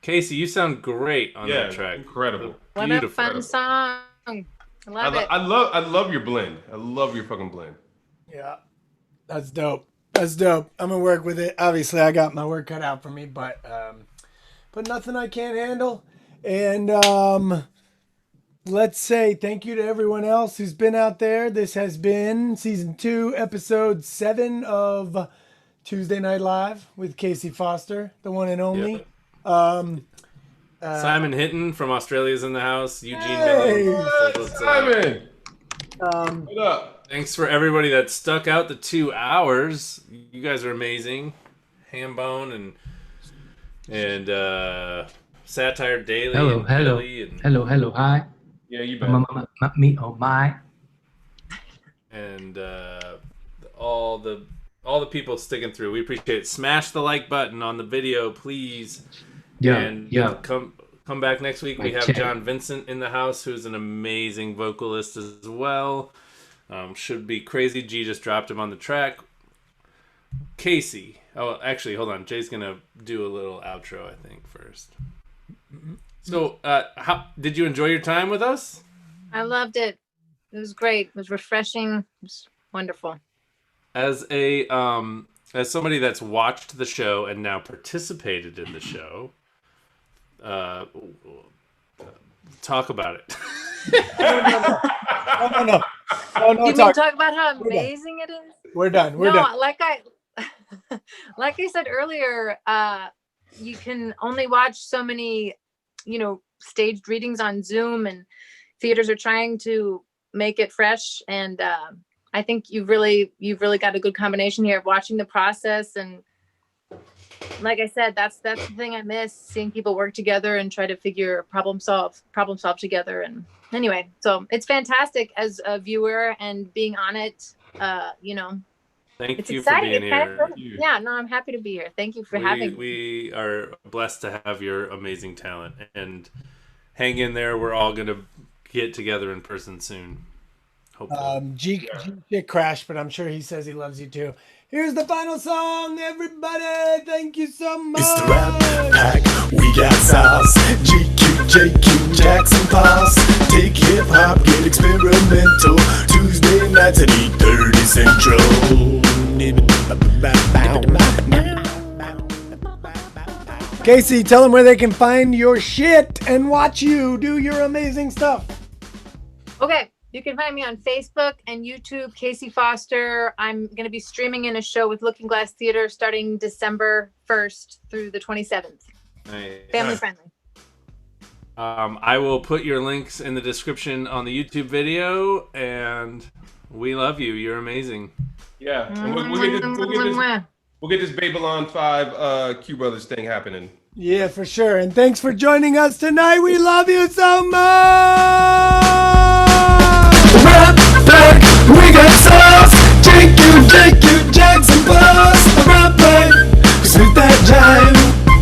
B: Kasey, you sound great on that track.
C: Incredible.
I: What
B: Beautiful.
I: a fun song. I love it.
C: I love your blend. I love your fucking blend.
A: Yeah, that's dope. That's dope. I'm gonna work with it. Obviously, I got my work cut out for me, but nothing I can't handle. And let's say thank you to everyone else who's been out there. This has been season 2, episode 7 of Tuesday Night Live with Kasey Foster, the one and only.
B: Yep. Simon Hinton from Australia's in the house. Eugene
A: Hey,
C: Simon.
A: What
C: up?
B: Thanks for everybody that stuck out the 2 hours. You guys are amazing. Hambone and Satire Daily.
F: Hello,
B: and
F: hello, hi.
C: Yeah, you bet.
F: Me, oh my.
B: And all the people sticking through. We appreciate it. Smash the like button on the video, please.
F: Yeah.
B: Come back next week. We have John Vincent in the house, who's an amazing vocalist as well. Should be crazy. G just dropped him on the track. Kasey. Oh, actually, hold on. Jay's gonna do a little outro, I think, first. So, how did you enjoy your time with us?
I: I loved it. It was great. It was refreshing. It was wonderful.
B: As somebody that's watched the show and now participated in the show, talk about it.
A: No.
I: You mean talk about how amazing it is?
A: We're done. We're done.
I: Like I said earlier, you can only watch so many, staged readings on Zoom, and theaters are trying to make it fresh. And I think you've really got a good combination here of watching the process. And like I said, that's the thing I miss, seeing people work together and try to problem solve together. And anyway, so it's fantastic as a viewer and being on it,
B: Thank you
I: exciting.
B: for being here.
I: Yeah, no, I'm happy to be here. Thank you for having me.
B: We are blessed to have your amazing talent, and hang in there. We're all going to get together in person soon. Hopefully.
A: G crashed, but I'm sure he says he loves you too. Here's the final song, everybody. Thank you so much.
G: It's the Rap Pack. We got sauce. GQ, JQ, Jackson Pass. Take hip hop, get experimental. Tuesday nights at 8:30 Central.
A: Kasey, tell them where they can find your shit and watch you do your amazing stuff.
I: Okay. You can find me on Facebook and YouTube, Kasey Foster. I'm going to be streaming in a show with Looking Glass Theater starting December 1st through the 27th.
B: Nice.
I: Family friendly.
B: I will put your links in the description on the YouTube video, and we love you. You're amazing.
C: Yeah. And we'll get this Babylon 5 Q Brothers thing happening.
A: Yeah, for sure. And thanks for joining us tonight. We love you so much.